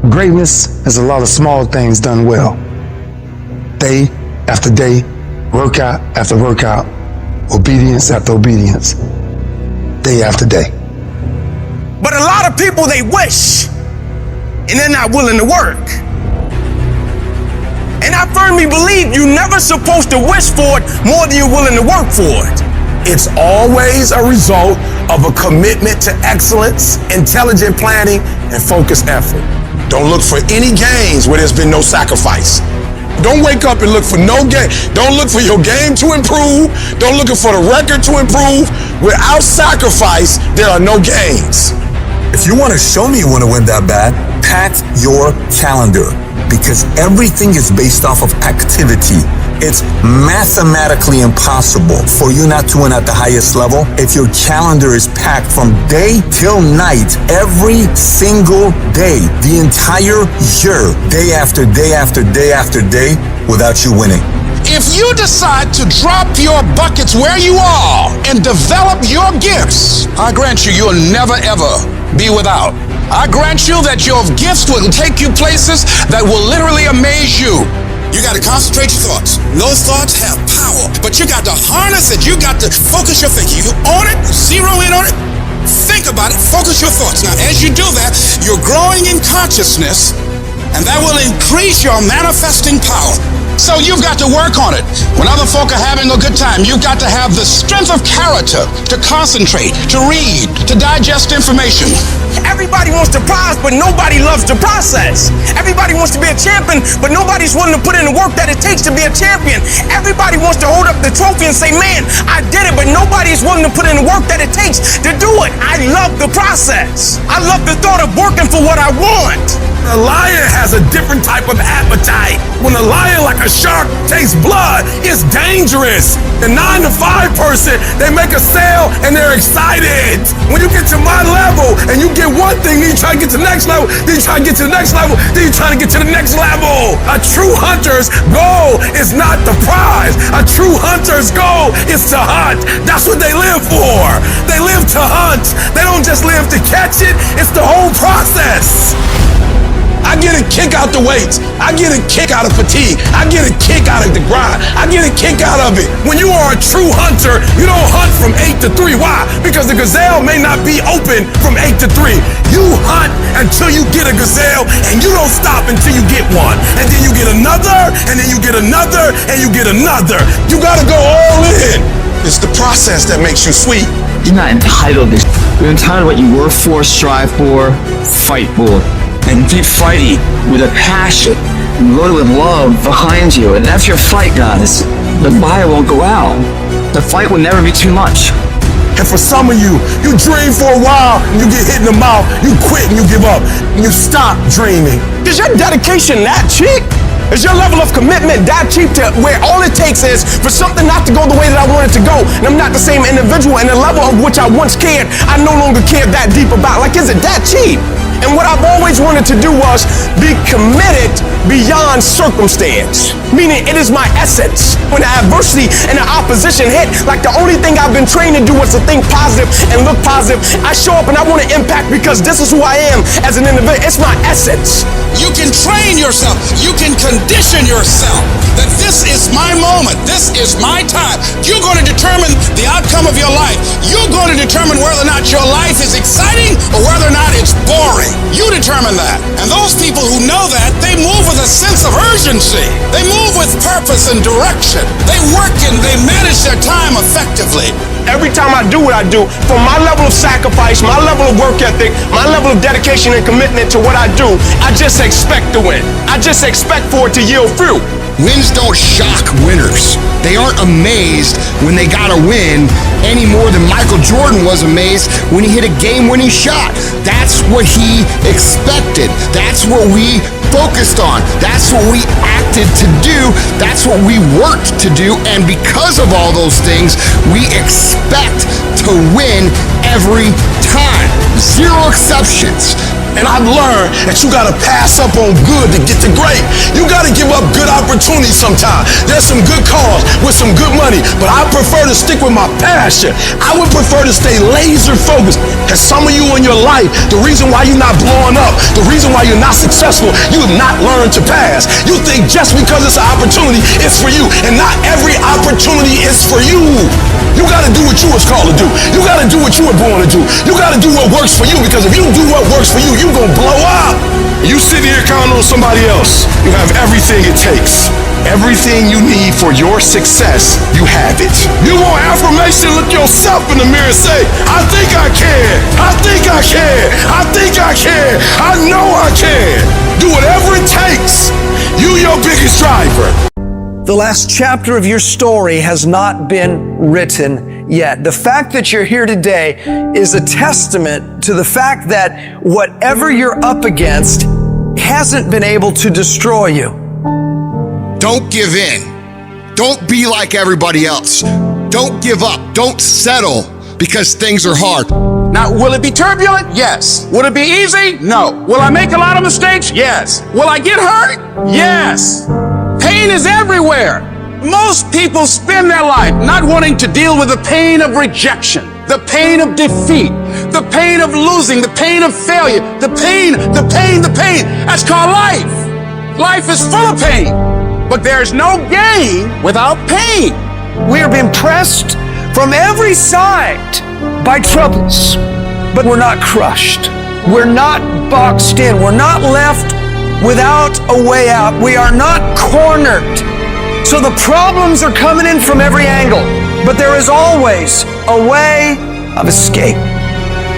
Greatness is a lot of small things done well. Day after day, workout after workout, obedience after obedience, day after day. But a lot of people, they wish, and they're not willing to work. And I firmly believe you're never supposed to wish for it more than you're willing to work for it. It's always a result of a commitment to excellence, intelligent planning, and focused effort. Don't look for any gains where there's been no sacrifice. Don't wake up and look for no game. Don't look for your game to improve. Don't look for the record to improve. Without sacrifice, there are no gains. If you want to show me you want to win that bad, pack your calendar, because everything is based off of activity. It's mathematically impossible for you not to win at the highest level if your calendar is packed from day till night, every single day, the entire year, day after day after day after day, without you winning. If you decide to drop your buckets where you are and develop your gifts, I grant you, you'll never ever be without. I grant you that your gifts will take you places that will literally amaze you. You got to concentrate your thoughts. Those thoughts have power, but you got to harness it. You got to focus your thinking. You own it, zero in on it, think about it, focus your thoughts. Now, as you do that, you're growing in consciousness, and that will increase your manifesting power. So you've got to work on it. When other folk are having a good time, you've got to have the strength of character to concentrate, to read, to digest information. Everybody wants the prize, but nobody loves the process. Everybody wants to be a champion, but nobody's willing to put in the work that it takes to be a champion. Everybody wants to hold up the trophy and say, man, I did it, but nobody is willing to put in the work that it takes to do it. I love the process. I love the thought of working for what I want. A lion has a different type of appetite. When a lion, like a shark, tastes blood, it's dangerous. The 9-to-5 person, they make a sale and they're excited. When you get to my level and you get one thing, then you try to get to the next level, then you try to get to the next level, then you try to get to the next level. A true hunter's goal is not the prize. A true hunter's goal is to hunt. That's what they live for. They live to hunt. They don't just live to catch it. It's the whole process. I get a kick out the weights. I get a kick out of fatigue. I get a kick out of the grind. I get a kick out of it. When you are a true hunter, you don't hunt from 8 to 3. Why? Because the gazelle may not be open from 8 to 3. You hunt until you get a gazelle, and you don't stop until you get one. And then you get another, and then you get another, and you get another. You gotta go all in. It's the process that makes you sweet. You're not entitled to. You're entitled to what you work for, strive for, fight for. And keep fighting with a passion, loaded with love behind you. And that's your fight, guys. The fire won't go out. The fight will never be too much. And for some of you, you dream for a while, and you get hit in the mouth, you quit and you give up, and you stop dreaming. Is your dedication that cheap? Is your level of commitment that cheap to where all it takes is for something not to go the way that I want it to go, and I'm not the same individual, and the level of which I once cared, I no longer care that deep about? Like, is it that cheap? And what I've always wanted to do was be committed beyond circumstance. Meaning it is my essence. When the adversity and the opposition hit, like the only thing I've been trained to do was to think positive and look positive. I show up and I want to impact because this is who I am as an individual. It's my essence. You can train yourself. You can condition yourself that this is my moment. This is my time. You're going to determine the outcome of your life. You're going to determine whether or not your life is exciting or whether or not it's boring. You determine that. And those people who know that, they move with a sense of urgency. They move with purpose and direction. They work and they manage their time effectively. Every time I do what I do, from my level of sacrifice, my level of work ethic, my level of dedication and commitment to what I do, I just expect to win. I just expect for it to yield fruit. Wins don't shock winners. They aren't amazed when they got a win any more than Michael Jordan was amazed when he hit a game-winning shot. That's what he expected. That's what we focused on. That's what we acted to do. That's what we worked to do. And because of all those things, we expect to win every time. Zero exceptions. And I've learned that you gotta pass up on good to get to great. You gotta give up good opportunities sometimes. There's some good cause with some good money, but I prefer to stick with my passion. I would prefer to stay laser focused. And some of you in your life, the reason why you're not blowing up, the reason why you're not successful, you have not learned to pass. You think just because it's an opportunity, it's for you. And not every opportunity is for you. You gotta do what you was called to do. You gotta do what you were born to do. You gotta do what works for you, because if you do what works for you, you're gonna blow up. You sit here counting on somebody else. You have everything it takes. Everything you need for your success, you have it. You want affirmation, look yourself in the mirror and say, I think I can. I think I can. I think I can. I know I can. Do whatever it takes. You your biggest driver. The last chapter of your story has not been written yet. The fact that you're here today is a testament to the fact that whatever you're up against hasn't been able to destroy you. Don't give in. Don't be like everybody else. Don't give up. Don't settle because things are hard. Now, will it be turbulent? Yes. Will it be easy? No. Will I make a lot of mistakes? Yes. Will I get hurt? Yes. Pain is everywhere. Most people spend their life not wanting to deal with the pain of rejection, the pain of defeat, the pain of losing, the pain of failure, the pain. That's called life. Life is full of pain, but there's no gain without pain. We are being pressed from every side by troubles, but we're not crushed. We're not boxed in. We're not left without a way out. We are not cornered. So the problems are coming in from every angle, but there is always a way of escape.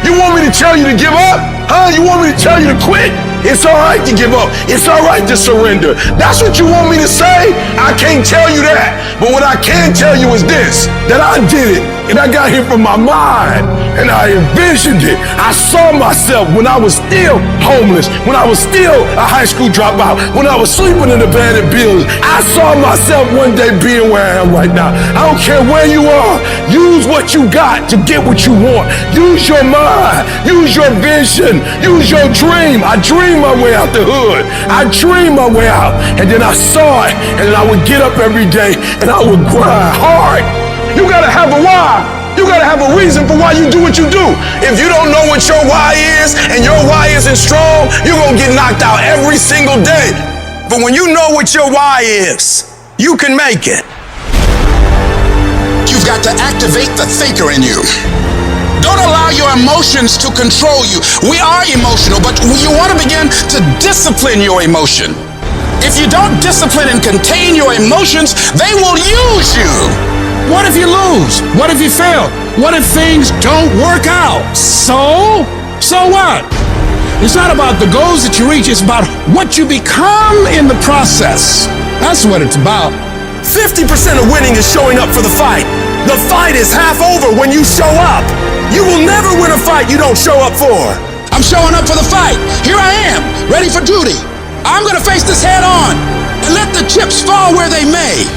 You want me to tell you to give up? Huh? You want me to tell you to quit? It's all right to give up. It's all right to surrender. That's what you want me to say? I can't tell you that. But what I can tell you is this, that I did it, and I got here from my mind, and I envisioned it. I saw myself when I was still homeless, when I was still a high school dropout, when I was sleeping in abandoned buildings. I saw myself one day being where I am right now. I don't care where you are. Use what you got to get what you want. Use your mind. Use your vision. Use your dream. I dreamed my way out the hood. I dreamed my way out, and then I saw it, and then I would get up every day, and I would grind hard. You gotta have a why. You gotta have a reason for why you do what you do. If you don't know what your why is, and your why isn't strong, you're gonna get knocked out every single day. But when you know what your why is, you can make it. You've got to activate the thinker in you. Don't allow your emotions to control you. We are emotional, but you want to begin to discipline your emotion. If you don't discipline and contain your emotions, they will use you. What if you lose? What if you fail? What if things don't work out? So what? It's not about the goals that you reach, it's about what you become in the process. That's what it's about. 50% of winning is showing up for the fight. The fight is half over when you show up. You will never win a fight you don't show up for. I'm showing up for the fight. Here I am, ready for duty. I'm gonna face this head on and let the chips fall where they may.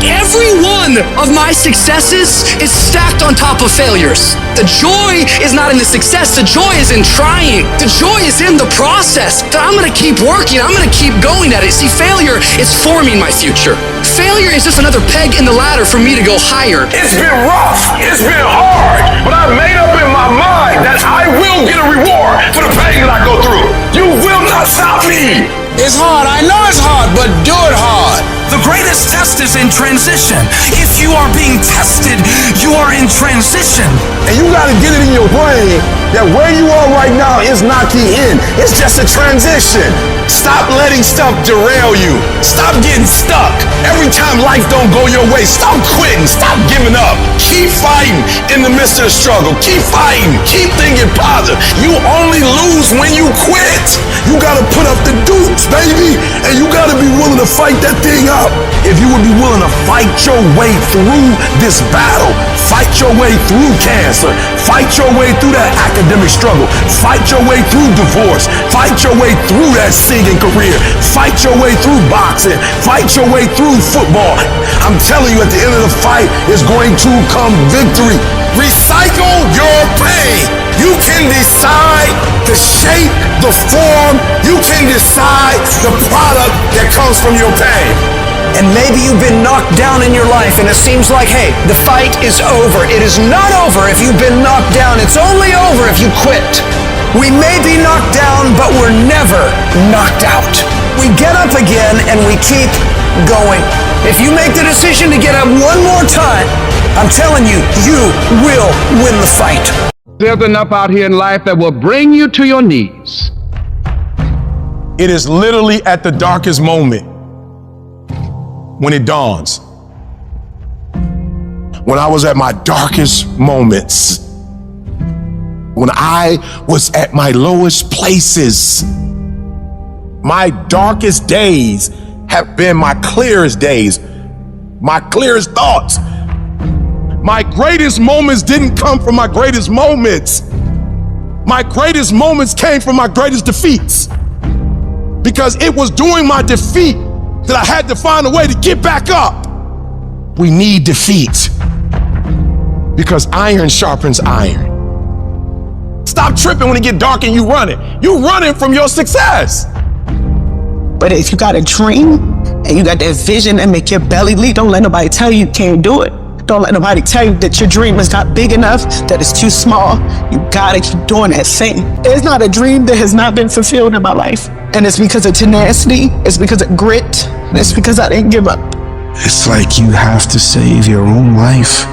Every one of my successes is stacked on top of failures. The joy is not in the success, the joy is in trying. The joy is in the process. That I'm gonna keep working, I'm gonna keep going at it. See, failure is forming my future. Failure is just another peg in the ladder for me to go higher. It's been rough, it's been hard, but I made up in my mind that I will get a reward for the pain that I go through. You will not stop me. It's hard, I know it's hard, but do it hard. The greatest test is in transition. If you are being tested, you are in transition. And you gotta get it in your brain that where you are right now is not the end. It's just a transition. Stop letting stuff derail you. Stop getting stuck. Every time life don't go your way, stop quitting. Stop giving up. Keep fighting in the midst of the struggle. Keep fighting. Keep thinking positive. You only lose when you quit. You gotta put up the dukes, baby. And you gotta be willing to fight that thing out. If you would be willing to fight your way through this battle, fight your way through cancer, fight your way through that academic struggle, fight your way through divorce, fight your way through that singing career, fight your way through boxing, fight your way through football. I'm telling you, at the end of the fight is going to come victory. Recycle your pain. You can decide the shape, the form. You can decide the product that comes from your pain. And maybe you've been knocked down in your life and it seems like, hey, the fight is over. It is not over if you've been knocked down. It's only over if you quit. We may be knocked down, but we're never knocked out. We get up again and we keep going. If you make the decision to get up one more time, I'm telling you, you will win the fight. There's enough out here in life that will bring you to your knees. It is literally at the darkest moment when it dawns. When I was at my darkest moments, when I was at my lowest places, my darkest days have been my clearest days, my clearest thoughts. My greatest moments didn't come from my greatest moments. My greatest moments came from my greatest defeats. Because it was during my defeat that I had to find a way to get back up. We need defeat. Because iron sharpens iron. Stop tripping when it get dark and you running. You running from your success. But if you got a dream and you got that vision that make your belly leap, don't let nobody tell you can't do it. Don't let nobody tell you that your dream is not big enough, that it's too small. You gotta keep doing that thing. There's not a dream that has not been fulfilled in my life. And it's because of tenacity, it's because of grit, and it's because I didn't give up. It's like you have to save your own life.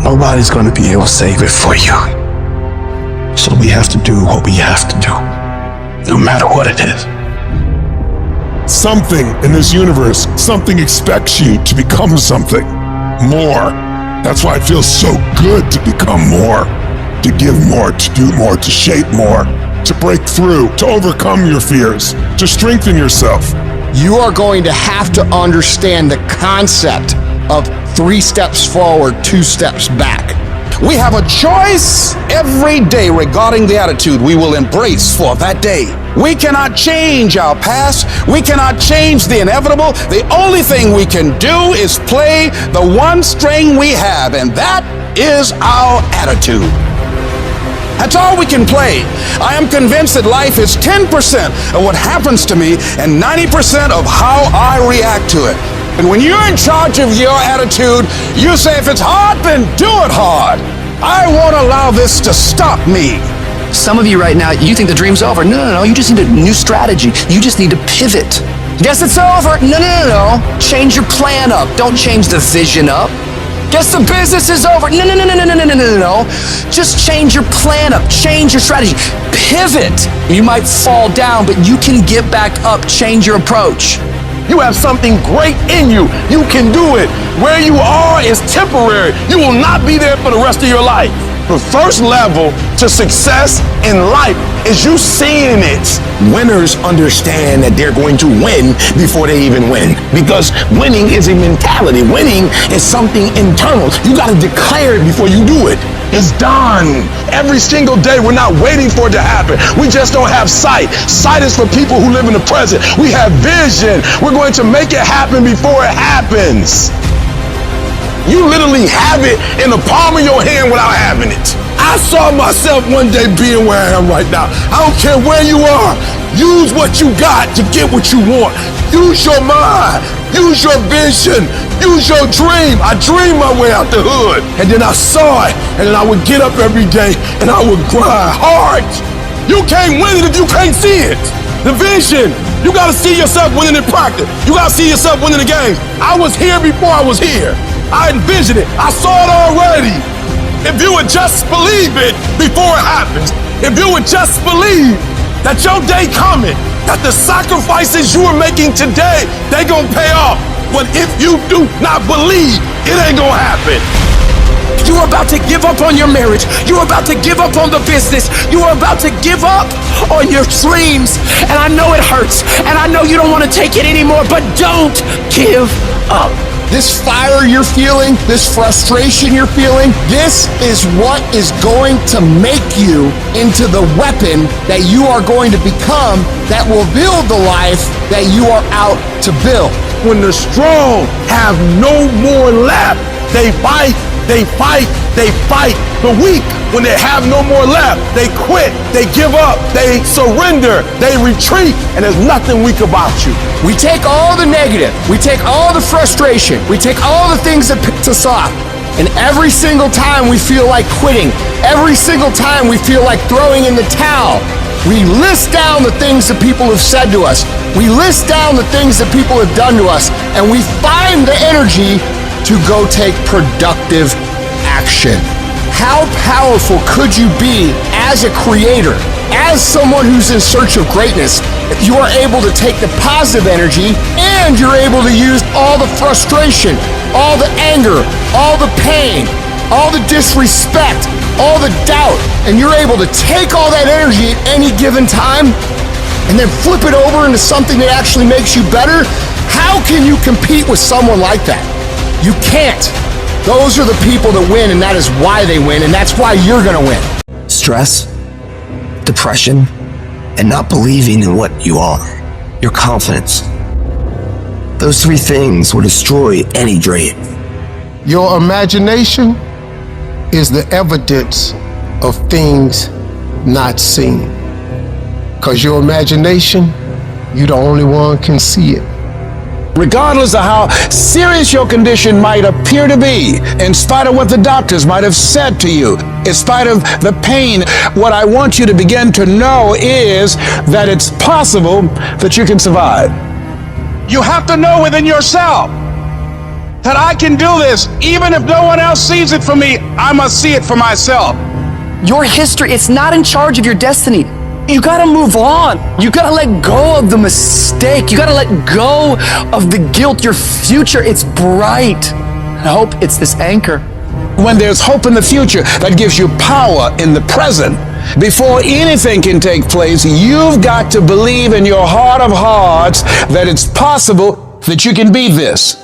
Nobody's gonna be able to save it for you. So we have to do what we have to do, no matter what it is. Something in this universe, something expects you to become something more. That's why it feels so good to become more, to give more, to do more, to shape more, to break through, to overcome your fears, to strengthen yourself. You are going to have to understand the concept of 3 steps forward, 2 steps back. We have a choice every day regarding the attitude we will embrace for that day. We cannot change our past. We cannot change the inevitable. The only thing we can do is play the one string we have, and that is our attitude. That's all we can play. I am convinced that life is 10% of what happens to me and 90% of how I react to it. And when you're in charge of your attitude, you say, if it's hard, then do it hard. I won't allow this to stop me. Some of you right now, you think the dream's over. No. You just need a new strategy. You just need to pivot. Guess it's over. No. Change your plan up. Don't change the vision up. Guess the business is over. No. Just change your plan up. Change your strategy. Pivot. You might fall down, but you can get back up. Change your approach. You have something great in you. You can do it. Where you are is temporary. You will not be there for the rest of your life. The first level to success in life is you seeing it. Winners understand that they're going to win before they even win. Because winning is a mentality. Winning is something internal. You got to declare it before you do it. It's done. Every single day, we're not waiting for it to happen. We just don't have sight. Sight is for people who live in the present. We have vision. We're going to make it happen before it happens. You literally have it in the palm of your hand without having it. I saw myself one day being where I am right now. I don't care where you are. Use what you got to get what you want. Use your mind. Use your vision. Use your dream. I dreamed my way out the hood. And then I saw it. And then I would get up every day and I would grind hard. You can't win it if you can't see it. The vision. You got to see yourself winning in practice. You got to see yourself winning the game. I was here before I was here. I envisioned it. I saw it already. If you would just believe it before it happens, if you would just believe that your day coming, that the sacrifices you are making today, they gonna pay off. But if you do not believe, it ain't gonna happen. You're about to give up on your marriage. You're about to give up on the business. You are about to give up on your dreams. And I know it hurts. And I know you don't want to take it anymore, but don't give up. This fire you're feeling, this frustration you're feeling, this is what is going to make you into the weapon that you are going to become that will build the life that you are out to build. When the strong have no more left, they fight, they fight, they fight. The weak When they have no more left, they quit, they give up, they surrender, they retreat, and there's nothing weak about you. We take all the negative, we take all the frustration, we take all the things that piss us off, and every single time we feel like quitting, every single time we feel like throwing in the towel, we list down the things that people have said to us, we list down the things that people have done to us, and we find the energy to go take productive action. How powerful could you be as a creator, as someone who's in search of greatness, if you are able to take the positive energy and you're able to use all the frustration, all the anger, all the pain, all the disrespect, all the doubt, and you're able to take all that energy at any given time and then flip it over into something that actually makes you better? How can you compete with someone like that? You can't. Those are the people that win, and that is why they win, and that's why you're gonna win. Stress, depression, and not believing in what you are, your confidence. Those three things will destroy any dream. Your imagination is the evidence of things not seen. Because your imagination, you're the only one can see it. Regardless of how serious your condition might appear to be, in spite of what the doctors might have said to you, in spite of the pain, what I want you to begin to know is that it's possible that you can survive. You have to know within yourself that I can do this. Even if no one else sees it for me, I must see it for myself. Your history, it's not in charge of your destiny. You gotta move on. You gotta let go of the mistake. You gotta let go of the guilt. Your future, it's bright. I hope it's this anchor. When there's hope in the future, that gives you power in the present. Before anything can take place, you've got to believe in your heart of hearts that it's possible that you can be this.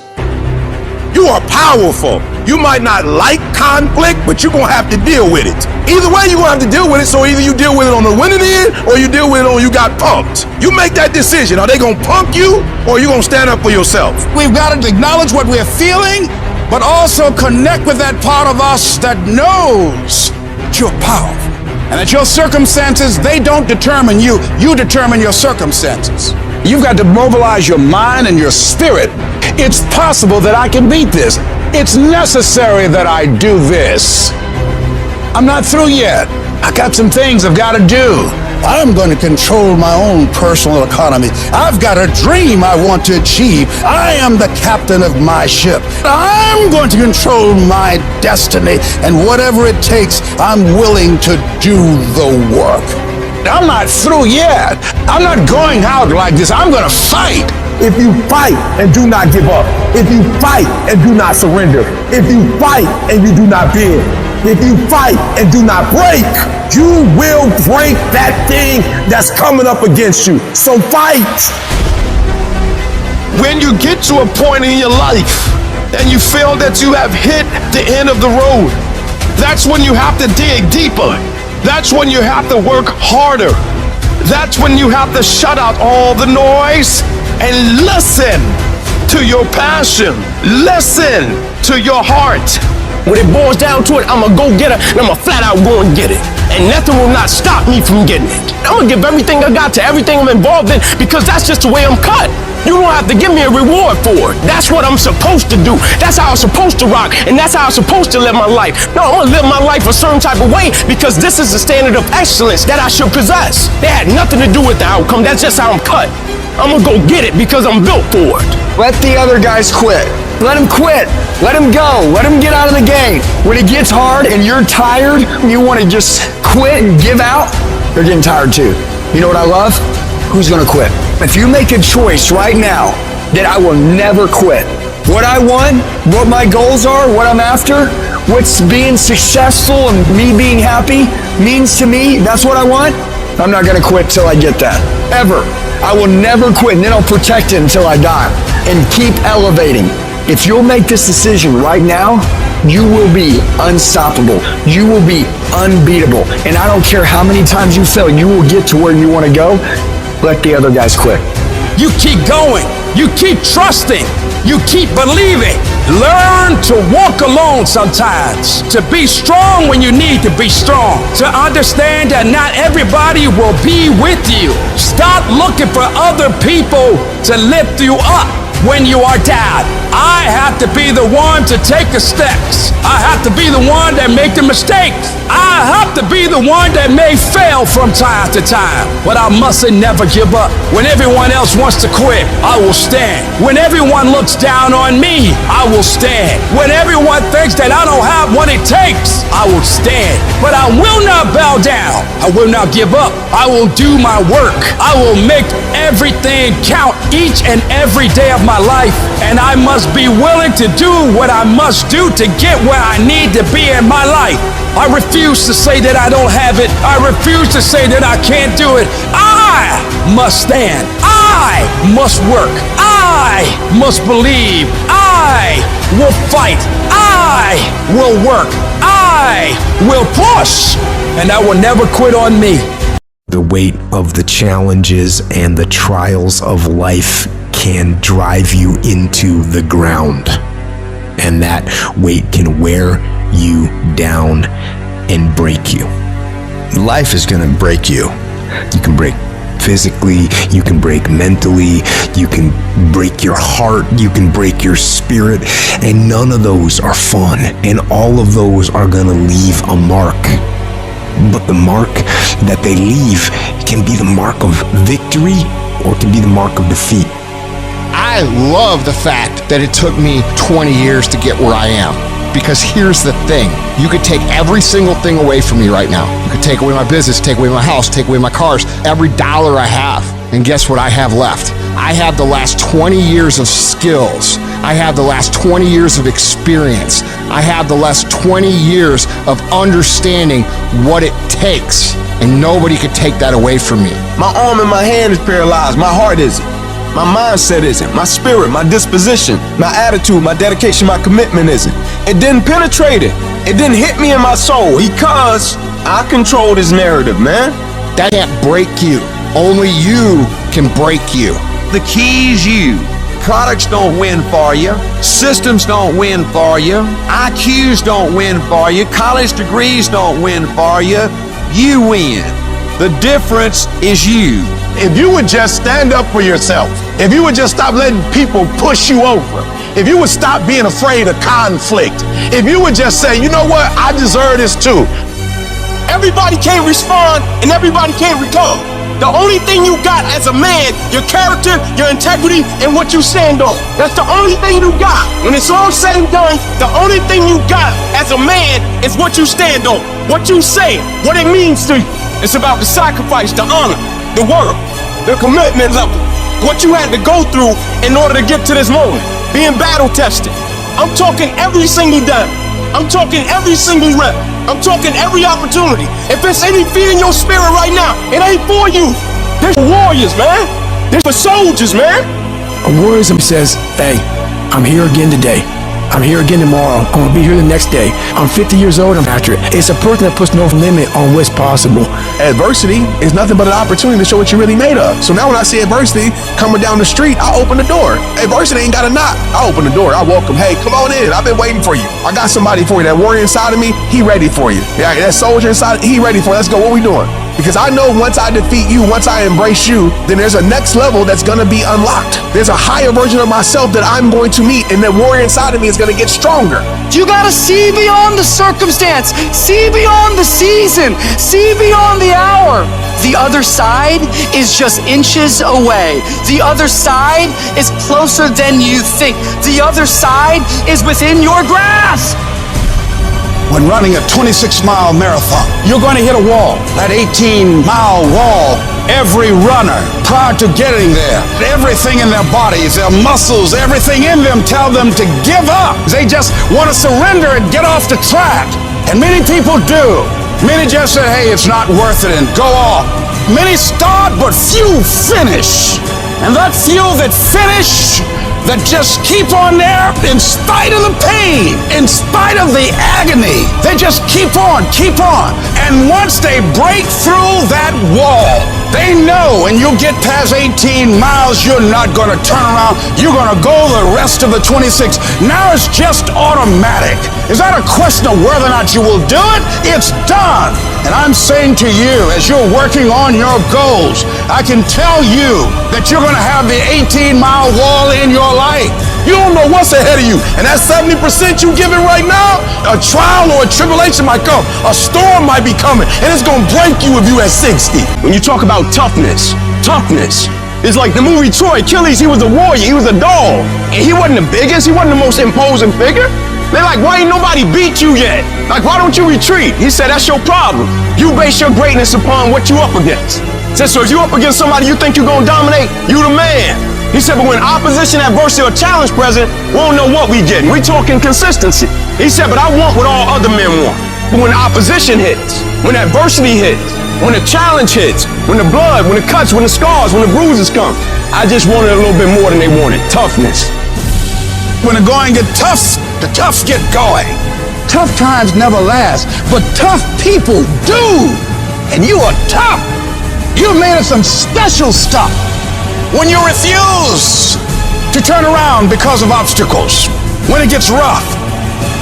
You are powerful. You might not like conflict, but you're gonna have to deal with it. Either way, you're gonna have to deal with it, so either you deal with it on the winning end, or you deal with it on you got punked. You make that decision. Are they gonna punk you, or are you gonna stand up for yourself? We've got to acknowledge what we're feeling, but also connect with that part of us that knows that you're powerful. And that your circumstances, they don't determine you. You determine your circumstances. You've got to mobilize your mind and your spirit. It's possible that I can beat this. It's necessary that I do this. I'm not through yet. I got some things I've got to do. I'm going to control my own personal economy. I've got a dream I want to achieve. I am the captain of my ship. I'm going to control my destiny, and whatever it takes, I'm willing to do the work. I'm not through yet. I'm not going out like this. I'm going to fight. If you fight and do not give up, if you fight and do not surrender, if you fight and you do not bend, if you fight and do not break, you will break that thing that's coming up against you. So fight. When you get to a point in your life and you feel that you have hit the end of the road, that's when you have to dig deeper. That's when you have to work harder. That's when you have to shut out all the noise and listen to your passion. Listen to your heart. When it boils down to it, I'm a go-getter, and I'm a flat out go and get it. And nothing will not stop me from getting it. I'm gonna give everything I got to everything I'm involved in, because that's just the way I'm cut. You don't have to give me a reward for it. That's what I'm supposed to do. That's how I'm supposed to rock, and that's how I'm supposed to live my life. No, I'm gonna live my life a certain type of way, because this is the standard of excellence that I should possess. That had nothing to do with the outcome. That's just how I'm cut. I'm gonna go get it because I'm built for it. Let the other guys quit. Let him quit. Let him go. Let him get out of the game. When it gets hard and you're tired, you want to just quit and give out, they're getting tired too. You know what I love? Who's going to quit? If you make a choice right now that I will never quit, what I want, what my goals are, what I'm after, what's being successful and me being happy means to me, that's what I want, I'm not going to quit till I get that. Ever. I will never quit, and then I'll protect it until I die and keep elevating. If you'll make this decision right now, you will be unstoppable. You will be unbeatable. And I don't care how many times you fail, you will get to where you want to go. Let the other guys quit. You keep going. You keep trusting. you keep believing. Learn to walk alone sometimes, to be strong when you need to be strong, to understand that not everybody will be with you. Stop looking for other people to lift you up when you are down. I have to be the one to take the steps. I have to be the one that make the mistakes. I have to be the one that may fail from time to time. But I mustn't never give up. When everyone else wants to quit, I will stand. When everyone looks down on me, I will stand. When everyone thinks that I don't have what it takes, I will stand. But I will not bow down. I will not give up. I will do my work. I will make everything count each and every day of my life. And I must be willing to do what I must do to get where I need to be in my life. I refuse to say that I don't have it. I refuse to say that I can't do it. I must stand. I must work. I must believe. I will fight. I will work. I will push. And I will never quit on me. The weight of the challenges and the trials of life can drive you into the ground, and that weight can wear you down and break you. Life is gonna break you. You can break physically, you can break mentally, you can break your heart, you can break your spirit, and none of those are fun, and all of those are gonna leave a mark. But the mark that they leave can be the mark of victory or it can be the mark of defeat. I love the fact that it took me 20 years to get where I am. Because here's the thing. You could take every single thing away from me right now. You could take away my business, take away my house, take away my cars, every dollar I have. And guess what I have left? I have the last 20 years of skills. I have the last 20 years of experience. I have the last 20 years of understanding what it takes. And nobody could take that away from me. My arm and my hand is paralyzed. My heart isn't. My mindset isn't. My spirit, my disposition, my attitude, my dedication, my commitment isn't. It didn't penetrate it. It didn't hit me in my soul because I control this narrative, man. That can't break you. Only you can break you. The key is you. Products don't win for you. Systems don't win for you. IQs don't win for you. College degrees don't win for you. You win. The difference is you. If you would just stand up for yourself, if you would just stop letting people push you over, if you would stop being afraid of conflict, if you would just say, you know what, I deserve this too. Everybody can't respond and everybody can't recover. The only thing you got as a man, your character, your integrity, and what you stand on. That's the only thing you got. When it's all said and done, the only thing you got as a man is what you stand on, what you say, what it means to you. It's about the sacrifice, the honor, the work, the commitment level, what you had to go through in order to get to this moment, being battle tested. I'm talking every single day. I'm talking every single rep. I'm talking every opportunity. If it's any fear in your spirit right now, it ain't for you. They're for warriors, man. They're for soldiers, man. A warrior says, hey, I'm here again today. I'm here again tomorrow. I'm gonna be here the next day. I'm 50 years old, I'm after it. It's a person that puts no limit on what's possible. Adversity is nothing but an opportunity to show what you're really made of. So now when I see adversity coming down the street, I open the door. Adversity ain't got a knock. I open the door. I welcome. Hey, come on in. I've been waiting for you. I got somebody for you. That warrior inside of me, he ready for you. Yeah, that soldier inside, he ready for you. Let's go. What we doing? Because I know once I defeat you, once I embrace you, then there's a next level that's gonna be unlocked. There's a higher version of myself that I'm going to meet, and that warrior inside of me is gonna get stronger. You gotta see beyond the circumstance, see beyond the season, see beyond the hour. The other side is just inches away. The other side is closer than you think. The other side is within your grasp. When running a 26-mile marathon, You're going to hit a wall, that 18-mile wall. Every runner, prior to getting there, everything in their bodies, their muscles, everything in them tell them to give up. They just want to surrender and get off the track. And many people do. Many just say, hey, it's not worth it, and go off. Many start, but few finish. And that few that finish that just keep on there in spite of the pain, in spite of the agony. They just keep on. And once they break through that wall, they know when you get past 18 miles, you're not going to turn around. You're going to go the rest of the 26. Now it's just automatic. Is that a question of whether or not you will do it? It's done. And I'm saying to you, as you're working on your goals, I can tell you that you're going to have the 18-mile wall in your life. You don't know what's ahead of you. And that 70% you giving right now, a trial or a tribulation might come. A storm might be coming, and it's going to break you if you at 60. When you talk about toughness is like the movie Troy. Achilles, he was a warrior, he was a dog. And he wasn't the biggest, he wasn't the most imposing figure. They're like, why ain't nobody beat you yet? Like, why don't you retreat? He said, that's your problem. You base your greatness upon what you up against. He said, so if you up against somebody you think you're going to dominate, you the man. He said, but when opposition, adversity, or challenge present, we don't know what we getting. We talking consistency. He said, but I want what all other men want. But when opposition hits, when adversity hits, when the challenge hits, when the blood, when the cuts, when the scars, when the bruises come, I just wanted a little bit more than they wanted. Toughness. When the going get tough, the toughs get going. Tough times never last, but tough people do. And you are tough. You're made of some special stuff. When you refuse to turn around because of obstacles, when it gets rough,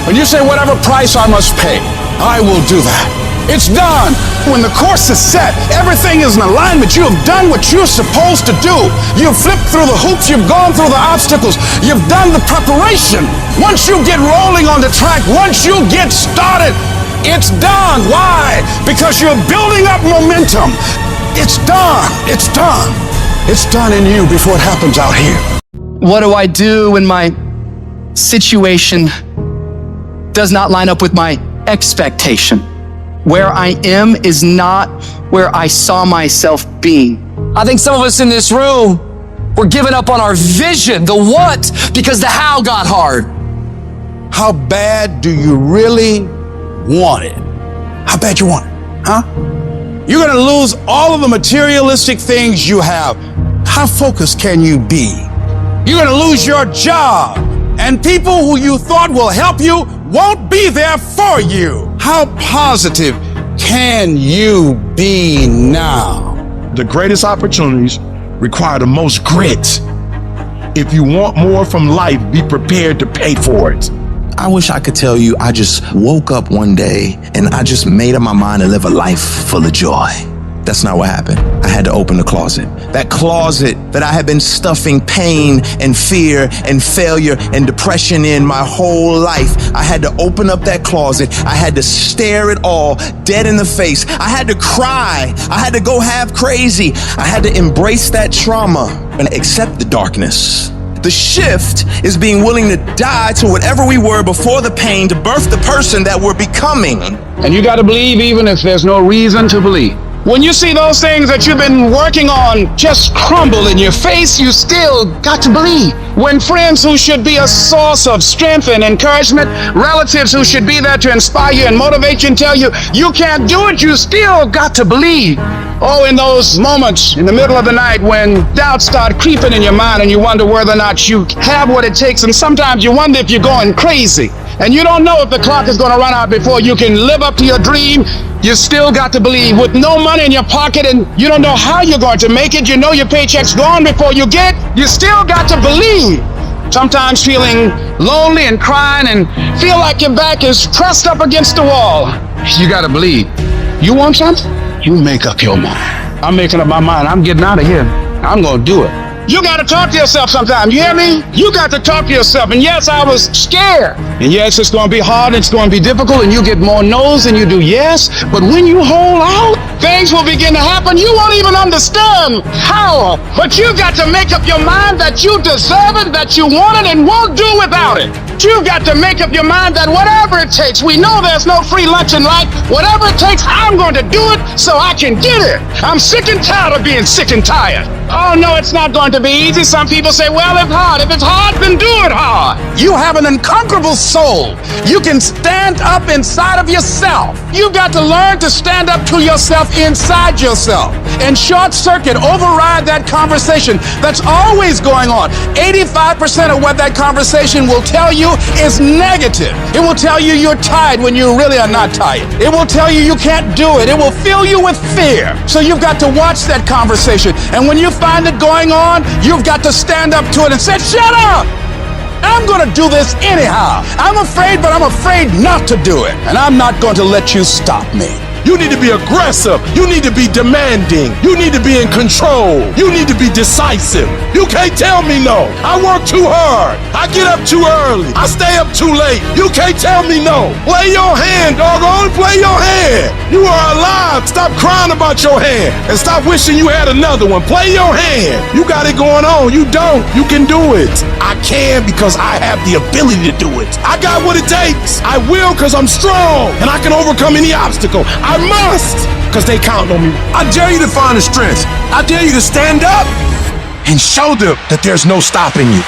when you say whatever price I must pay, I will do that. It's done. When the course is set, everything is in alignment. You have done what you're supposed to do. You've flipped through the hoops. You've gone through the obstacles. You've done the preparation. Once you get rolling on the track, once you get started, it's done. Why? Because you're building up momentum. It's done. It's done. It's done in you before it happens out here. What do I do when my situation does not line up with my expectation? Where I am is not where I saw myself being. I think some of us in this room, we're giving up on our vision, the what, because the how got hard. How bad do you really want it? How bad you want it, huh? You're gonna lose all of the materialistic things you have. How focused can you be? You're gonna lose your job, and people who you thought will help you won't be there for you. How positive can you be now? The greatest opportunities require the most grit. If you want more from life, be prepared to pay for it. I wish I could tell you I just woke up one day and I just made up my mind to live a life full of joy. That's not what happened. I had to open the closet. That closet that I had been stuffing pain and fear and failure and depression in my whole life. I had to open up that closet. I had to stare it all dead in the face. I had to cry. I had to go half crazy. I had to embrace that trauma and accept the darkness. The shift is being willing to die to whatever we were before the pain to birth the person that we're becoming. And you gotta believe even if there's no reason to believe. When you see those things that you've been working on just crumble in your face, you still got to believe. When friends who should be a source of strength and encouragement, relatives who should be there to inspire you and motivate you and tell you you can't do it, you still got to believe. Oh, in those moments in the middle of the night when doubts start creeping in your mind and you wonder whether or not you have what it takes, and sometimes you wonder if you're going crazy and you don't know if the clock is going to run out before you can live up to your dream. You still got to believe. With no money in your pocket and you don't know how you're going to make it, you know your paycheck's gone before you get, you still got to believe. Sometimes feeling lonely and crying and feel like your back is pressed up against the wall. You got to believe. You want something? You make up your mind. I'm making up my mind. I'm getting out of here. I'm going to do it. You got to talk to yourself sometimes. You hear me? You got to talk to yourself. And yes, I was scared. And yes, it's going to be hard. It's going to be difficult. And you get more no's than you do yes. But when you hold out, things will begin to happen. You won't even understand how. But you got to make up your mind that you deserve it, that you want it, and won't do without it. But you've got to make up your mind that whatever it takes, we know there's no free lunch in life. Whatever it takes, I'm going to do it so I can get it. I'm sick and tired of being sick and tired. Oh, no, it's not going to be easy. Some people say, well, it's hard. If it's hard, then do it hard. You have an unconquerable soul. You can stand up inside of yourself. You've got to learn to stand up to yourself inside yourself and short circuit, override that conversation that's always going on. 85% of what that conversation will tell you is negative. It will tell you you're tired when you really are not tired. It will tell you you can't do it. It will fill you with fear. So you've got to watch that conversation. And when you find it going on, you've got to stand up to it and say, shut up! I'm going to do this anyhow. I'm afraid, but I'm afraid not to do it. And I'm not going to let you stop me. You need to be aggressive. You need to be demanding. You need to be in control. You need to be decisive. You can't tell me no. I work too hard. I get up too early. I stay up too late. You can't tell me no. Play your hand, doggone. Play your hand. You are alive. Stop crying about your hand and stop wishing you had another one. Play your hand. You got it going on. You don't. You can do it. I can because I have the ability to do it. I got what it takes. I will because I'm strong and I can overcome any obstacle. I must, because they count on me. I dare you to find the strength. I dare you to stand up and show them that there's no stopping you.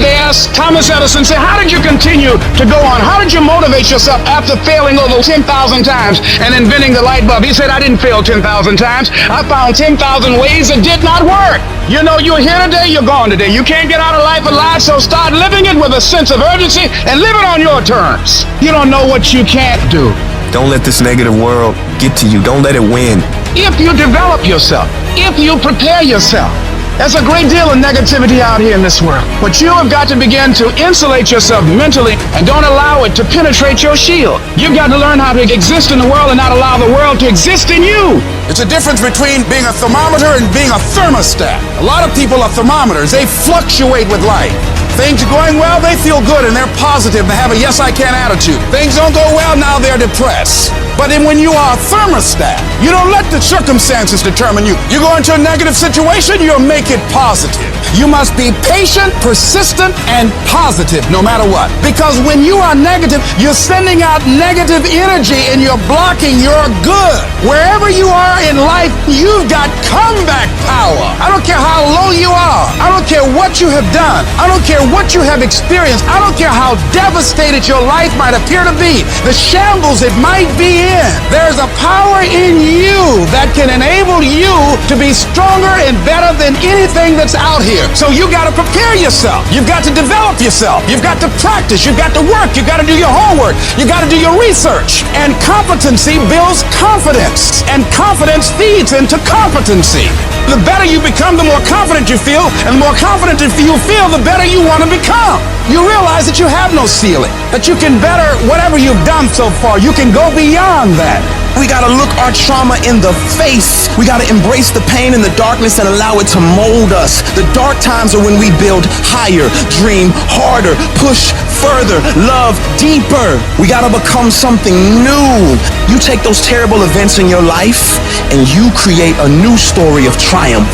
They asked Thomas Edison, say, how did you continue to go on? How did you motivate yourself after failing over 10,000 times and inventing the light bulb? He said, I didn't fail 10,000 times. I found 10,000 ways that did not work. You know, you're here today, you're gone today. You can't get out of life alive, so start living it with a sense of urgency and live it on your terms. You don't know what you can't do. Don't let this negative world get to you. Don't let it win. If you develop yourself, if you prepare yourself, there's a great deal of negativity out here in this world. But you have got to begin to insulate yourself mentally and don't allow it to penetrate your shield. You've got to learn how to exist in the world and not allow the world to exist in you. It's a difference between being a thermometer and being a thermostat. A lot of people are thermometers. They fluctuate with life. Things are going well, they feel good and they're positive. They have a yes I can attitude. Things don't go well, now they're depressed. But then when you are a thermostat, you don't let the circumstances determine you. You go into a negative situation, you'll make it positive. You must be patient, persistent, and positive no matter what. Because when you are negative, you're sending out negative energy and you're blocking your good. Wherever you are in life, you've got comeback power. I don't care how low you are. I don't care what you have done. I don't care what you have experienced. I don't care how devastated your life might appear to be. The shambles it might be in. There's a power in you that can enable you to be stronger and better than anything that's out here. So you got to prepare yourself. You've got to develop yourself. You've got to practice. You've got to work. You've got to do your homework. You got to do your research. And competency builds confidence. And confidence feeds into competency. The better you become, the more confident you feel. And the more confident you feel, the better you want to become. You realize that you have no ceiling. That you can better whatever you've done so far. You can go beyond that. We gotta look our trauma in the face. We gotta embrace the pain and the darkness and allow it to mold us. The dark times are when we build higher, dream harder, push further, love deeper. We gotta become something new. You take those terrible events in your life and you create a new story of triumph.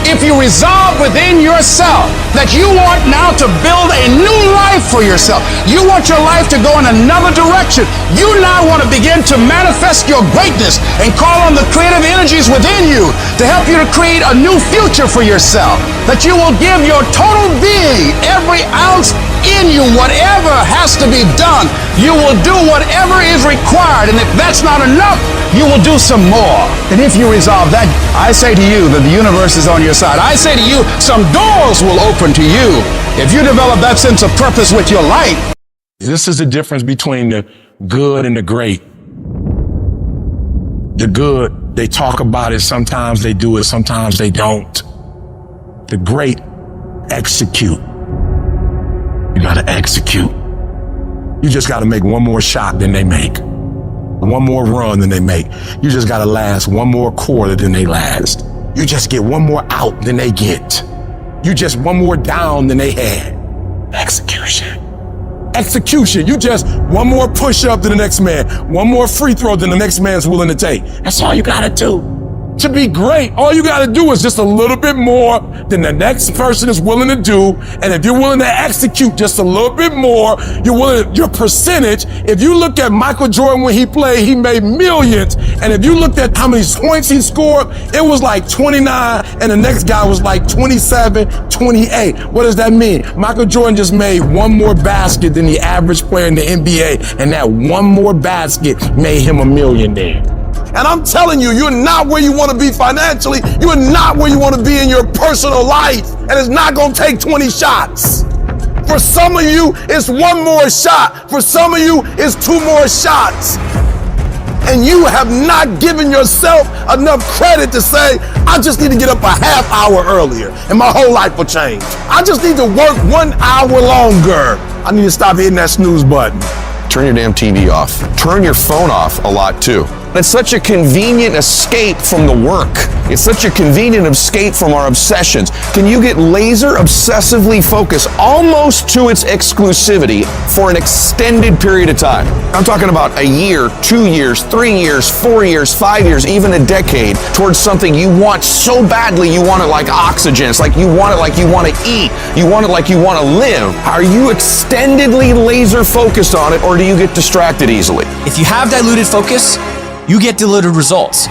If you resolve within yourself that you want now to build a new life for yourself, you want your life to go in another direction, you now want to begin to manifest your greatness and call on the creative energies within you to help you to create a new future for yourself, that you will give your total being, every ounce in you, whatever has to be done, you will do whatever is required, and if that's not enough, you will do some more. And if you resolve that, I say to you that the universe is on your side. I say to you, some doors will open to you. If you develop that sense of purpose with your life. This is the difference between the good and the great. The good, they talk about it, sometimes they do it, sometimes they don't. The great execute. You gotta execute. You just gotta make one more shot than they make. One more run than they make. You just gotta last one more quarter than they last. You just get one more out than they get. You just one more down than they had. Execution. Execution. You just one more push up than the next man. One more free throw than the next man's willing to take. That's all you gotta do. to be great, all you got to do is just a little bit more than the next person is willing to do. And if you're willing to execute just a little bit more, your percentage, if you look at Michael Jordan when he played, he made millions. And if you looked at how many points he scored, it was like 29 and the next guy was like 27, 28. What does that mean? Michael Jordan just made one more basket than the average player in the NBA. And that one more basket made him a millionaire. And I'm telling you, you're not where you want to be financially. You're not where you want to be in your personal life. And it's not going to take 20 shots. For some of you, it's one more shot. For some of you, it's two more shots. And you have not given yourself enough credit to say, I just need to get up a half hour earlier and my whole life will change. I just need to work 1 hour longer. I need to stop hitting that snooze button. Turn your damn TV off. Turn your phone off a lot too. It's such a convenient escape from the work. It's such a convenient escape from our obsessions. Can you get laser obsessively focused almost to its exclusivity for an extended period of time? I'm talking about a year, 2 years, 3 years, 4 years, 5 years, even a decade towards something you want so badly you want it like oxygen. It's like you want it like you want to eat. You want it like you want to live. Are you extendedly laser focused on it, or do you get distracted easily? If you have diluted focus, you get diluted results.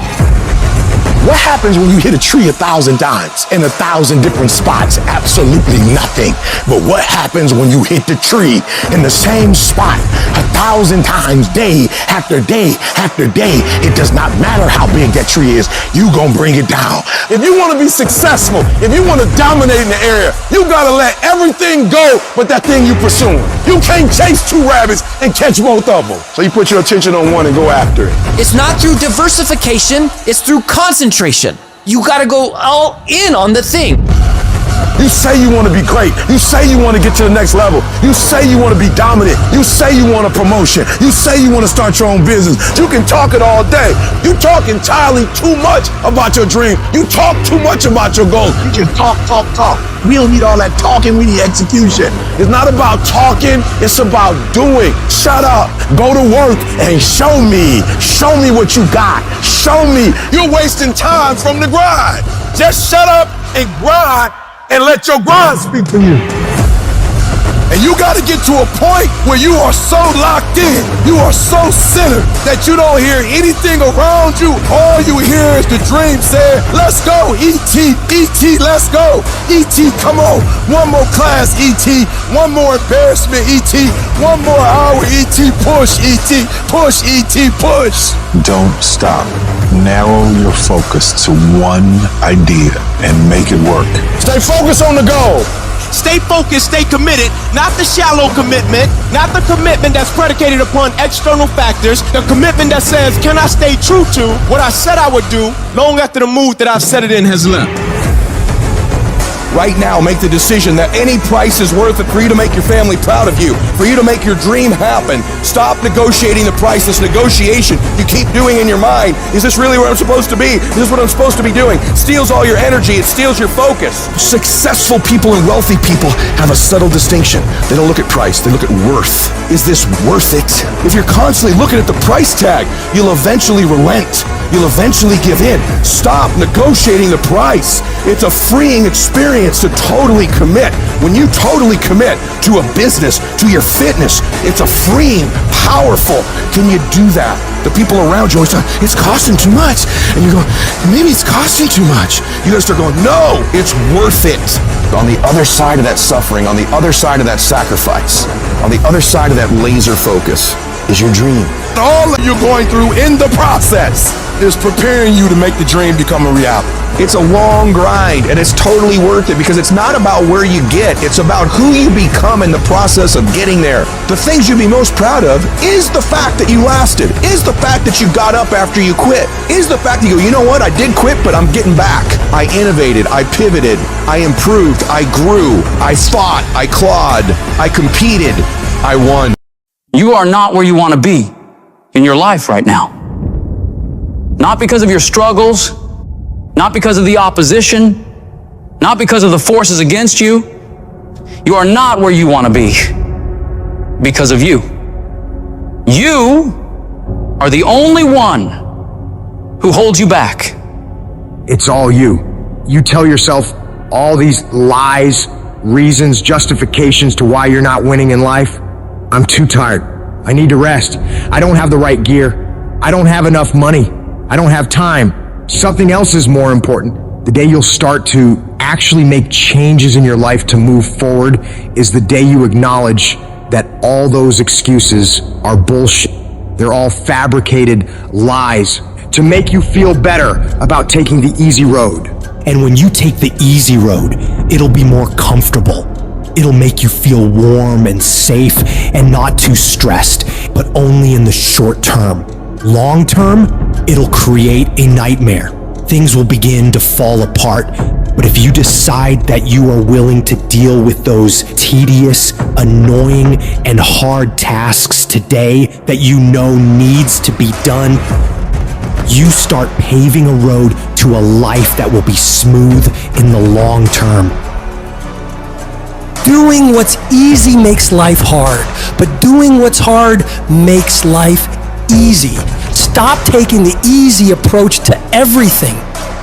What happens when you hit a tree 1,000 times in 1,000 different spots? Absolutely nothing. But what happens when you hit the tree in the same spot 1,000 times, day after day after day? It does not matter how big that tree is, you gonna bring it down. If you want to be successful, if you want to dominate in the area, you gotta let everything go but that thing you pursuing. You can't chase two rabbits and catch both of them. So you put your attention on one and go after it. It's not through diversification, it's through concentration. You gotta go all in on the thing. You say you want to be great. You say you want to get to the next level. You say you want to be dominant. You say you want a promotion. You say you want to start your own business. You can talk it all day. You talk entirely too much about your dream. You talk too much about your goals. You just talk. We don't need all that talking. We need execution. It's not about talking. It's about doing. Shut up. Go to work and show me. Show me what you got. Show me. You're wasting time from the grind. Just shut up and grind. And let your grind speak for you. And you got to get to a point where you are so locked in, you are so centered that you don't hear anything around you. All you hear is the dream saying, let's go, E.T., E.T., let's go. E.T., come on. One more class, E.T. One more embarrassment, E.T. One more hour, E.T. Push, E.T. Push, E.T. Push. Don't stop. Narrow your focus to one idea and make it work. Stay focused on the goal. Stay focused, stay committed, not the shallow commitment, not the commitment that's predicated upon external factors, the commitment that says, can I stay true to what I said I would do long after the mood that I've set it in has left? Right now, make the decision that any price is worth it for you to make your family proud of you, for you to make your dream happen. Stop negotiating the price. This negotiation you keep doing in your mind. Is this really where I'm supposed to be? Is this what I'm supposed to be doing? It steals all your energy. It steals your focus. Successful people and wealthy people have a subtle distinction. They don't look at price. They look at worth. Is this worth it? If you're constantly looking at the price tag, you'll eventually relent. You'll eventually give in. Stop negotiating the price. It's a freeing experience to totally commit. When you totally commit to a business, to your fitness, it's a freeing, powerful. Can you do that? The people around you always say, it's costing too much. And you go, maybe it's costing too much. You gotta start going, no, it's worth it. On the other side of that suffering, on the other side of that sacrifice, on the other side of that laser focus is your dream. All that you're going through in the process is preparing you to make the dream become a reality. It's a long grind, and it's totally worth it because it's not about where you get, it's about who you become in the process of getting there. The things you'd be most proud of is the fact that you lasted, is the fact that you got up after you quit, is the fact that you go, you know what, I did quit, but I'm getting back. I innovated, I pivoted, I improved, I grew, I fought, I clawed, I competed, I won. You are not where you want to be in your life right now. Not because of your struggles, not because of the opposition, not because of the forces against you. You are not where you want to be because of you. You are the only one who holds you back. It's all you. You tell yourself all these lies, reasons, justifications to why you're not winning in life. I'm too tired. I need to rest. I don't have the right gear. I don't have enough money. I don't have time. Something else is more important. The day you'll start to actually make changes in your life to move forward is the day you acknowledge that all those excuses are bullshit. They're all fabricated lies to make you feel better about taking the easy road. And when you take the easy road, it'll be more comfortable. It'll make you feel warm and safe and not too stressed, but only in the short term. Long term, it'll create a nightmare. Things will begin to fall apart. But if you decide that you are willing to deal with those tedious, annoying, and hard tasks today that you know needs to be done, you start paving a road to a life that will be smooth in the long term. Doing what's easy makes life hard, but doing what's hard makes life easy. Stop taking the easy approach to everything.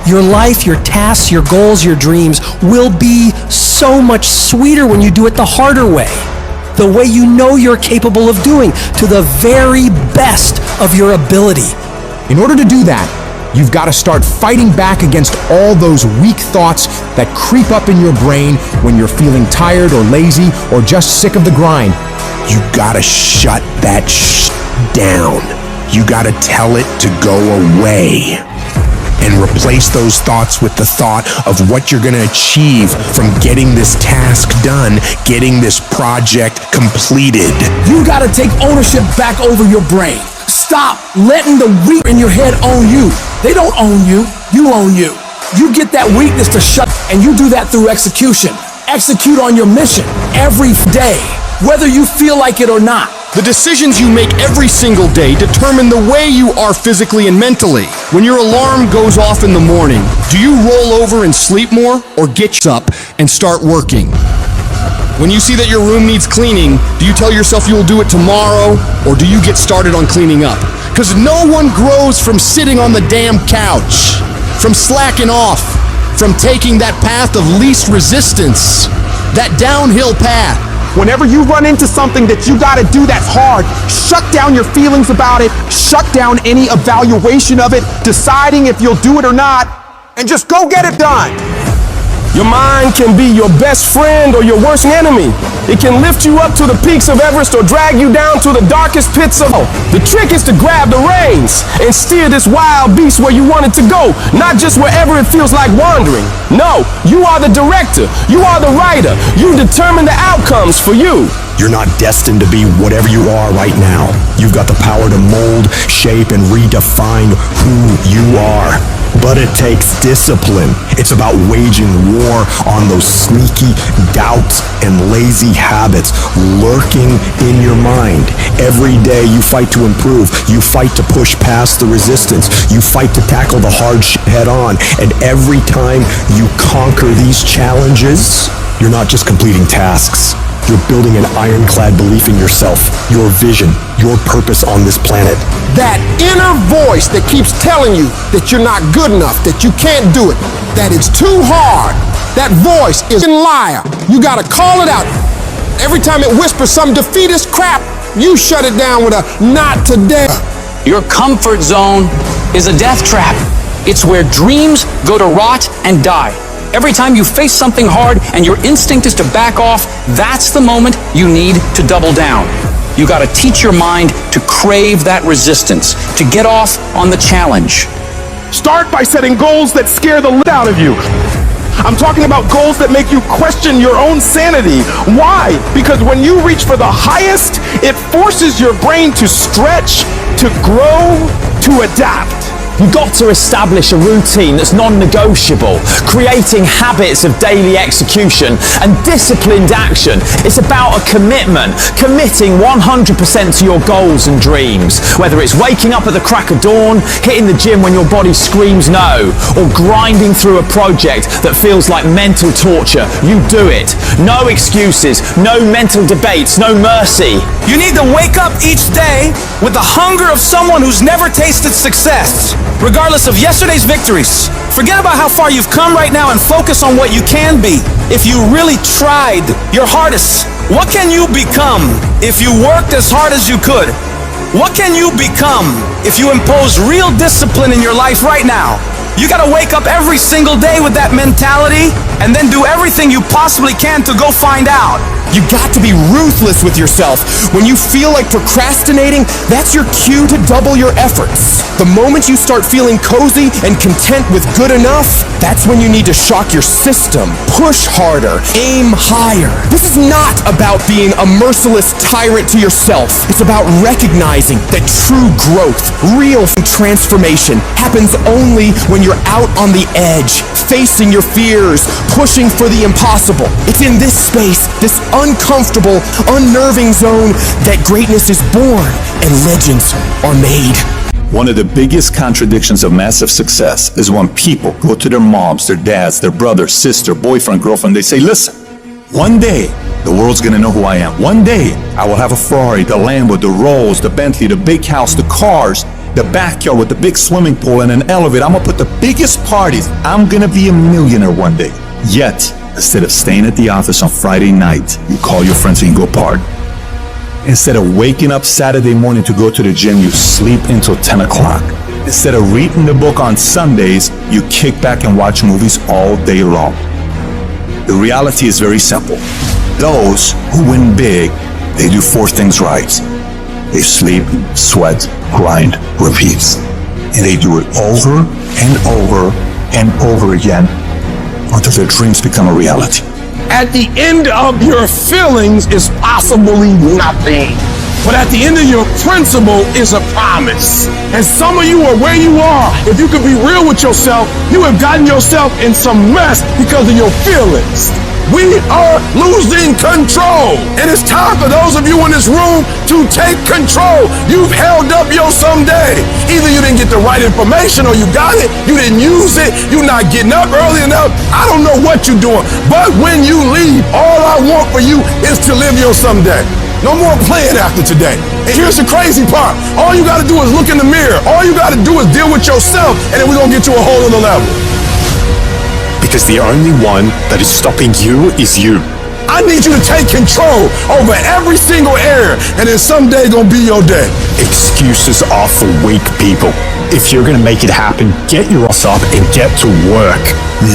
Your life, your tasks, your goals, your dreams will be so much sweeter when you do it the harder way. The way you know you're capable of doing, to the very best of your ability. In order to do that, you've got to start fighting back against all those weak thoughts that creep up in your brain when you're feeling tired or lazy or just sick of the grind. You gotta shut that down. You gotta tell it to go away. And replace those thoughts with the thought of what you're gonna achieve from getting this task done, getting this project completed. You gotta take ownership back over your brain. Stop letting the weak in your head own you. They don't own you, you own you. You get that weakness to shut, and you do that through execution. Execute on your mission every day, whether you feel like it or not. The decisions you make every single day determine the way you are physically and mentally. When your alarm goes off in the morning, do you roll over and sleep more, or get up and start working? When you see that your room needs cleaning, do you tell yourself you will do it tomorrow, or do you get started on cleaning up? Because no one grows from sitting on the damn couch, from slacking off, from taking that path of least resistance, that downhill path. Whenever you run into something that you gotta do that's hard, shut down your feelings about it, shut down any evaluation of it, deciding if you'll do it or not, and just go get it done. Your mind can be your best friend or your worst enemy. It can lift you up to the peaks of Everest or drag you down to the darkest pits of hell. The trick is to grab the reins and steer this wild beast where you want it to go, not just wherever it feels like wandering. No, you are the director. You are the writer. You determine the outcomes for you. You're not destined to be whatever you are right now. You've got the power to mold, shape, and redefine who you are. But it takes discipline. It's about waging war on those sneaky doubts and lazy habits lurking in your mind. Every day you fight to improve. You fight to push past the resistance. You fight to tackle the hard shit head on. And every time you conquer these challenges, you're not just completing tasks. You're building an ironclad belief in yourself, your vision, your purpose on this planet. That inner voice that keeps telling you that you're not good enough, that you can't do it, that it's too hard, that voice is a liar. You gotta call it out. Every time it whispers some defeatist crap, you shut it down with a not today. Your comfort zone is a death trap. It's where dreams go to rot and die. Every time you face something hard and your instinct is to back off, that's the moment you need to double down. You gotta teach your mind to crave that resistance, to get off on the challenge. Start by setting goals that scare the out of you. I'm talking about goals that make you question your own sanity. Why? Because when you reach for the highest, it forces your brain to stretch, to grow, to adapt. You've got to establish a routine that's non-negotiable, creating habits of daily execution and disciplined action. It's about a commitment, committing 100% to your goals and dreams. Whether it's waking up at the crack of dawn, hitting the gym when your body screams no, or grinding through a project that feels like mental torture, you do it. No excuses, no mental debates, no mercy. You need to wake up each day with the hunger of someone who's never tasted success. regardless of yesterday's victories. Forget about how far you've come right now and focus on what you can be. If you really tried your hardest, what can you become if you worked as hard as you could? What can you become if you impose real discipline in your life right now? You gotta wake up every single day with that mentality and then do everything you possibly can to go find out. You got to be ruthless with yourself. When you feel like procrastinating, that's your cue to double your efforts. The moment you start feeling cozy and content with good enough, that's when you need to shock your system. Push harder, aim higher. This is not about being a merciless tyrant to yourself. It's about recognizing that true growth, real transformation, happens only when you're out on the edge, facing your fears, pushing for the impossible. It's in this space, this uncomfortable, unnerving zone, that greatness is born and legends are made. One of the biggest contradictions of massive success is when people go to their moms, their dads, their brother, sister, boyfriend, girlfriend, they say, listen, one day the world's gonna know who I am. One day I will have a Ferrari, the Lambo, the Rolls, the Bentley, the big house, the cars, the backyard with the big swimming pool and an elevator. I'm gonna put the biggest parties. I'm gonna be a millionaire one day. Yet, instead of staying at the office on Friday night, you call your friends and you go party. Instead of waking up Saturday morning to go to the gym, you sleep until 10 o'clock. Instead of reading the book on Sundays, you kick back and watch movies all day long. The reality is very simple. Those who win big, they do 4 things right. They sleep, sweat, grind, repeat. And they do it over and over and over again until their dreams become a reality. At the end of your feelings is possibly nothing. But at the end of your principle is a promise. And some of you are where you are. If you could be real with yourself, you have gotten yourself in some mess because of your feelings. We are losing control. And it's time for those of you in this room to take control. You've held up your someday. Either you didn't get the right information or you got it, you didn't use it, you're not getting up early enough. I don't know what you're doing. But when you leave, all I want for you is to live your someday. No more playing after today. And here's the crazy part. All you gotta do is look in the mirror. All you gotta do is deal with yourself, and then we're gonna get to a whole other level. Because the only one that is stopping you is you. I need you to take control over every single area, and then someday gonna be your day. Excuses are for weak people. If you're gonna make it happen, get your ass up and get to work.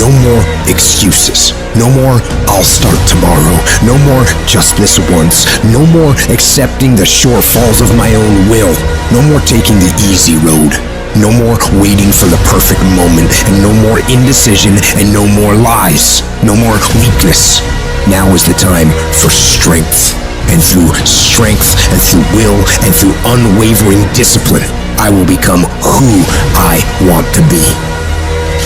No more excuses. No more, I'll start tomorrow. No more, just this once. No more accepting the shortfalls of my own will. No more taking the easy road. No more waiting for the perfect moment, and no more indecision, and no more lies. No more weakness. Now is the time for strength. And through strength, and through will, and through unwavering discipline, I will become who I want to be.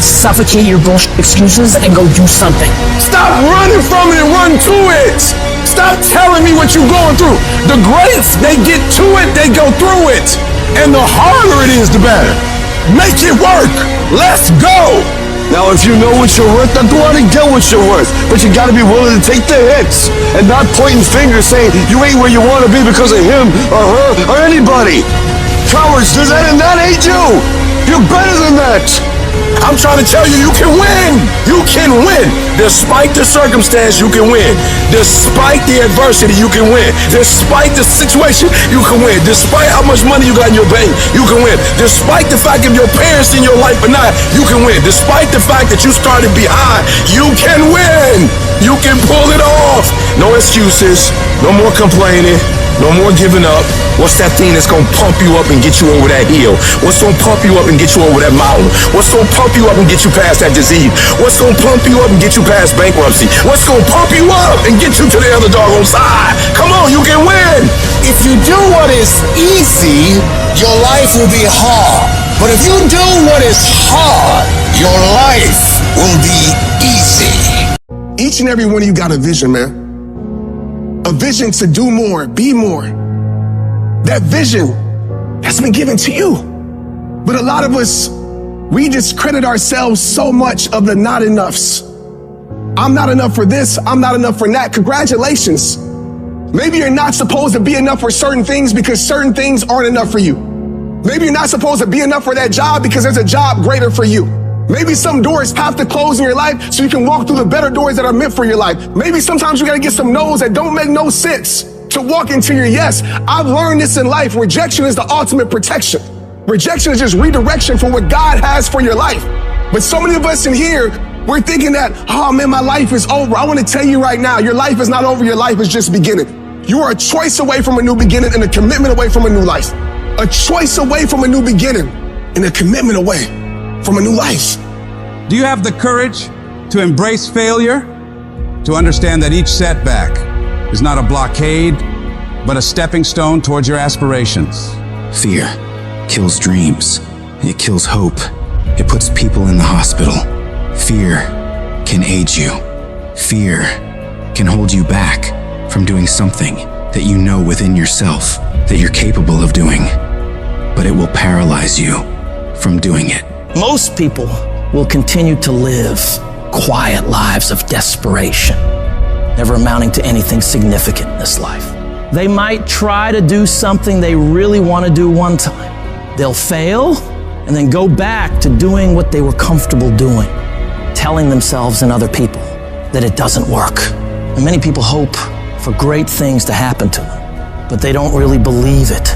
Suffocate your bullshit excuses and go do something. Stop running from it and run to it. Stop telling me what you're going through. The greats, they get to it, they go through it. And the harder it is, the better. Make it work. Let's go. Now, if you know what you're worth, then go out and get what you're worth. But you gotta be willing to take the hits and not pointing fingers saying you ain't where you wanna be because of him or her or anybody. Cowards do that and that ain't you. You're better than that. I'm trying to tell you, you can win. You can win. Despite the circumstance, you can win. Despite the adversity, you can win. Despite the situation, you can win. Despite how much money you got in your bank, you can win. Despite the fact if your parents in your life or not, you can win. Despite the fact that you started behind, you can win. You can pull it off. No excuses. No more complaining. No more giving up. What's that thing that's gonna pump you up and get you over that hill? What's gonna pump you up and get you over that mountain? What's gonna pump you up and get you past that disease? What's gonna pump you up and get you past bankruptcy? What's gonna pump you up and get you to the other doggone side? Come on, you can win. If you do what is easy, your life will be hard. But if you do what is hard, your life will be easy. Each and every one of you got a vision, man. A vision to do more, be more. That vision has been given to you. But a lot of us, we discredit ourselves so much of the not enoughs. I'm not enough for this, I'm not enough for that. Congratulations. Maybe you're not supposed to be enough for certain things because certain things aren't enough for you. Maybe you're not supposed to be enough for that job because there's a job greater for you. Maybe some doors have to close in your life so you can walk through the better doors that are meant for your life. Maybe sometimes you gotta get some no's that don't make no sense to walk into your yes. I've learned this in life. Rejection is the ultimate protection. Rejection is just redirection for what God has for your life. But so many of us in here, we're thinking that, oh man, my life is over. I want to tell you right now, your life is not over. Your life is just beginning. You are a choice away from a new beginning and a commitment away from a new life. A choice away from a new beginning and a commitment away from a new life. Do you have the courage to embrace failure? To understand that each setback is not a blockade, but a stepping stone towards your aspirations? Fear kills dreams. It kills hope. It puts people in the hospital. Fear can age you. Fear can hold you back from doing something that you know within yourself that you're capable of doing, but it will paralyze you from doing it. Most people will continue to live quiet lives of desperation, never amounting to anything significant in this life. They might try to do something they really want to do one time. They'll fail and then go back to doing what they were comfortable doing, telling themselves and other people that it doesn't work. And many people hope for great things to happen to them, but they don't really believe it.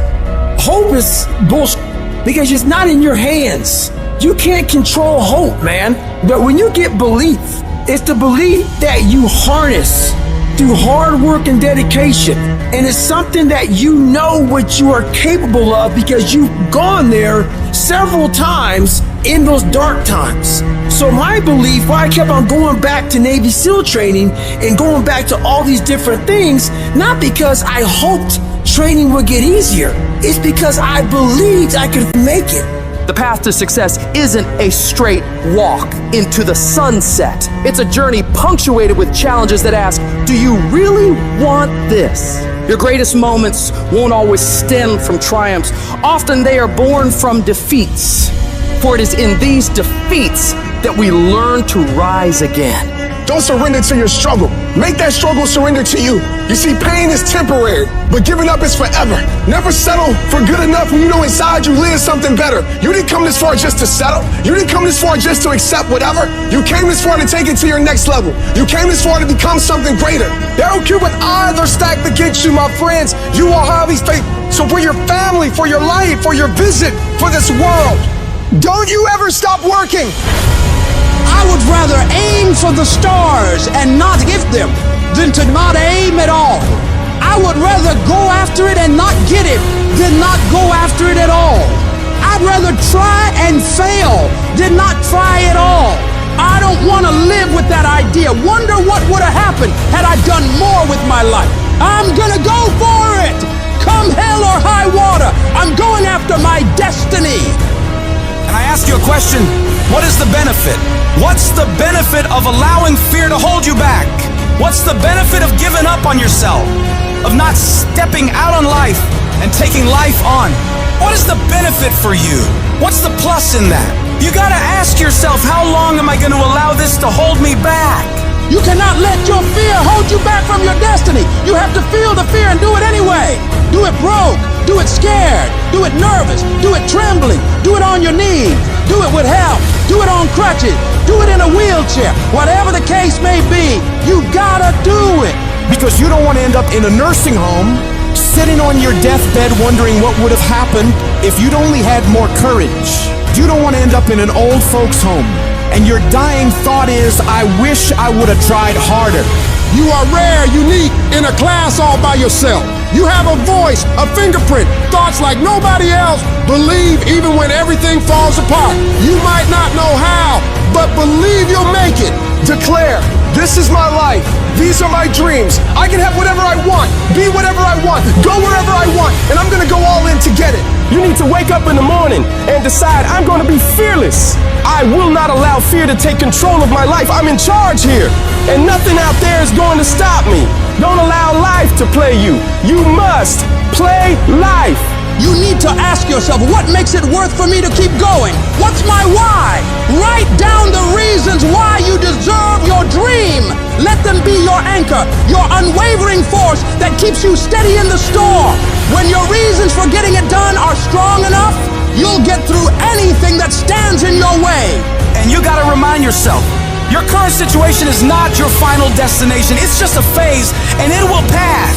Hope is bullshit because it's not in your hands. You can't control hope, man. But when you get belief, it's the belief that you harness through hard work and dedication. And it's something that you know what you are capable of because you've gone there several times in those dark times. So my belief, why I kept on going back to Navy SEAL training and going back to all these different things, not because I hoped training would get easier. It's because I believed I could make it. The path to success isn't a straight walk into the sunset. It's a journey punctuated with challenges that ask, do you really want this? Your greatest moments won't always stem from triumphs. Often they are born from defeats. For it is in these defeats that we learn to rise again. Don't surrender to your struggle. Make that struggle surrender to you. You see, pain is temporary, but giving up is forever. Never settle for good enough when you know inside you live something better. You didn't come this far just to settle. You didn't come this far just to accept whatever. You came this far to take it to your next level. You came this far to become something greater. They don't care what odds are stacked against you, my friends. You will have these faith. So for your family, for your life, for your vision, for this world, don't you ever stop working. I would rather aim for the stars and not hit them than to not aim at all. I would rather go after it and not get it than not go after it at all. I'd rather try and fail than not try at all. I don't want to live with that idea. Wonder what would have happened had I done more with my life. I'm gonna go for it. Come hell or high water, I'm going after my destiny. And I ask you a question, what is the benefit? What's the benefit of allowing fear to hold you back? What's the benefit of giving up on yourself? Of not stepping out on life and taking life on? What is the benefit for you? What's the plus in that? You gotta ask yourself, how long am I gonna allow this to hold me back? You cannot let your fear hold you back from your destiny. You have to feel the fear and do it anyway. Do it broke, do it scared, do it nervous, do it trembling, do it on your knees, do it with help, do it on crutches, do it in a wheelchair. Whatever the case may be, you gotta do it. Because you don't want to end up in a nursing home, sitting on your deathbed wondering what would have happened if you'd only had more courage. You don't want to end up in an old folks home, and your dying thought is, I wish I would have tried harder. You are rare, unique, in a class all by yourself. You have a voice, a fingerprint, thoughts like nobody else. Believe even when everything falls apart. You might not know how, but believe you'll make it. Declare, this is my life. These are my dreams. I can have whatever I want, be whatever I want, go wherever I want, and I'm gonna go all in to get it. You need to wake up in the morning and decide, I'm gonna be fearless. I will not allow fear to take control of my life. I'm in charge here, and nothing out there is going to stop me. Don't allow life to play you. You must play life. You need to ask yourself, what makes it worth for me to keep going? What's my why? Write down the reasons why you deserve your dream. Let them be your anchor, your unwavering force that keeps you steady in the storm. When your reasons for getting it done are strong enough, you'll get through anything that stands in your way. And you gotta remind yourself, your current situation is not your final destination. It's just a phase, and it will pass.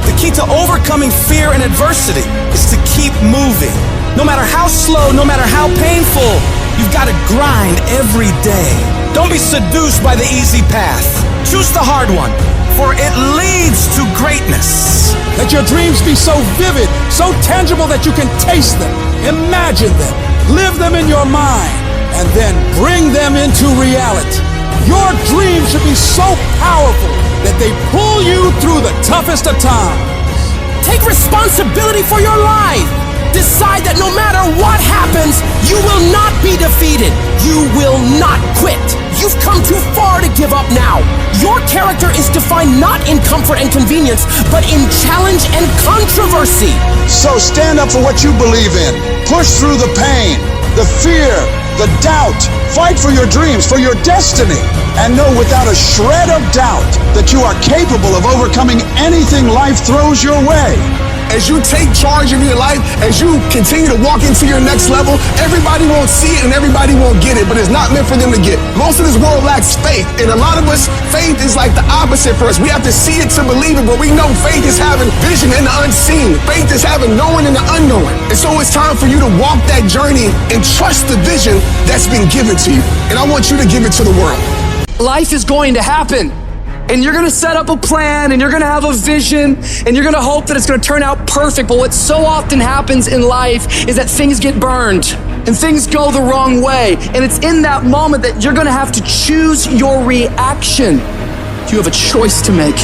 The key to overcoming fear and adversity is to keep moving. No matter how slow, no matter how painful, you've got to grind every day. Don't be seduced by the easy path. Choose the hard one, for it leads to greatness. Let your dreams be so vivid, so tangible that you can taste them, imagine them, live them in your mind, and then bring them into reality. Your dreams should be so powerful that they pull you through the toughest of times. Take responsibility for your life. Decide that no matter what happens, you will not be defeated. You will not quit. You've come too far to give up now. Your character is defined not in comfort and convenience, but in challenge and controversy. So stand up for what you believe in. Push through the pain, the fear, the doubt. Fight for your dreams, for your destiny. And know without a shred of doubt that you are capable of overcoming anything life throws your way. As you take charge of your life, as you continue to walk into your next level, everybody won't see it and everybody won't get it, but it's not meant for them to get. Most of this world lacks faith, and a lot of us, faith is like the opposite for us. We have to see it to believe it, but we know faith is having vision in the unseen. Faith is having knowing in the unknown. And so it's time for you to walk that journey and trust the vision that's been given to you. And I want you to give it to the world. Life is going to happen. And you're gonna set up a plan, and you're gonna have a vision, and you're gonna hope that it's gonna turn out perfect. But what so often happens in life is that things get burned, and things go the wrong way. And it's in that moment that you're gonna have to choose your reaction. You have a choice to make.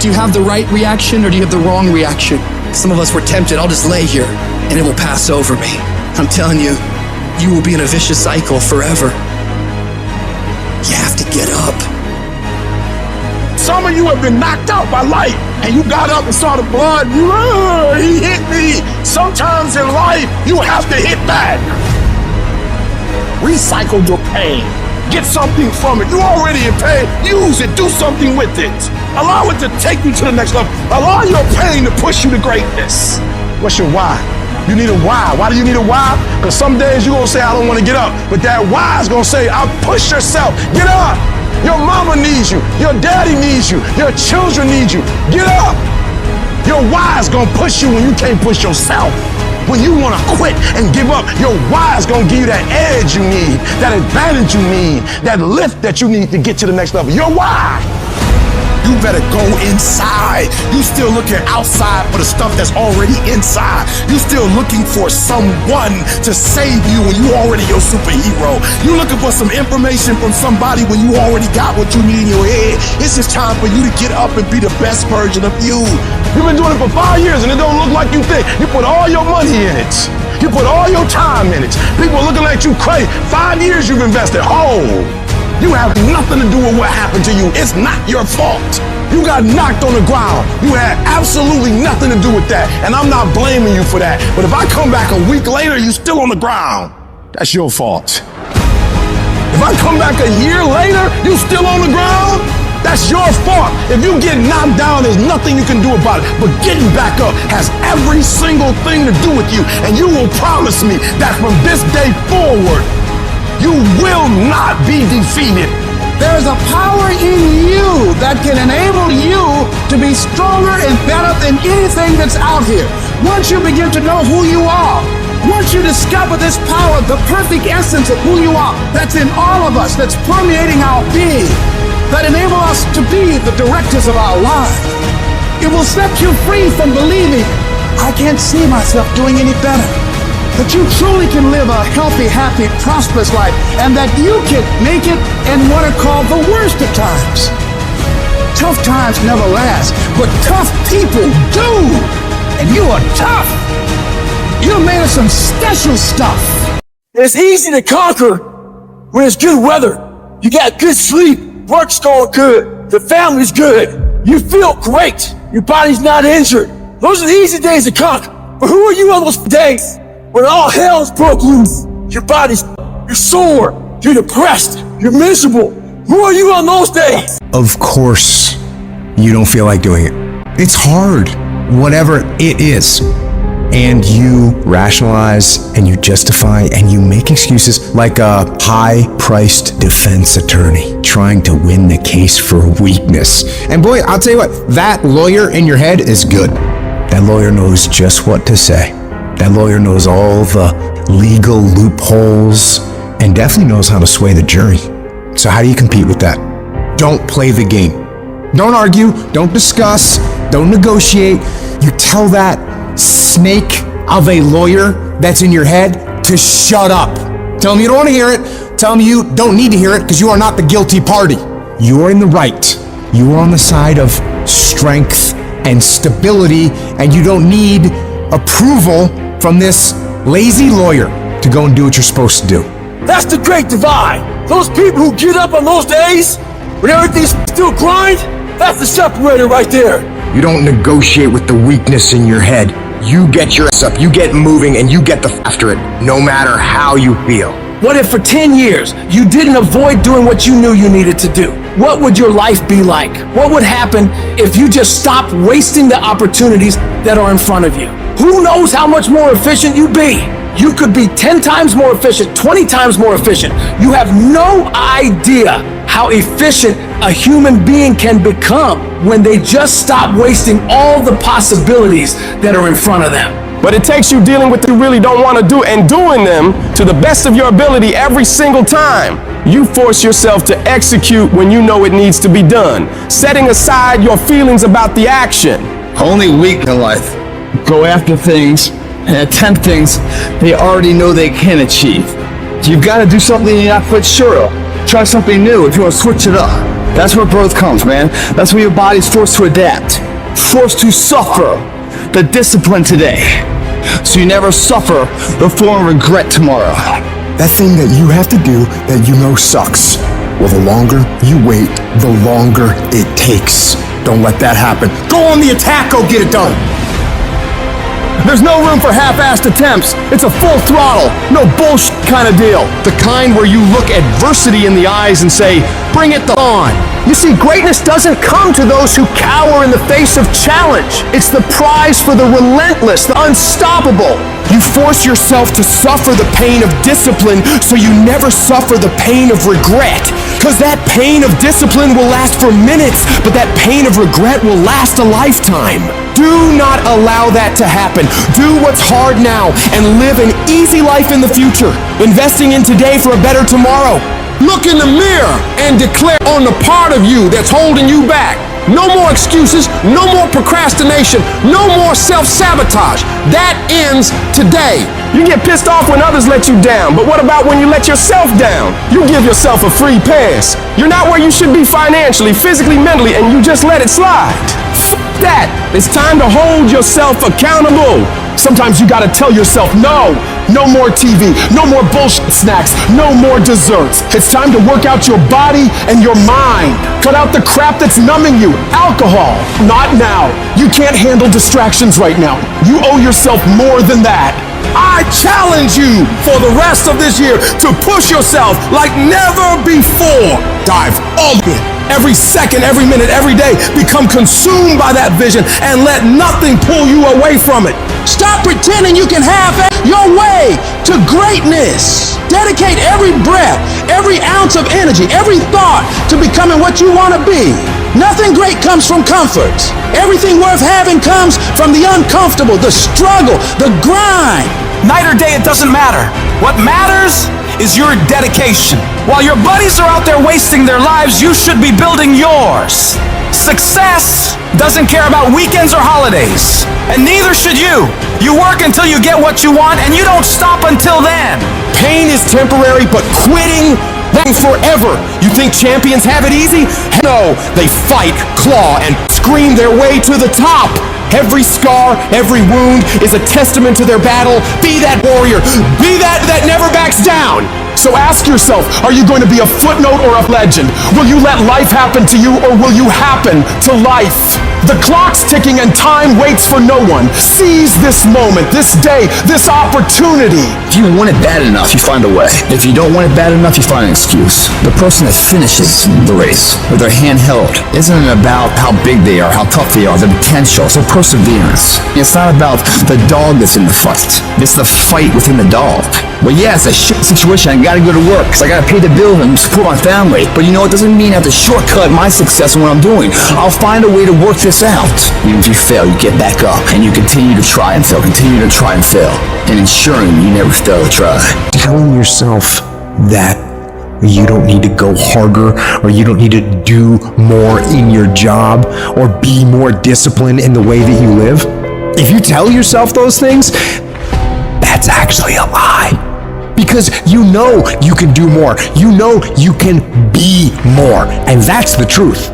Do you have the right reaction, or do you have the wrong reaction? Some of us were tempted, I'll just lay here, and it will pass over me. I'm telling you, you will be in a vicious cycle forever. You have to get up. Some of you have been knocked out by life, and you got up and saw the blood. He hit me. Sometimes in life, you have to hit back. Recycle your pain. Get something from it. You already in pain. Use it. Do something with it. Allow it to take you to the next level. Allow your pain to push you to greatness. What's your why? You need a why. Why do you need a why? Because some days you're going to say, I don't want to get up. But that why is going to say, I'll push yourself. Get up. Your mama needs you. Your daddy needs you. Your children need you. Get up. Your why is gonna push you when you can't push yourself. When you wanna quit and give up, your why is gonna give you that edge you need, that advantage you need, that lift that you need to get to the next level. Your why. You better go inside. You still looking outside for the stuff that's already inside. You still looking for someone to save you when you already your superhero. You looking for some information from somebody when you already got what you need in your head. It's just time for you to get up and be the best version of you. You've been doing it for 5 years and it don't look like you think. You put all your money in it. You put all your time in it. People are looking at you crazy. 5 years you've invested whole. You have nothing to do with what happened to you. It's not your fault. You got knocked on the ground. You had absolutely nothing to do with that. And I'm not blaming you for that. But if I come back a week later, you still on the ground, that's your fault. If I come back a year later, you still on the ground, that's your fault. If you get knocked down, there's nothing you can do about it. But getting back up has every single thing to do with you. And you will promise me that from this day forward, you will not be defeated. There's a power in you that can enable you to be stronger and better than anything that's out here. Once you begin to know who you are, once you discover this power, the perfect essence of who you are, that's in all of us, that's permeating our being, that enable us to be the directors of our lives. It will set you free from believing, I can't see myself doing any better. That you truly can live a healthy, happy, prosperous life, and that you can make it in what are called the worst of times. Tough times never last, but tough people do. And you are tough. You're made of some special stuff. It's easy to conquer when it's good weather. You got good sleep, work's going good, the family's good, you feel great, your body's not injured. Those are the easy days to conquer. But who are you on those days when all hell's broke loose? You're sore, you're depressed, you're miserable. Who are you on those days? Of course, you don't feel like doing it. It's hard, whatever it is. and you rationalize and you justify and you make excuses like a high-priced defense attorney trying to win the case for weakness. And boy, I'll tell you what, that lawyer in your head is good. That lawyer knows just what to say. That lawyer knows all the legal loopholes and definitely knows how to sway the jury. So how do you compete with that? Don't play the game. Don't argue, don't discuss, don't negotiate. You tell that snake of a lawyer that's in your head to shut up. Tell him you don't want to hear it. Tell him you don't need to hear it because you are not the guilty party. You are in the right. You are on the side of strength and stability, and you don't need approval from this lazy lawyer to go and do what you're supposed to do. That's the great divide. Those people who get up on those days when everything's still grind, that's the separator right there. You don't negotiate with the weakness in your head. You get your ass up, you get moving, and you get after it, no matter how you feel. What if for 10 years you didn't avoid doing what you knew you needed to do? What would your life be like? What would happen if you just stopped wasting the opportunities that are in front of you? Who knows how much more efficient you'd be? You could be 10 times more efficient, 20 times more efficient. You have no idea how efficient a human being can become when they just stop wasting all the possibilities that are in front of them. But it takes you dealing with what you really don't want to do and doing them to the best of your ability every single time. You force yourself to execute when you know it needs to be done, setting aside your feelings about the action. Only weak in life go after things and attempt things they already know they can achieve. You've got to do something you're not quite sure of. Try something new if you want to switch it up. That's where growth comes, man. That's when your body's forced to adapt, forced to suffer the discipline today, so you never suffer the form of regret tomorrow. That thing that you have to do that you know sucks. Well, the longer you wait, the longer it takes. Don't let that happen. Go on the attack, go get it done. There's no room for half-assed attempts. It's a full throttle, no bullshit kind of deal. The kind where you look adversity in the eyes and say, bring it on. You see, greatness doesn't come to those who cower in the face of challenge. It's the prize for the relentless, the unstoppable. You force yourself to suffer the pain of discipline so you never suffer the pain of regret. Because that pain of discipline will last for minutes, but that pain of regret will last a lifetime. Do not allow that to happen. Do what's hard now and live an easy life in the future, investing in today for a better tomorrow. Look in the mirror and declare on the part of you that's holding you back. No more excuses, no more procrastination, no more self-sabotage. That ends today. You get pissed off when others let you down, but what about when you let yourself down? You give yourself a free pass. You're not where you should be financially, physically, mentally, and you just let it slide. That. It's time to hold yourself accountable. Sometimes you gotta tell yourself, no more TV, no more bullshit snacks, no more desserts. It's time to work out your body and your mind. Cut out the crap that's numbing you. Alcohol, not now. You can't handle distractions right now. You owe yourself more than that. I challenge you for the rest of this year to push yourself like never before. Dive all in. Every second, every minute, every day, become consumed by that vision and let nothing pull you away from it. Stop pretending you can have your way to greatness. Dedicate every breath, every ounce of energy, every thought to becoming what you want to be. Nothing great comes from comfort. Everything worth having comes from the uncomfortable, the struggle, the grind. Night or day, it doesn't matter. What matters is your dedication. While your buddies are out there wasting their lives, you should be building yours. Success doesn't care about weekends or holidays, and neither should you. You work until you get what you want, and you don't stop until then. Pain is temporary, but quitting, that's forever. You think champions have it easy? No, they fight, claw, and scream their way to the top. Every scar, every wound is a testament to their battle. Be that warrior. Be that never backs down. So ask yourself, are you going to be a footnote or a legend? Will you let life happen to you, or will you happen to life? The clock's ticking and time waits for no one. Seize this moment, this day, this opportunity. If you want it bad enough, you find a way. If you don't want it bad enough, you find an excuse. The person that finishes the race with their hand held isn't about how big they are, how tough they are, their potential. It's their perseverance. It's not about the dog that's in the fight. It's the fight within the dog. Well, yeah, it's a shit situation. I gotta go to work because I gotta pay the bills and support my family. But you know, it doesn't mean I have to shortcut my success in what I'm doing. I'll find a way to work this out. Even if you fail, you get back up and you continue to try and fail, continue to try and fail, and ensuring you never fail to try. Telling yourself that you don't need to go harder or you don't need to do more in your job or be more disciplined in the way that you live. If you tell yourself those things, that's actually a lie. Because you know you can do more. You know you can be more. And that's the truth.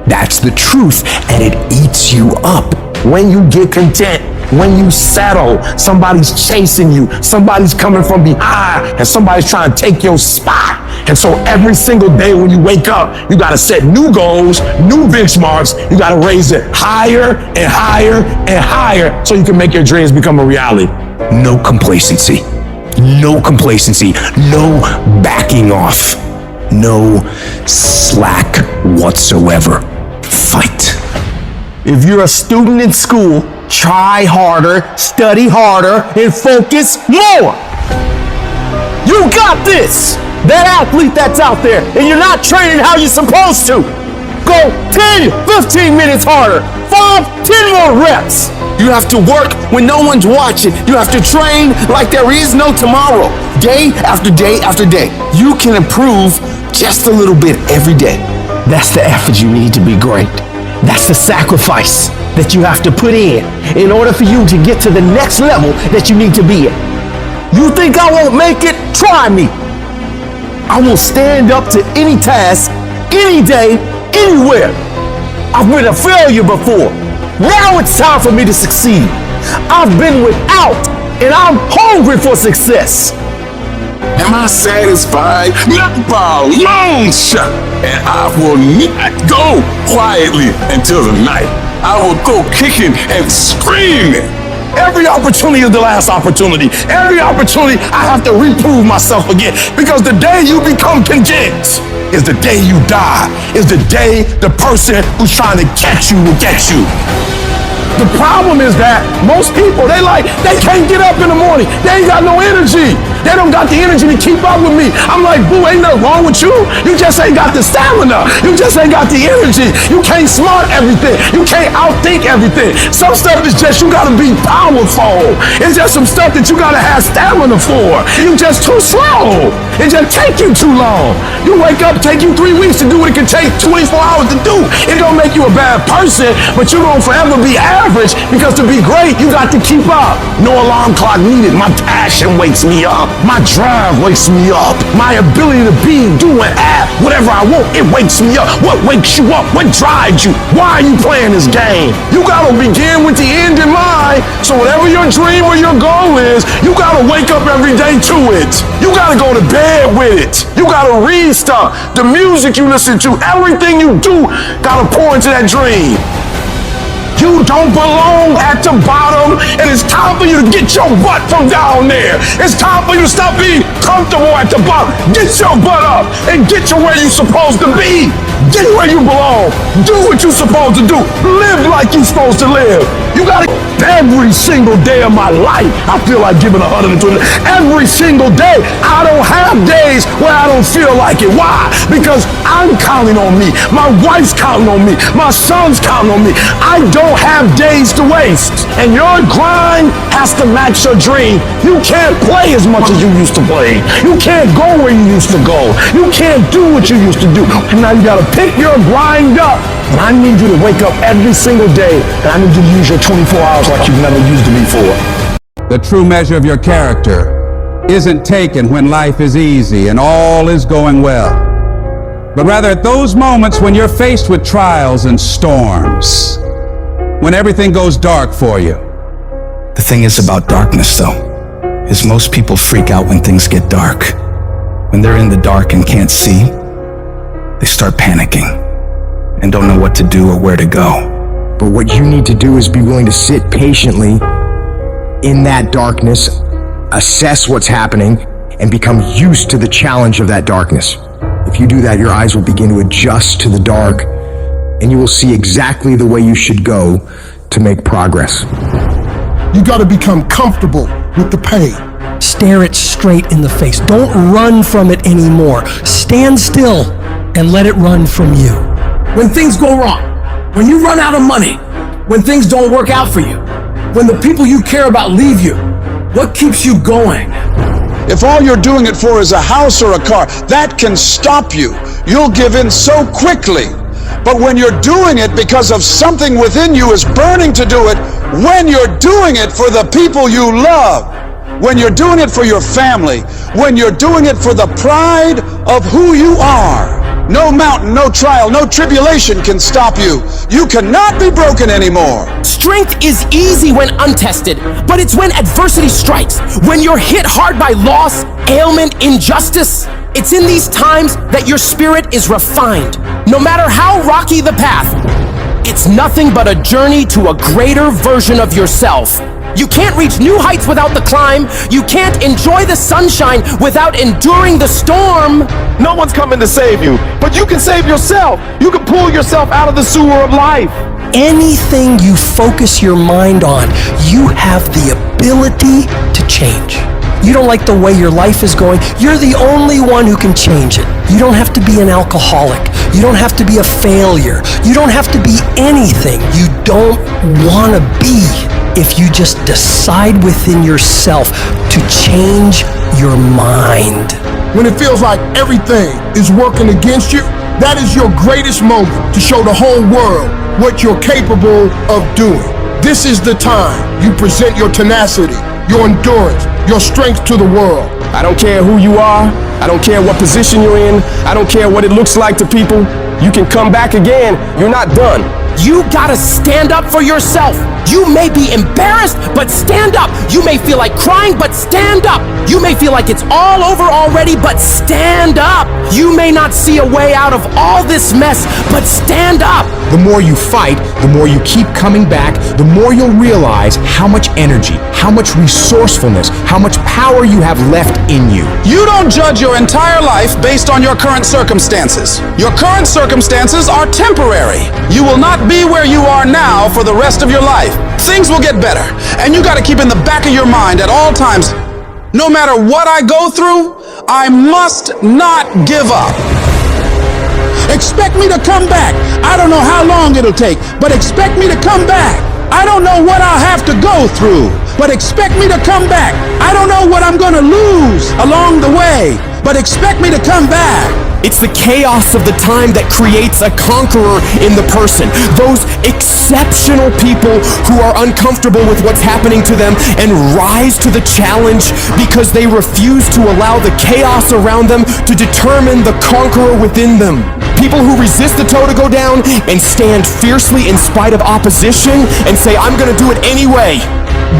That's the truth. And it eats you up. When you get content, when you settle, somebody's chasing you, somebody's coming from behind, and somebody's trying to take your spot. And so every single day when you wake up, you gotta set new goals, new benchmarks. You gotta raise it higher and higher and higher so you can make your dreams become a reality. No complacency. No complacency. No backing off. No slack whatsoever. Fight. If you're a student in school, try harder, study harder, and focus more. You got this! That athlete that's out there, and you're not training how you're supposed to. Go 10, 15 minutes harder. 5, 10 more reps. You have to work when no one's watching. You have to train like there is no tomorrow. Day after day after day. You can improve just a little bit every day. That's the effort you need to be great. That's the sacrifice that you have to put in order for you to get to the next level that you need to be in. You think I won't make it? Try me. I will stand up to any task, any day, anywhere. I've been a failure before. Now it's time for me to succeed. I've been without, and I'm hungry for success. Am I satisfied? Not by a long shot. And I will not go quietly until the night. I will go kicking and screaming. Every opportunity is the last opportunity. Every opportunity I have to reprove myself again. Because the day you become content is the day you die. Is the day the person who's trying to catch you will get you. The problem is that most people, they can't get up in the morning. They ain't got no energy. They don't got the energy to keep up with me. I'm like, boo, ain't nothing wrong with you. You just ain't got the stamina. You just ain't got the energy. You can't smart everything. You can't outthink everything. Some stuff is just, you gotta be powerful. It's just some stuff that you gotta have stamina for. You just too slow. It just take you too long. You wake up, take you 3 weeks to do what it can take 24 hours to do. It don't make you a bad person, but you're gonna forever be average because to be great, you got to keep up. No alarm clock needed. My passion wakes me up. My drive wakes me up. My ability to be, do, and add whatever I want, it wakes me up. What wakes you up? What drives you? Why are you playing this game? You gotta begin with the end in mind. So whatever your dream or your goal is, you gotta wake up every day to it. You gotta go to bed with it. You gotta read stuff. The music you listen to, everything you do, gotta pour into that dream. You don't belong at the bottom, and it's time for you to get your butt from down there. It's time for you to stop being comfortable at the bottom. Get your butt up and get to where you're supposed to be. Get where you belong. Do what you're supposed to do. Live like you're supposed to live. You gotta, every single day of my life, I feel like giving 120. Every single day, I don't have days where I don't feel like it. Why? Because I'm counting on me. My wife's counting on me. My son's counting on me. I don't have days to waste. And your grind has to match your dream. You can't play as much as you used to play. You can't go where you used to go. You can't do what you used to do. And now you gotta pick your grind up. And I need you to wake up every single day, and I need you to use your 24 hours like you've never used it before. The true measure of your character isn't taken when life is easy and all is going well, but rather at those moments when you're faced with trials and storms, when everything goes dark for you. The thing is about darkness, though, is most people freak out when things get dark. When they're in the dark and can't see, they start panicking and don't know what to do or where to go. But what you need to do is be willing to sit patiently in that darkness, assess what's happening, and become used to the challenge of that darkness. If you do that, your eyes will begin to adjust to the dark, and you will see exactly the way you should go to make progress. You gotta become comfortable with the pain. Stare it straight in the face. Don't run from it anymore. Stand still and let it run from you. When things go wrong, when you run out of money, when things don't work out for you, when the people you care about leave you, what keeps you going? If all you're doing it for is a house or a car, that can stop you. You'll give in so quickly. But when you're doing it because of something within you is burning to do it, when you're doing it for the people you love, when you're doing it for your family, when you're doing it for the pride of who you are, no mountain, no trial, no tribulation can stop you. You cannot be broken anymore. Strength is easy when untested, but it's when adversity strikes, when you're hit hard by loss, ailment, injustice. It's in these times that your spirit is refined. No matter how rocky the path, it's nothing but a journey to a greater version of yourself. You can't reach new heights without the climb. You can't enjoy the sunshine without enduring the storm. No one's coming to save you, but you can save yourself. You can pull yourself out of the sewer of life. Anything you focus your mind on, you have the ability to change. You don't like the way your life is going, you're the only one who can change it. You don't have to be an alcoholic. You don't have to be a failure. You don't have to be anything you don't want to be. If you just decide within yourself to change your mind. When it feels like everything is working against you, that is your greatest moment to show the whole world what you're capable of doing. This is the time you present your tenacity, your endurance, your strength to the world. I don't care who you are. I don't care what position you're in. I don't care what it looks like to people. You can come back again. You're not done. You gotta stand up for yourself. You may be embarrassed, but stand up. You may feel like crying, but stand up. You may feel like it's all over already, but stand up. You may not see a way out of all this mess, but stand up. The more you fight, the more you keep coming back, the more you'll realize how much energy, how much resourcefulness, how much power you have left in you. You don't judge your entire life based on your current circumstances. Your current circumstances are temporary. You will not be where you are now for the rest of your life. Things will get better, and you got to keep in the back of your mind at all times, no matter what I go through, I must not give up. Expect me to come back. I don't know how long it'll take, but expect me to come back. I don't know what I'll have to go through, but expect me to come back. I don't know what I'm going to lose along the way, but expect me to come back. It's the chaos of the time that creates a conqueror in the person. Those exceptional people who are uncomfortable with what's happening to them and rise to the challenge because they refuse to allow the chaos around them to determine the conqueror within them. People who resist the toe to go down and stand fiercely in spite of opposition and say, I'm gonna do it anyway.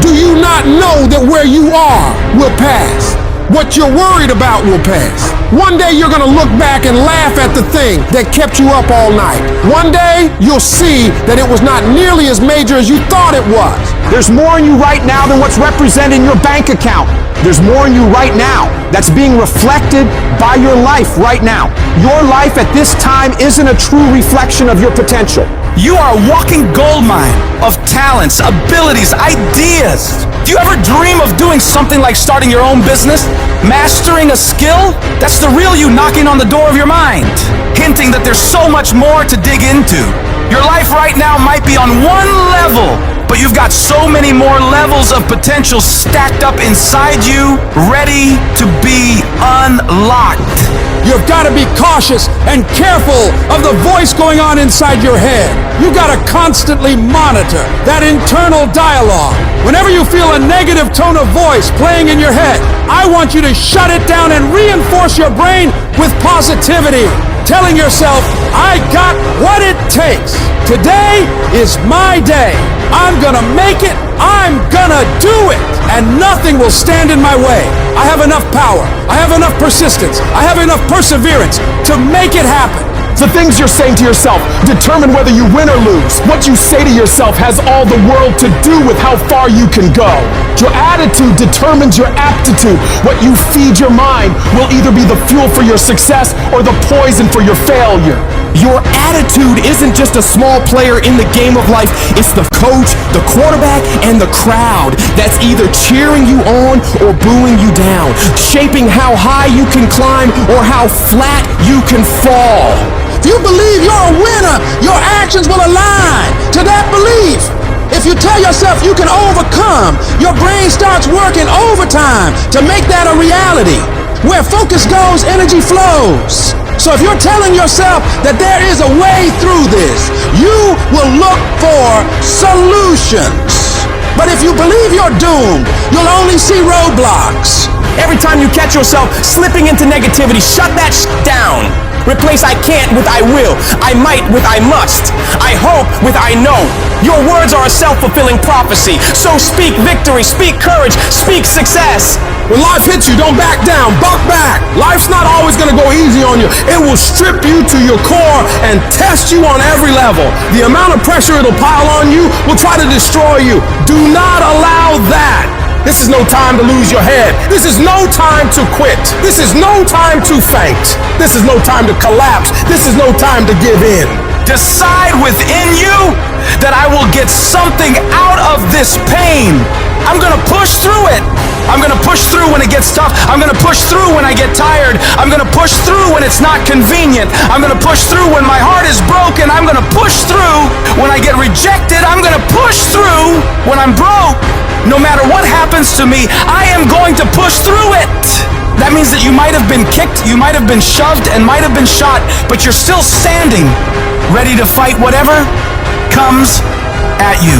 Do you not know that where you are will pass? What you're worried about will pass. One day you're gonna look back and laugh at the thing that kept you up all night. One day you'll see that it was not nearly as major as you thought it was. There's more in you right now than what's represented in your bank account. There's more in you right now that's being reflected by your life right now. Your life at this time isn't a true reflection of your potential. You are a walking goldmine of talents, abilities, ideas. Do you ever dream of doing something like starting your own business? Mastering a skill? That's the real you knocking on the door of your mind, hinting that there's so much more to dig into. Your life right now might be on one level, but you've got so many more levels of potential stacked up inside you, ready to be unlocked. You've got to be cautious and careful of the voice going on inside your head. You got to constantly monitor that internal dialogue. Whenever you feel a negative tone of voice playing in your head, I want you to shut it down and reinforce your brain with positivity, telling yourself, I got what it takes. Today is my day. I'm gonna make it. I'm gonna do it. And nothing will stand in my way. I have enough power. I have enough persistence. I have enough perseverance to make it happen. The things you're saying to yourself determine whether you win or lose. What you say to yourself has all the world to do with how far you can go. Your attitude determines your aptitude. What you feed your mind will either be the fuel for your success or the poison for your failure. Your attitude isn't just a small player in the game of life. It's the coach, the quarterback, and the crowd that's either cheering you on or booing you down, shaping how high you can climb or how flat you can fall. If you believe you're a winner, your actions will align to that belief. If you tell yourself you can overcome, your brain starts working overtime to make that a reality. Where focus goes, energy flows. So if you're telling yourself that there is a way through this, you will look for solutions. But if you believe you're doomed, you'll only see roadblocks. Every time you catch yourself slipping into negativity, shut that down. Replace I can't with I will, I might with I must, I hope with I know. Your words are a self-fulfilling prophecy, so speak victory, speak courage, speak success. When life hits you, don't back down, buck back. Life's not always gonna go easy on you. It will strip you to your core and test you on every level. The amount of pressure it'll pile on you will try to destroy you. Do not allow that. This is no time to lose your head. This is no time to quit. This is no time to faint. This is no time to collapse. This is no time to give in. Decide within you that I will get something out of this pain. I'm gonna push through it. I'm gonna push through when it gets tough. I'm gonna push through when I get tired. I'm gonna push through when it's not convenient. I'm gonna push through when my heart is broken. I'm gonna push through when I get rejected. I'm gonna push through when I'm broke. No matter what happens to me, I am going to push through it. That means that you might have been kicked, you might have been shoved, and might have been shot, but you're still standing, ready to fight whatever comes at you.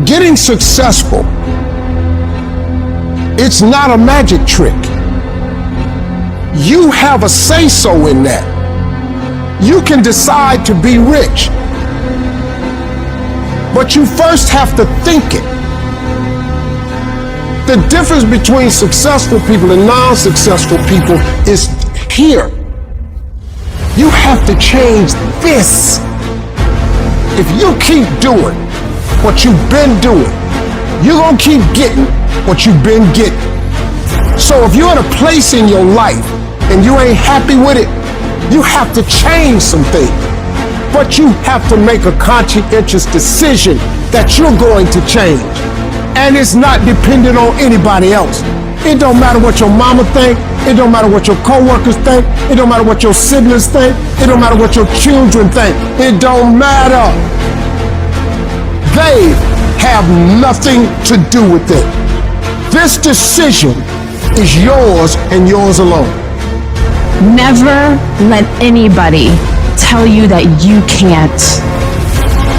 Getting successful, it's not a magic trick. You have a say-so in that. You can decide to be rich, but you first have to think it. The difference between successful people and non-successful people is here. You have to change this. If you keep doing what you've been doing, you're gonna keep getting what you've been getting. So if you're in a place in your life and you ain't happy with it, you have to change some things. But you have to make a conscientious decision that you're going to change. And it's not dependent on anybody else. It don't matter what your mama think. It don't matter what your coworkers think. It don't matter what your siblings think. It don't matter what your children think. It don't matter. They have nothing to do with it. This decision is yours and yours alone. Never let anybody tell you that you can't.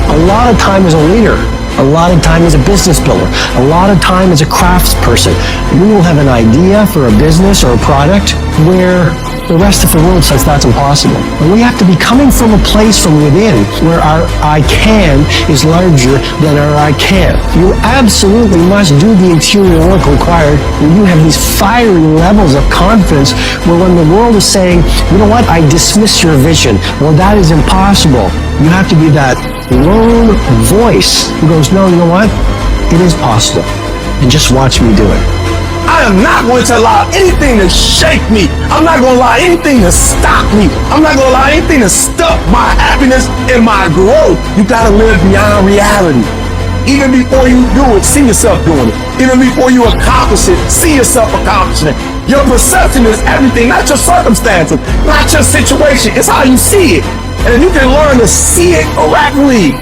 A lot of time as a leader, a lot of time as a business builder, a lot of time as a craftsperson, we will have an idea for a business or a product where the rest of the world says that's impossible. And we have to be coming from a place from within where our I can is larger than our I can't. You absolutely must do the interior work required when you have these fiery levels of confidence where when the world is saying, you know what, I dismiss your vision. Well, that is impossible. You have to be that lone voice who goes, no, you know what? It is possible. And just watch me do it. I am not going to allow anything to shake me. I'm not going to allow anything to stop me. I'm not going to allow anything to stop my happiness and my growth. You got to live beyond reality. Even before you do it, see yourself doing it. Even before you accomplish it, see yourself accomplishing it. Your perception is everything, not your circumstances, not your situation. It's how you see it. And if you can learn to see it correctly,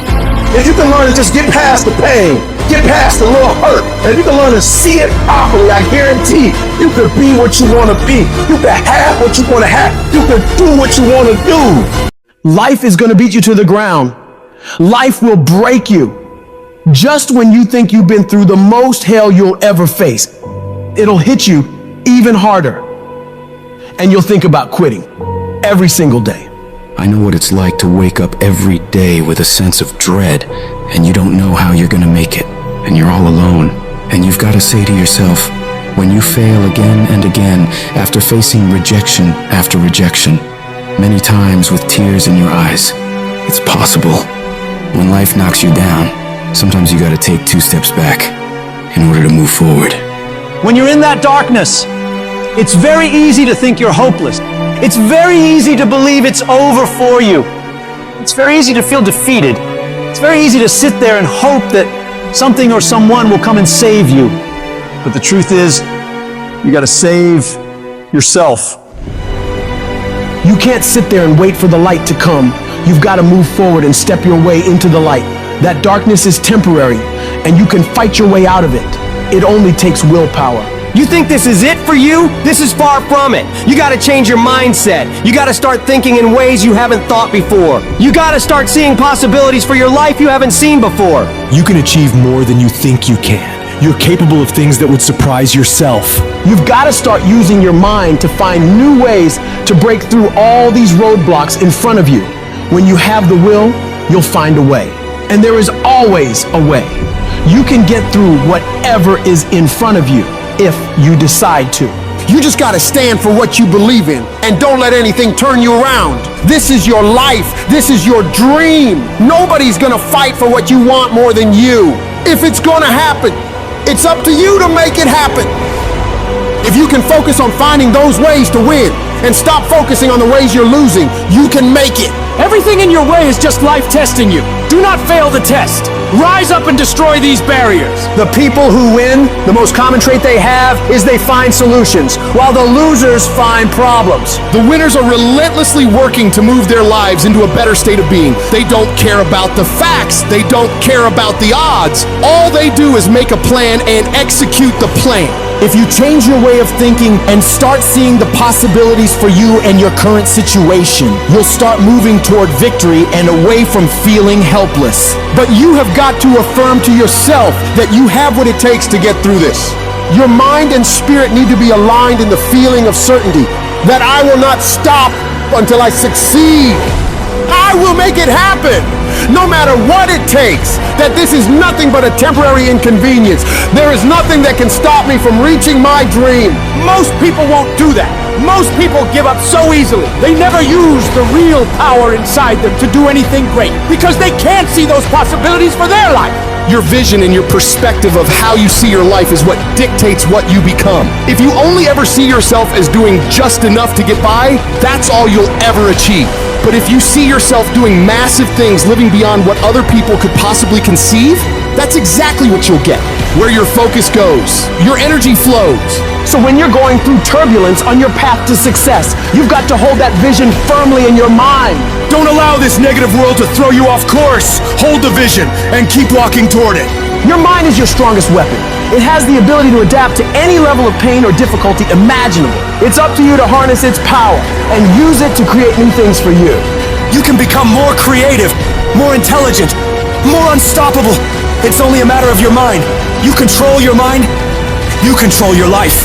if you can learn to just get past the pain, get past the little hurt, and if you can learn to see it properly, I guarantee you can be what you want to be. You can have what you want to have. You can do what you want to do. Life is going to beat you to the ground. Life will break you. Just when you think you've been through the most hell you'll ever face, it'll hit you even harder. And you'll think about quitting every single day. I know what it's like to wake up every day with a sense of dread, and you don't know how you're gonna make it, and you're all alone. And you've got to say to yourself, when you fail again and again, after facing rejection after rejection, many times with tears in your eyes. It's possible. When life knocks you down, sometimes you gotta take 2 steps back in order to move forward. When you're in that darkness, it's very easy to think you're hopeless. It's very easy to believe it's over for you. It's very easy to feel defeated. It's very easy to sit there and hope that something or someone will come and save you. But the truth is, you gotta save yourself. You can't sit there and wait for the light to come. You've got to move forward and step your way into the light. That darkness is temporary, and you can fight your way out of it. It only takes willpower. You think this is it for you? This is far from it. You gotta change your mindset. You gotta start thinking in ways you haven't thought before. You gotta start seeing possibilities for your life you haven't seen before. You can achieve more than you think you can. You're capable of things that would surprise yourself. You've got to start using your mind to find new ways to break through all these roadblocks in front of you. When you have the will, you'll find a way. And there is always a way. You can get through whatever is in front of you if you decide to. You just gotta stand for what you believe in and don't let anything turn you around. This is your life. This is your dream. Nobody's gonna fight for what you want more than you. If it's gonna happen, it's up to you to make it happen. If you can focus on finding those ways to win and stop focusing on the ways you're losing, you can make it. Everything in your way is just life testing you. Do not fail the test. Rise up and destroy these barriers. The people who win, the most common trait they have is they find solutions, while the losers find problems. The winners are relentlessly working to move their lives into a better state of being. They don't care about the facts. They don't care about the odds. All they do is make a plan and execute the plan. If you change your way of thinking and start seeing the possibilities for you and your current situation, you'll start moving toward victory and away from feeling helpless. But you have got to affirm to yourself that you have what it takes to get through this. Your mind and spirit need to be aligned in the feeling of certainty that I will not stop until I succeed. I will make it happen, no matter what it takes, that this is nothing but a temporary inconvenience. There is nothing that can stop me from reaching my dream. Most people won't do that. Most people give up so easily. They never use the real power inside them to do anything great because they can't see those possibilities for their life. Your vision and your perspective of how you see your life is what dictates what you become. If you only ever see yourself as doing just enough to get by, that's all you'll ever achieve. But if you see yourself doing massive things, living beyond what other people could possibly conceive, that's exactly what you'll get. Where your focus goes, your energy flows. So when you're going through turbulence on your path to success, you've got to hold that vision firmly in your mind. Don't allow this negative world to throw you off course. Hold the vision and keep walking toward it. Your mind is your strongest weapon. It has the ability to adapt to any level of pain or difficulty imaginable. It's up to you to harness its power and use it to create new things for you. You can become more creative, more intelligent, more unstoppable. It's only a matter of your mind. You control your mind, you control your life.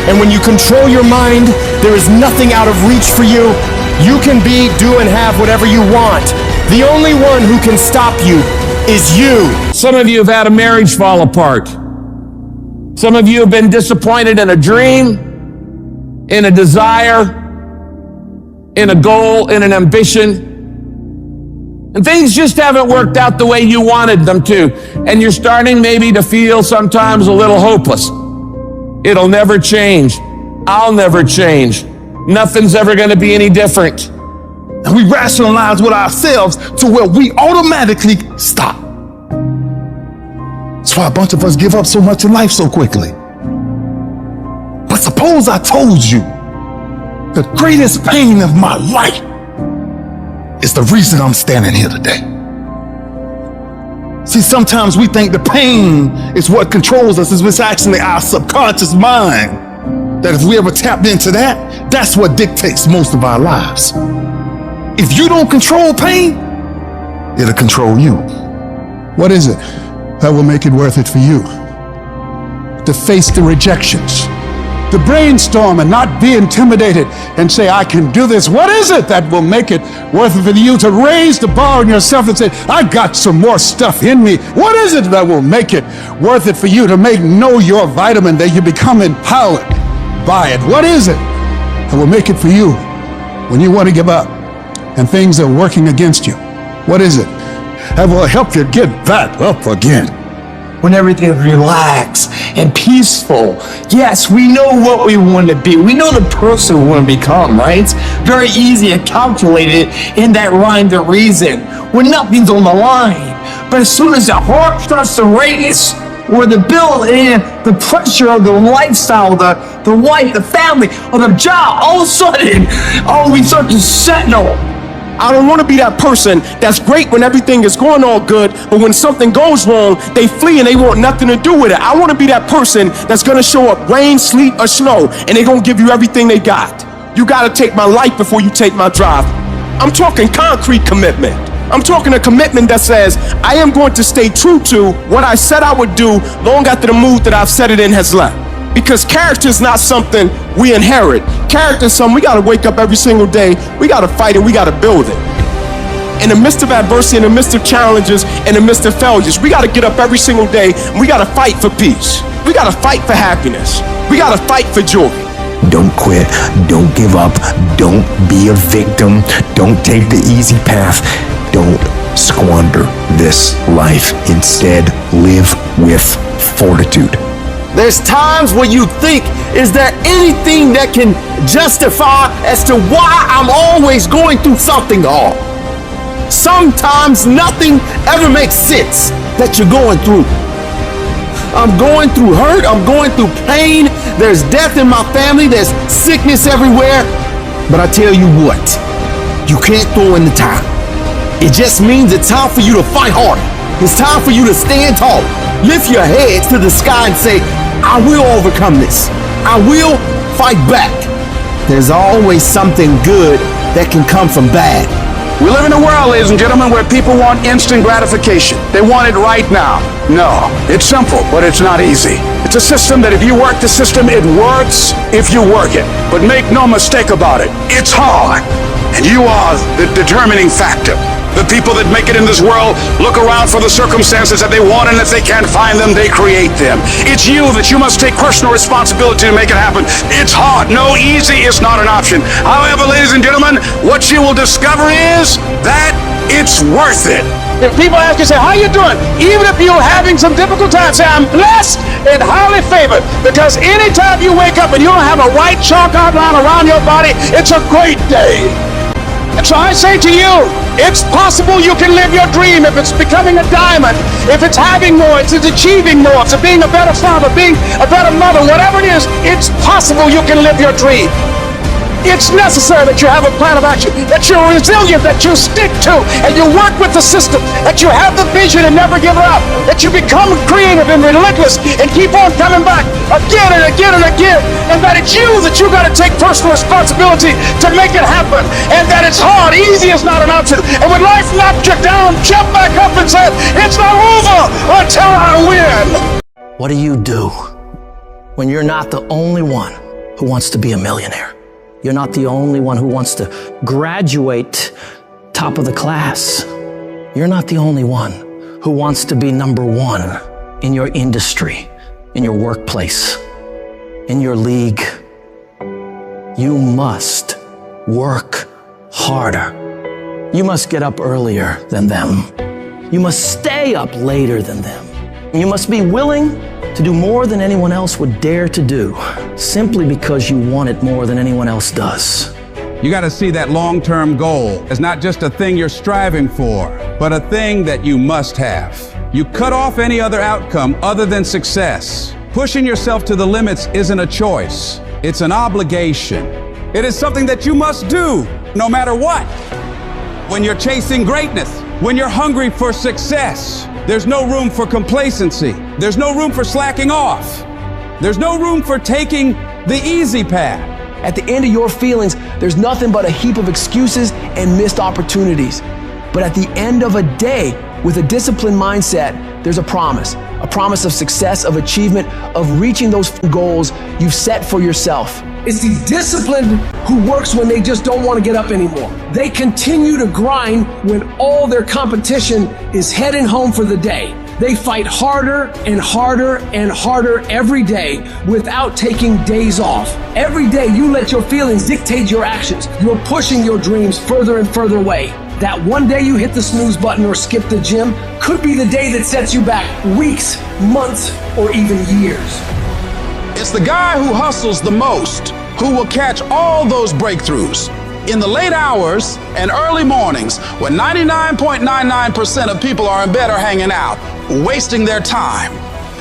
And when you control your mind, there is nothing out of reach for you. You can be, do, and have whatever you want. The only one who can stop you is you. Some of you have had a marriage fall apart. Some of you have been disappointed in a dream, in a desire, in a goal, in an ambition. And things just haven't worked out the way you wanted them to. And you're starting maybe to feel sometimes a little hopeless. It'll never change. I'll never change. Nothing's ever going to be any different. And we rationalize with ourselves to where we automatically stop. That's why a bunch of us give up so much in life so quickly. But suppose I told you the greatest pain of my life is the reason I'm standing here today. See, sometimes we think the pain is what controls us. It's actually our subconscious mind. That if we ever tapped into that, that's what dictates most of our lives. If you don't control pain, it'll control you. What is it that will make it worth it for you? To face the rejections, to brainstorm and not be intimidated and say, I can do this. What is it that will make it worth it for you to raise the bar on yourself and say, I've got some more stuff in me? What is it that will make it worth it for you to know your vitamin, that you become empowered by it? What is it that will make it for you when you want to give up and things are working against you? What is it that will help you get back up again? When everything's relaxed and peaceful. Yes, we know what we want to be. We know the person we want to become, right? It's very easy and calculated in that rhyme to reason, when nothing's on the line. But as soon as the heart starts to race, or the bill and the pressure of the lifestyle, the wife, the family, or the job, all of a sudden, we start to settle. I don't want to be that person that's great when everything is going all good, but when something goes wrong, they flee and they want nothing to do with it. I want to be that person that's going to show up rain, sleet, or snow, and they're going to give you everything they got. You got to take my life before you take my drive. I'm talking concrete commitment. I'm talking a commitment that says, I am going to stay true to what I said I would do long after the mood that I've set it in has left. Because character is not something we inherit. Character is something we gotta wake up every single day, we gotta fight it, we gotta build it. In the midst of adversity, in the midst of challenges, in the midst of failures, we gotta get up every single day and we gotta fight for peace. We gotta fight for happiness. We gotta fight for joy. Don't quit. Don't give up. Don't be a victim. Don't take the easy path. Don't squander this life. Instead, live with fortitude. There's times where you think, is there anything that can justify as to why I'm always going through something hard? Sometimes nothing ever makes sense that you're going through. I'm going through hurt, I'm going through pain, there's death in my family, there's sickness everywhere. But I tell you what, you can't throw in the towel. It just means it's time for you to fight harder. It's time for you to stand tall. Lift your heads to the sky and say, I will overcome this. I will fight back. There's always something good that can come from bad. We live in a world, ladies and gentlemen, where people want instant gratification. They want it right now. No, it's simple, but it's not easy. It's a system that if you work the system, it works if you work it. But make no mistake about it, it's hard. And you are the determining factor. The people that make it in this world look around for the circumstances that they want, and if they can't find them, they create them. It's you that you must take personal responsibility to make it happen. It's hard. No, easy is not an option. However, ladies and gentlemen, what you will discover is that it's worth it. If people ask you, say, how you doing? Even if you're having some difficult times, say, I'm blessed and highly favored. Because anytime you wake up and you don't have a white chalk outline around your body, it's a great day. And so I say to you, it's possible you can live your dream. If it's becoming a diamond, if it's having more, if it's achieving more, if it's being a better father, being a better mother, whatever it is, it's possible you can live your dream. It's necessary that you have a plan of action, that you're resilient, that you stick to, and you work with the system, that you have the vision and never give up, that you become creative and relentless and keep on coming back again and again and again, and that it's you that you got to take personal responsibility to make it happen, and that it's hard. Easy is not an option. And when life knocks you down, jump back up and say, it's not over until I win. What do you do when you're not the only one who wants to be a millionaire? You're not the only one who wants to graduate top of the class. You're not the only one who wants to be number one in your industry, in your workplace, in your league. You must work harder. You must get up earlier than them. You must stay up later than them. You must be willing to do more than anyone else would dare to do, simply because you want it more than anyone else does. You got to see that long-term goal as not just a thing you're striving for, but a thing that you must have. You cut off any other outcome other than success. Pushing yourself to the limits isn't a choice. It's an obligation. It is something that you must do, no matter what. When you're chasing greatness, when you're hungry for success, there's no room for complacency. There's no room for slacking off. There's no room for taking the easy path. At the end of your feelings, there's nothing but a heap of excuses and missed opportunities. But at the end of a day, with a disciplined mindset, there's a promise of success, of achievement, of reaching those goals you've set for yourself. It's the disciplined who works when they just don't want to get up anymore. They continue to grind when all their competition is heading home for the day. They fight harder and harder and harder every day without taking days off. Every day you let your feelings dictate your actions. You're pushing your dreams further and further away. That one day you hit the snooze button or skip the gym could be the day that sets you back weeks, months, or even years. It's the guy who hustles the most who will catch all those breakthroughs. In the late hours and early mornings, when 99.99% of people are in bed or hanging out, wasting their time.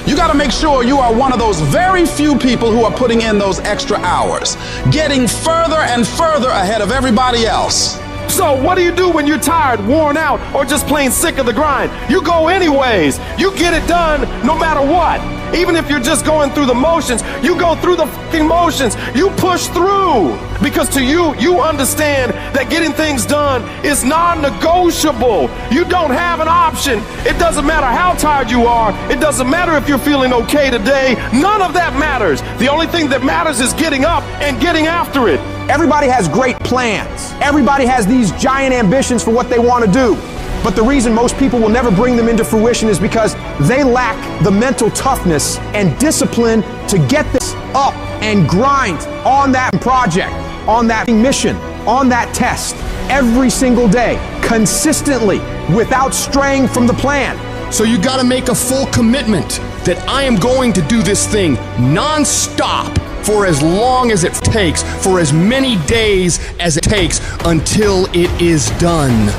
You got to make sure you are one of those very few people who are putting in those extra hours, getting further and further ahead of everybody else. So what do you do when you're tired, worn out, or just plain sick of the grind? You go anyways. You get it done no matter what. Even if you're just going through the motions, you go through the fucking motions. You push through. Because to you, you understand that getting things done is non-negotiable. You don't have an option. It doesn't matter how tired you are. It doesn't matter if you're feeling okay today. None of that matters. The only thing that matters is getting up and getting after it. Everybody has great plans. Everybody has these giant ambitions for what they want to do. But the reason most people will never bring them into fruition is because they lack the mental toughness and discipline to get this up and grind on that project, on that mission, on that test, every single day, consistently, without straying from the plan. So you got to make a full commitment that I am going to do this thing non-stop for as long as it takes, for as many days as it takes until it is done.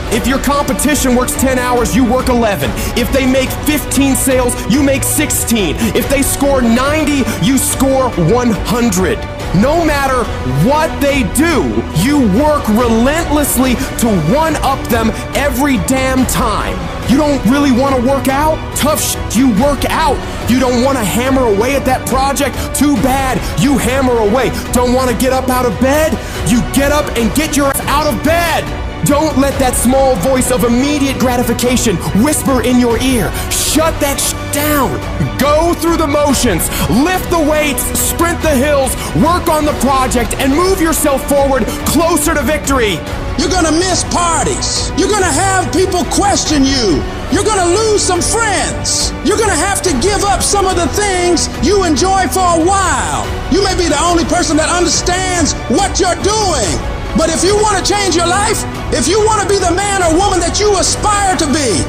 If your competition works 10 hours, you work 11. If they make 15 sales, you make 16. If they score 90, you score 100. No matter what they do, you work relentlessly to one-up them every damn time. You don't really want to work out? Tough shit, you work out. You don't want to hammer away at that project? Too bad, you hammer away. Don't want to get up out of bed? You get up and get your ass out of bed. Don't let that small voice of immediate gratification whisper in your ear. Shut that down. Go through the motions, lift the weights, sprint the hills, work on the project, and move yourself forward closer to victory. You're gonna miss parties. You're gonna have people question you. You're gonna lose some friends. You're gonna have to give up some of the things you enjoy for a while. You may be the only person that understands what you're doing. But if you want to change your life, if you want to be the man or woman that you aspire to be,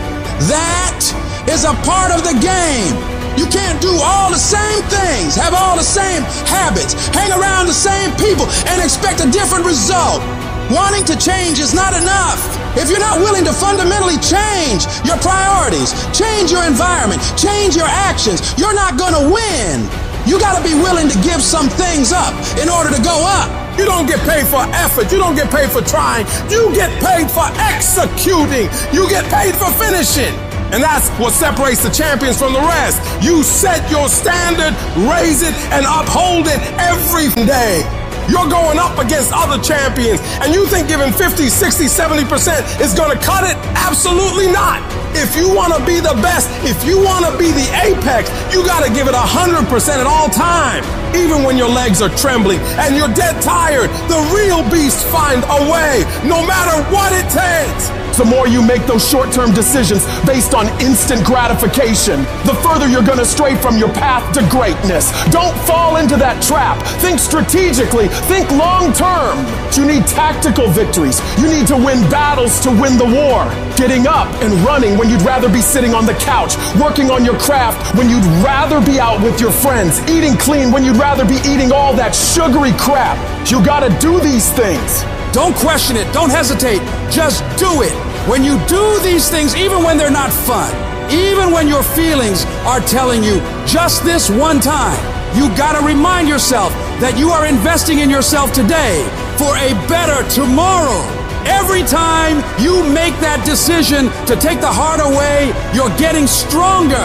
that is a part of the game. You can't do all the same things, have all the same habits, hang around the same people, and expect a different result. Wanting to change is not enough. If you're not willing to fundamentally change your priorities, change your environment, change your actions, you're not gonna win. You gotta be willing to give some things up in order to go up. You don't get paid for effort. You don't get paid for trying. You get paid for executing. You get paid for finishing. And that's what separates the champions from the rest. You set your standard, raise it, and uphold it every day. You're going up against other champions, and you think giving 50, 60, 70% is gonna cut it? Absolutely not. If you wanna be the best, if you wanna be the apex, you gotta give it 100% at all time. Even when your legs are trembling and you're dead tired, the real beasts find a way, no matter what it takes. The more you make those short-term decisions based on instant gratification, the further you're gonna stray from your path to greatness. Don't fall into that trap. Think strategically, think long-term. You need tactical victories. You need to win battles to win the war. Getting up and running when you'd rather be sitting on the couch, working on your craft when you'd rather be out with your friends, eating clean when you'd rather be eating all that sugary crap. You gotta do these things. Don't question it. Don't hesitate. Just do it. When you do these things, even when they're not fun, even when your feelings are telling you just this one time, you gotta remind yourself that you are investing in yourself today for a better tomorrow. Every time you make that decision to take the harder way, you're getting stronger.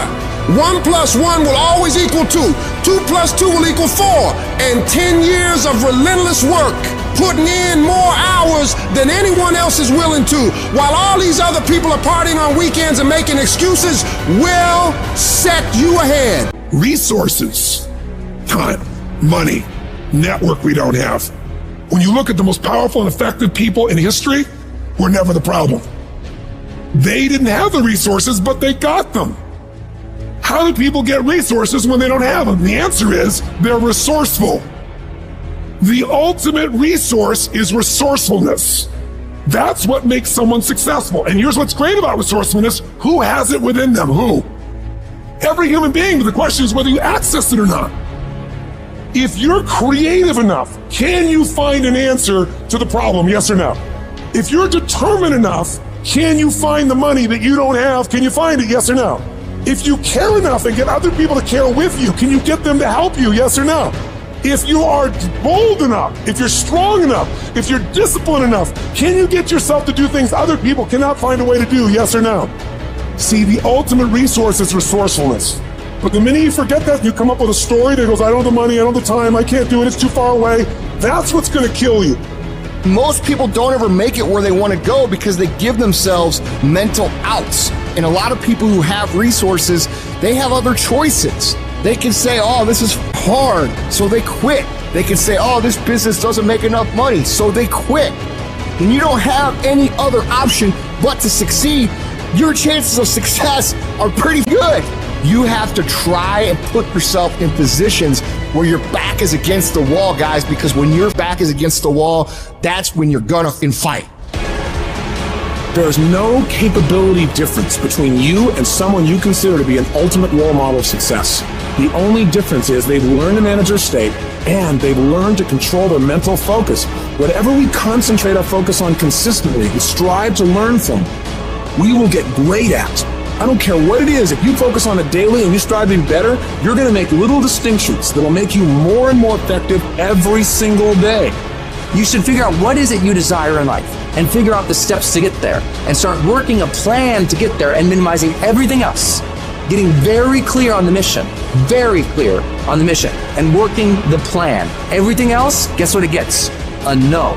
1 + 1 will always equal 2. 2 + 2 will equal 4. And 10 years of relentless work, putting in more hours than anyone else is willing to, while all these other people are partying on weekends and making excuses, will set you ahead. Resources, time, money, network we don't have. When you look at the most powerful and effective people in history, we're never the problem. They didn't have the resources, but they got them. How do people get resources when they don't have them? The answer is they're resourceful. The ultimate resource is resourcefulness. That's what makes someone successful. And here's what's great about resourcefulness. Who has it within them? Who? Every human being, but the question is whether you access it or not. If you're creative enough, can you find an answer to the problem? Yes or no? If you're determined enough, can you find the money that you don't have? Can you find it? Yes or no? If you care enough and get other people to care with you, can you get them to help you? Yes or no? If you are bold enough, if you're strong enough, if you're disciplined enough, can you get yourself to do things other people cannot find a way to do? Yes or no? See, the ultimate resource is resourcefulness. But the minute you forget that, you come up with a story that goes, I don't have the money, I don't have the time, I can't do it, it's too far away. That's what's gonna kill you. Most people don't ever make it where they want to go because they give themselves mental outs. And a lot of people who have resources, they have other choices. They can say, oh, this is hard, so they quit. They can say, oh, this business doesn't make enough money, so they quit. And you don't have any other option but to succeed. Your chances of success are pretty good. You have to try and put yourself in positions where your back is against the wall, guys, because when your back is against the wall, that's when you're gonna fight. There's no capability difference between you and someone you consider to be an ultimate role model of success. The only difference is they've learned to manage their state and they've learned to control their mental focus. Whatever we concentrate our focus on consistently and strive to learn from, we will get great at. I don't care what it is, if you focus on it daily and you strive to be better, you're gonna make little distinctions that'll make you more and more effective every single day. You should figure out what is it you desire in life and figure out the steps to get there and start working a plan to get there and minimizing everything else. Getting very clear on the mission, and working the plan. Everything else, guess what it gets? A no.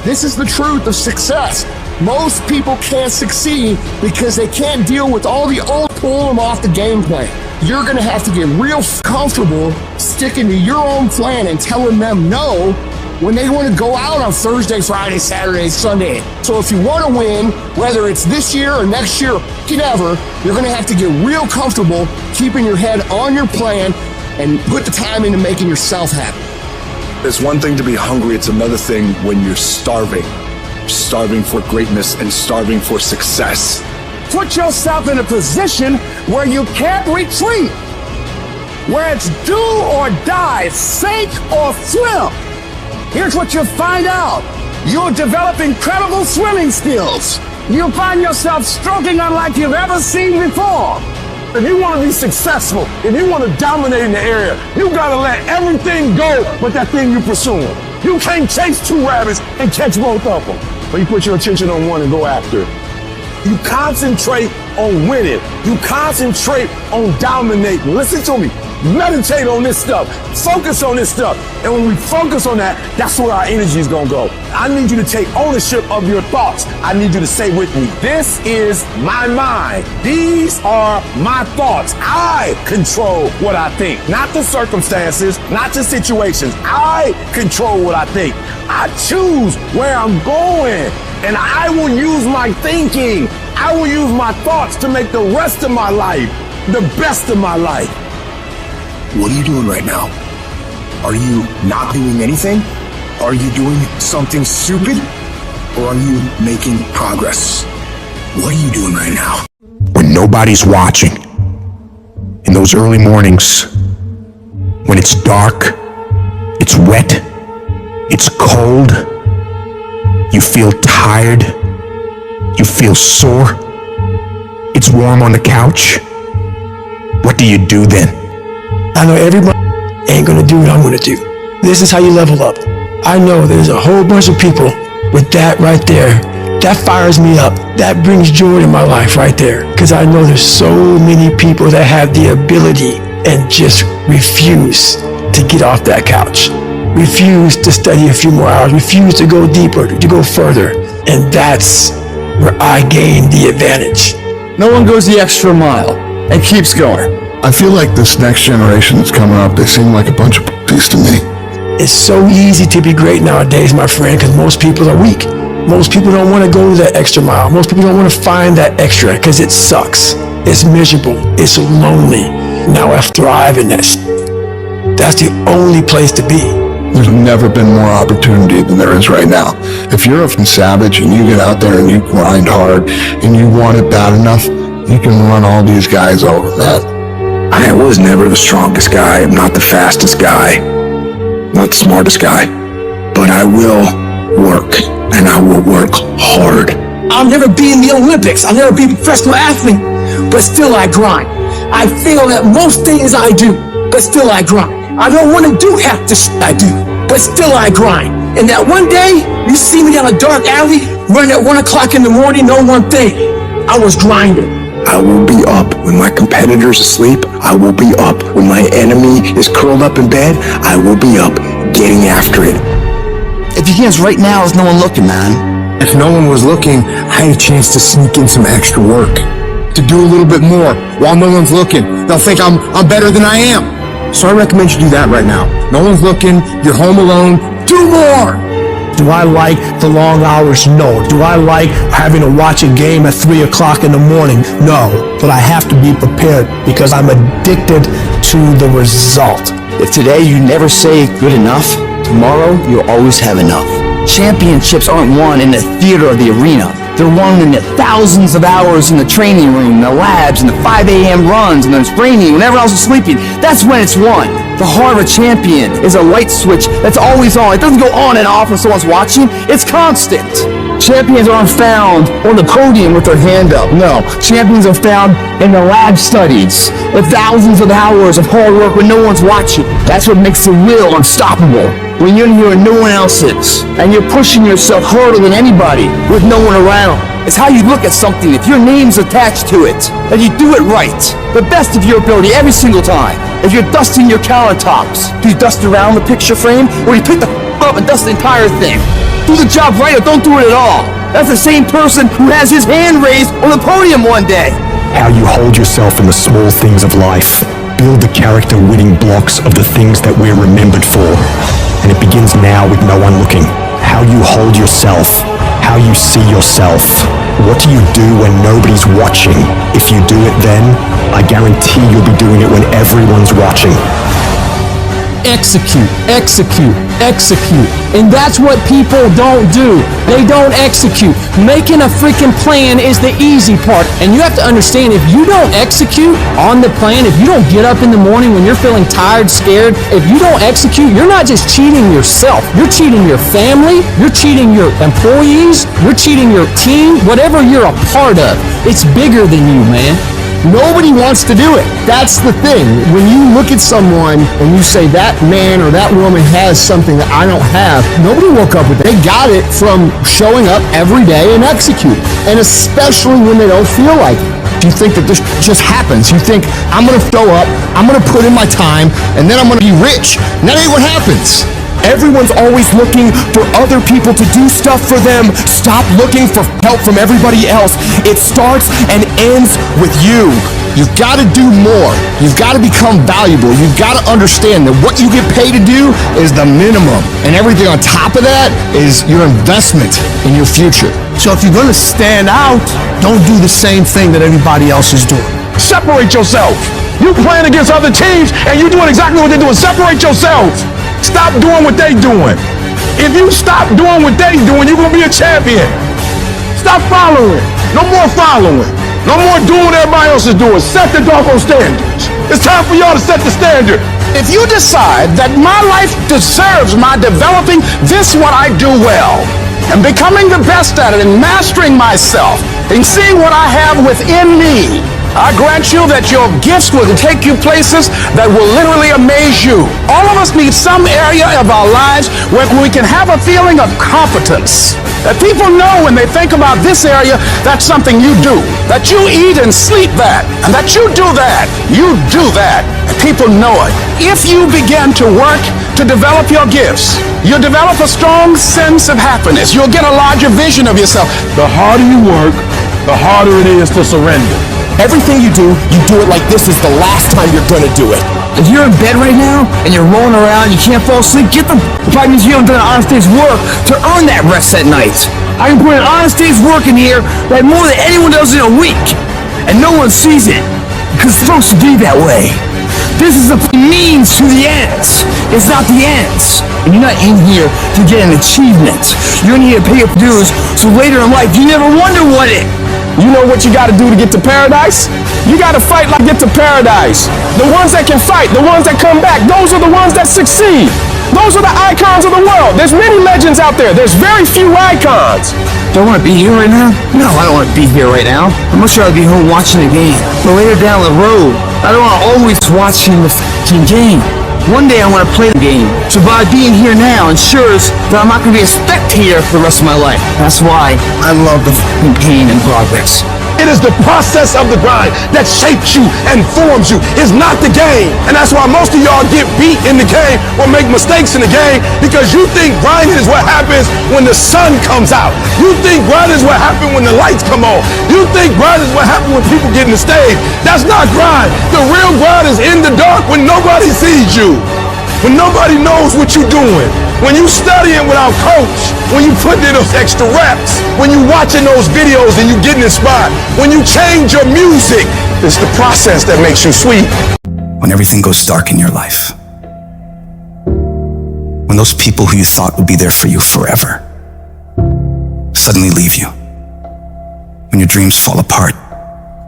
This is the truth of success. Most people can't succeed because they can't deal with all the old pull them off the game plan. You're gonna have to get real comfortable sticking to your own plan and telling them no when they want to go out on Thursday, Friday, Saturday, Sunday. So if you want to win, whether it's this year or next year, whatever, you're going to have to get real comfortable keeping your head on your plan and put the time into making yourself happy. It's one thing to be hungry, it's another thing when you're starving. Starving for greatness and starving for success. Put yourself in a position where you can't retreat, where it's do or die, sink or swim. Here's what you'll find out. You'll develop incredible swimming skills. You'll find yourself stroking unlike you've ever seen before. If you want to be successful, if you want to dominate in the area, you got to let everything go but that thing you're pursuing. You can't chase two rabbits and catch both of them. But you put your attention on one and go after it. You concentrate on winning. You concentrate on dominating. Listen to me. Meditate on this stuff. Focus on this stuff. And when we focus on that, that's where our energy is going to go. I need you to take ownership of your thoughts. I need you to say with me, this is my mind. These are my thoughts. I control what I think. Not the circumstances, not the situations. I control what I think. I choose where I'm going. And I will use my thinking. I will use my thoughts to make the rest of my life the best of my life. What are you doing right now? Are you not doing anything? Are you doing something stupid? Or are you making progress? What are you doing right now? When nobody's watching, in those early mornings, when it's dark, it's wet, it's cold, you feel tired, you feel sore, it's warm on the couch, what do you do then? I know everybody ain't gonna do what I'm gonna do. This is how you level up. I know there's a whole bunch of people with that right there. That fires me up. That brings joy in my life right there. Because I know there's so many people that have the ability and just refuse to get off that couch. Refuse to study a few more hours. Refuse to go deeper, to go further. And that's where I gain the advantage. No one goes the extra mile and keeps going. I feel like this next generation that's coming up, they seem like a bunch of pussies to me. It's so easy to be great nowadays, my friend, because most people are weak. Most people don't want to go that extra mile. Most people don't want to find that extra because it sucks. It's miserable. It's lonely. Now I thrive in that. That's the only place to be. There's never been more opportunity than there is right now. If you're a savage and you get out there and you grind hard and you want it bad enough, you can run all these guys over, man. I was never the strongest guy. I'm not the fastest guy. Not the smartest guy. But I will work, and I will work hard. I'll never be in the Olympics. I'll never be a professional athlete. But still I grind. I fail at most things I do, but still I grind. I don't want to do half the shit I do, but still I grind. And that one day, you see me down a dark alley, running at 1 o'clock in the morning, know one thing. I was grinding. I will be up when my competitor's asleep. I will be up when my enemy is curled up in bed. I will be up getting after it. If you can't right now, there's no one looking, man. If no one was looking, I had a chance to sneak in some extra work. To do a little bit more while no one's looking. They'll think I'm better than I am. So I recommend you do that right now. No one's looking, you're home alone, do more! Do I like the long hours? No. Do I like having to watch a game at 3 o'clock in the morning? No. But I have to be prepared because I'm addicted to the result. If today you never say good enough, tomorrow you'll always have enough. Championships aren't won in the theater or the arena. They're won in the thousands of hours in the training room, the labs, and the 5 a.m. runs, and then it's raining when everyone else is sleeping. That's when it's won. The heart of a champion is a light switch that's always on. It doesn't go on and off when someone's watching. It's constant. Champions aren't found on the podium with their hand up. No, champions are found in the lab studies, with thousands of hours of hard work when no one's watching. That's what makes the will unstoppable. When you're in here and no one else is, and you're pushing yourself harder than anybody with no one around. It's how you look at something. If your name's attached to it, and you do it right, the best of your ability every single time. If you're dusting your countertops, do you dust around the picture frame, or do you pick the up and dust the entire thing? Do the job right or don't do it at all. That's the same person who has his hand raised on the podium one day. How you hold yourself in the small things of life. Build the character-winning blocks of the things that we're remembered for. And it begins now with no one looking. How you hold yourself. How you see yourself. What do you do when nobody's watching? If you do it then, I guarantee you'll be doing it when everyone's watching. Execute, execute, execute. And that's what people don't do. They don't execute. Making a freaking plan is the easy part. And you have to understand, if you don't execute on the plan, if you don't get up in the morning when you're feeling tired, scared, if you don't execute, you're not just cheating yourself. You're cheating your family. You're cheating your employees. You're cheating your team. Whatever you're a part of, it's bigger than you, man. Nobody wants to do it. That's the thing. When you look at someone and you say that man or that woman has something that I don't have, nobody woke up with it. They got it from showing up every day and executing. And especially when they don't feel like it. You think that this just happens. You think, I'm going to show up, I'm going to put in my time, and then I'm going to be rich. And that ain't what happens. Everyone's always looking for other people to do stuff for them. Stop looking for help from everybody else. It starts and ends with you. You've got to do more. You've got to become valuable. You've got to understand that what you get paid to do is the minimum. And everything on top of that is your investment in your future. So if you're going to stand out, don't do the same thing that everybody else is doing. Separate yourself. You playing against other teams and you doing exactly what they're doing. Separate yourself. Stop doing what they doing. If you stop doing what they doing, you're going to be a champion. Stop following. No more following. No more doing what everybody else is doing. Set the doggone standards. It's time for y'all to set the standard. If you decide that my life deserves my developing this what I do well and becoming the best at it and mastering myself and seeing what I have within me, I grant you that your gifts will take you places that will literally amaze you. All of us need some area of our lives where we can have a feeling of competence. That people know when they think about this area, that's something you do. That you eat and sleep that. And that you do that. You do that. And people know it. If you begin to work to develop your gifts, you'll develop a strong sense of happiness. You'll get a larger vision of yourself. The harder you work, the harder it is to surrender. Everything you do it like this is the last time you're gonna do it. If you're in bed right now and you're rolling around, you can't fall asleep, get the. It probably means you haven't done an honest day's work to earn that rest at night. I can put an honest day's work in here like more than anyone does in a week. And no one sees it, because it's supposed to be that way. This is the means to the ends. It's not the ends. And you're not in here to get an achievement. You're in here to pay your dues, so later in life you never wonder what it. You know what you gotta do to get to paradise? You gotta fight like get to paradise. The ones that can fight, the ones that come back, those are the ones that succeed. Those are the icons of the world. There's many legends out there. There's very few icons. Do I want to be here right now? No, I don't want to be here right now. I'm much rather be home watching the game. But later down the road, I don't want to always watching the f***ing game. One day I want to play the game. So by being here now ensures that I'm not going to be a spectator for the rest of my life. That's why I love the f***ing pain and progress. It is the process of the grind that shapes you and forms you. It's not the game. And that's why most of y'all get beat in the game or make mistakes in the game, because you think grinding is what happens when the sun comes out. You think grinding is what happens when the lights come on. You think grinding is what happens when people get in the stage. That's not grind. The real grind is in the dark when nobody sees you. When nobody knows what you're doing, when you studying without coach, when you putting in those extra reps, when you watching those videos and you getting inspired, when you change your music, it's the process that makes you sweet. When everything goes dark in your life, when those people who you thought would be there for you forever suddenly leave you, when your dreams fall apart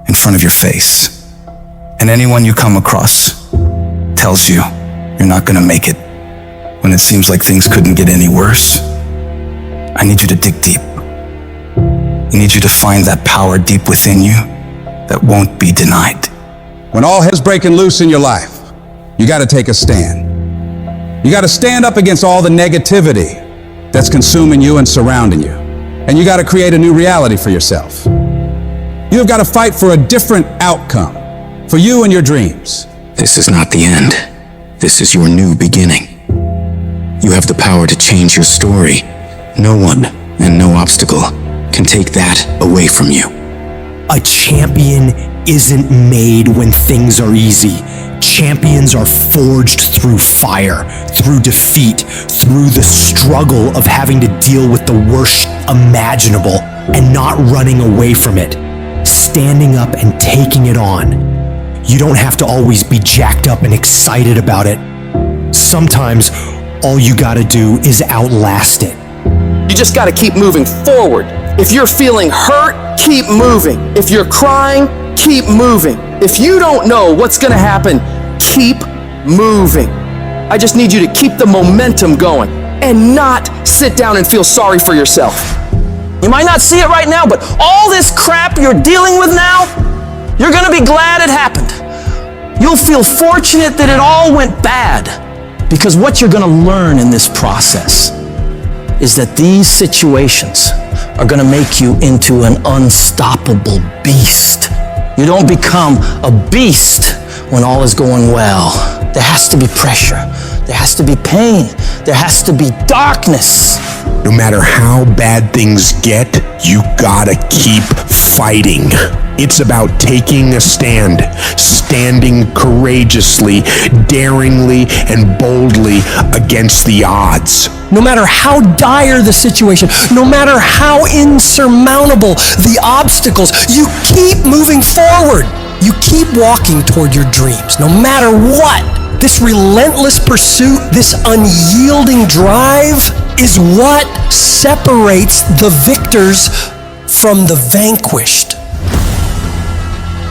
in front of your face, and anyone you come across tells you you're not gonna make it, when it seems like things couldn't get any worse, I need you to dig deep. I need you to find that power deep within you that won't be denied. When all hell's breaking loose in your life, you gotta take a stand. You gotta stand up against all the negativity that's consuming you and surrounding you. And you gotta create a new reality for yourself. You've gotta fight for a different outcome for you and your dreams. This is not the end. This is your new beginning. You have the power to change your story. No one and no obstacle can take that away from you. A champion isn't made when things are easy. Champions are forged through fire, through defeat, through the struggle of having to deal with the worst imaginable and not running away from it, standing up and taking it on. You don't have to always be jacked up and excited about it. Sometimes all you gotta do is outlast it. You just gotta keep moving forward. If you're feeling hurt, keep moving. If you're crying, keep moving. If you don't know what's gonna happen, keep moving. I just need you to keep the momentum going and not sit down and feel sorry for yourself. You might not see it right now, but all this crap you're dealing with now, you're gonna be glad it happened. You'll feel fortunate that it all went bad, because what you're gonna learn in this process is that these situations are gonna make you into an unstoppable beast. You don't become a beast when all is going well. There has to be pressure. There has to be pain. There has to be darkness. No matter how bad things get, you gotta keep fighting. It's about taking a stand, standing courageously, daringly, and boldly against the odds. No matter how dire the situation, no matter how insurmountable the obstacles, you keep moving forward. You keep walking toward your dreams, no matter what. This relentless pursuit, this unyielding drive is what separates the victors from the vanquished.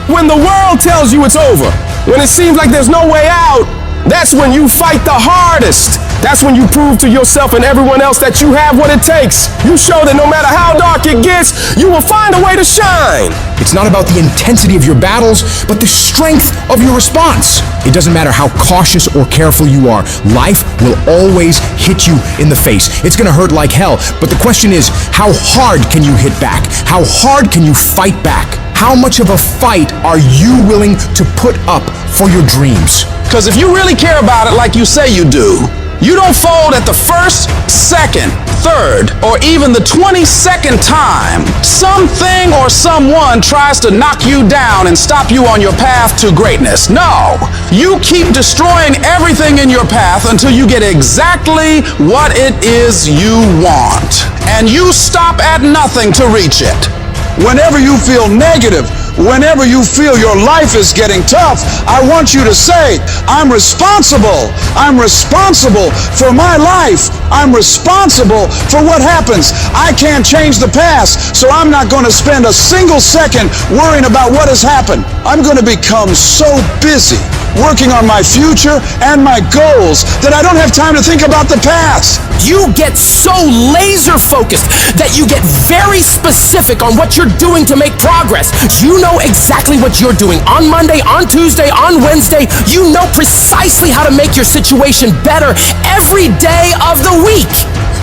When the world tells you it's over, when it seems like there's no way out, that's when you fight the hardest. That's when you prove to yourself and everyone else that you have what it takes. You show that no matter how dark it gets, you will find a way to shine. It's not about the intensity of your battles, but the strength of your response. It doesn't matter how cautious or careful you are, life will always hit you in the face. It's gonna hurt like hell, but the question is, how hard can you hit back? How hard can you fight back? How much of a fight are you willing to put up for your dreams? Because if you really care about it like you say you do, You don't fold at the first, second, third, or even the 22nd time something or someone tries to knock you down and stop you on your path to greatness. No, you keep destroying everything in your path until you get exactly what it is you want. And you stop at nothing to reach it. Whenever you feel negative, whenever you feel your life is getting tough, I want you to say, I'm responsible. I'm responsible for my life. I'm responsible for what happens. I can't change the past, so I'm not going to spend a single second worrying about what has happened. I'm going to become so busy working on my future and my goals that I don't have time to think about the past. You get so laser focused that you get very specific on what you're doing to make progress. You know exactly what you're doing on Monday, on Tuesday, on Wednesday. You know precisely how to make your situation better every day of the week.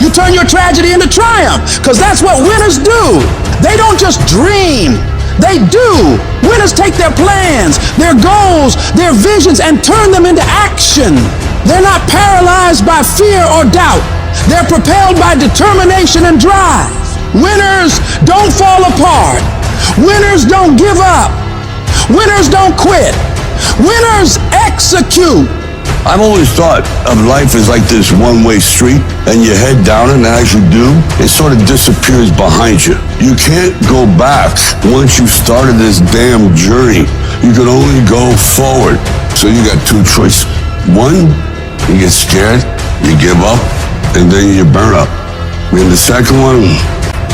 You turn your tragedy into triumph, because that's what winners do. They don't just dream. They do. Winners take their plans, their goals, their visions, and turn them into action. They're not paralyzed by fear or doubt. They're propelled by determination and drive. Winners don't fall apart. Winners don't give up. Winners don't quit. Winners execute. I've always thought of life as like this one-way street, and you head down it, and as you do, it sort of disappears behind you. You can't go back once you started this damn journey. You can only go forward. So you got two choices. One, you get scared, you give up, and then you burn up. And the second one,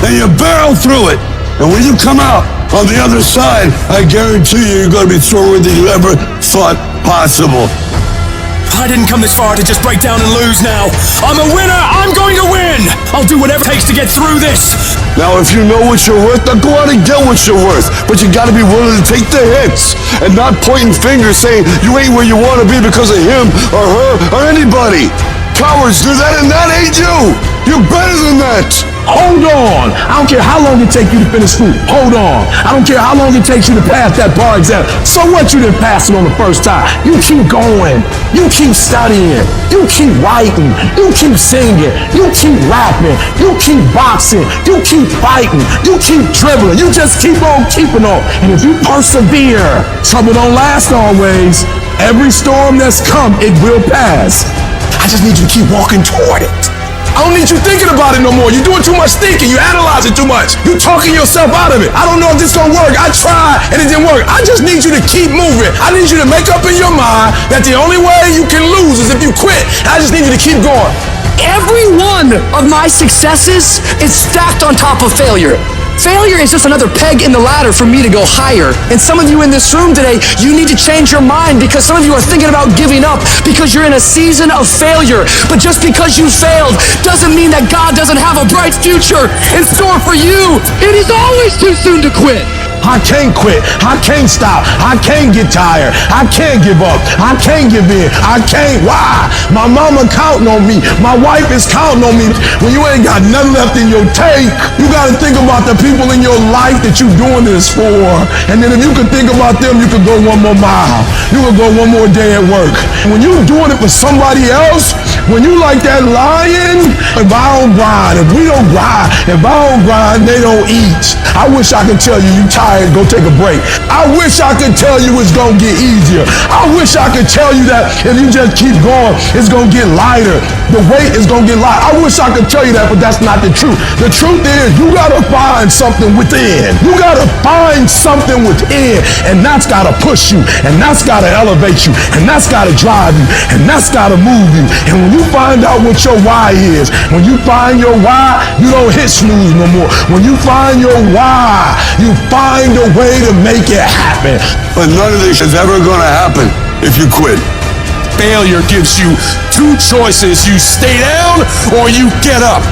then you barrel through it. And when you come out on the other side, I guarantee you're going to be stronger than you ever thought possible. I didn't come this far to just break down and lose now. I'm a winner. I'm going to win. I'll do whatever it takes to get through this. Now, if you know what you're worth, then go out and get what you're worth. But you got to be willing to take the hits and not pointing fingers saying you ain't where you want to be because of him or her or anybody. Cowards do that, and that ain't you. You're better than that. Hold on. I don't care how long it takes you to finish school. Hold on. I don't care how long it takes you to pass that bar exam. So what, you didn't pass it on the first time? You keep going. You keep studying. You keep writing. You keep singing. You keep rapping. You keep boxing. You keep fighting. You keep dribbling. You just keep on keeping on. And if you persevere, trouble don't last always. Every storm that's come, it will pass. I just need you to keep walking toward it. I don't need you thinking about it no more. You're doing too much thinking. You analyze it too much. You're talking yourself out of it. I don't know if this is gonna work. I tried and it didn't work. I just need you to keep moving. I need you to make up in your mind that the only way you can lose is if you quit. I just need you to keep going. Every one of my successes is stacked on top of failure. Failure is just another peg in the ladder for me to go higher. And some of you in this room today, you need to change your mind because some of you are thinking about giving up because you're in a season of failure. But just because you failed doesn't mean that God doesn't have a bright future in store for you. It is always too soon to quit. I can't quit. I can't stop. I can't get tired. I can't give up. I can't give in. I can't. Why? My mama counting on me. My wife is counting on me. When you ain't got nothing left in your tank, you got to think about the people in your life that you're doing this for. And then if you could think about them, you could go one more mile. You could go one more day at work. When you're doing it for somebody else, when you like that lion, if I don't grind, if we don't grind, if I don't grind, they don't eat. I wish I could tell you tired. Go take a break. I wish I could tell you it's gonna get easier. I wish I could tell you that if you just keep going, it's gonna get lighter. The weight is gonna get lighter. I wish I could tell you that, but that's not the truth. The truth is you gotta find something within. You gotta find something within, and that's gotta push you, and that's gotta elevate you, and that's gotta drive you, and that's gotta move you. And when you find out what your why is, when you find your why, you don't hit snooze no more. When you find your why, you find a way to make it happen. But none of this is ever gonna happen if you quit. Failure gives you two choices. You stay down or you get up.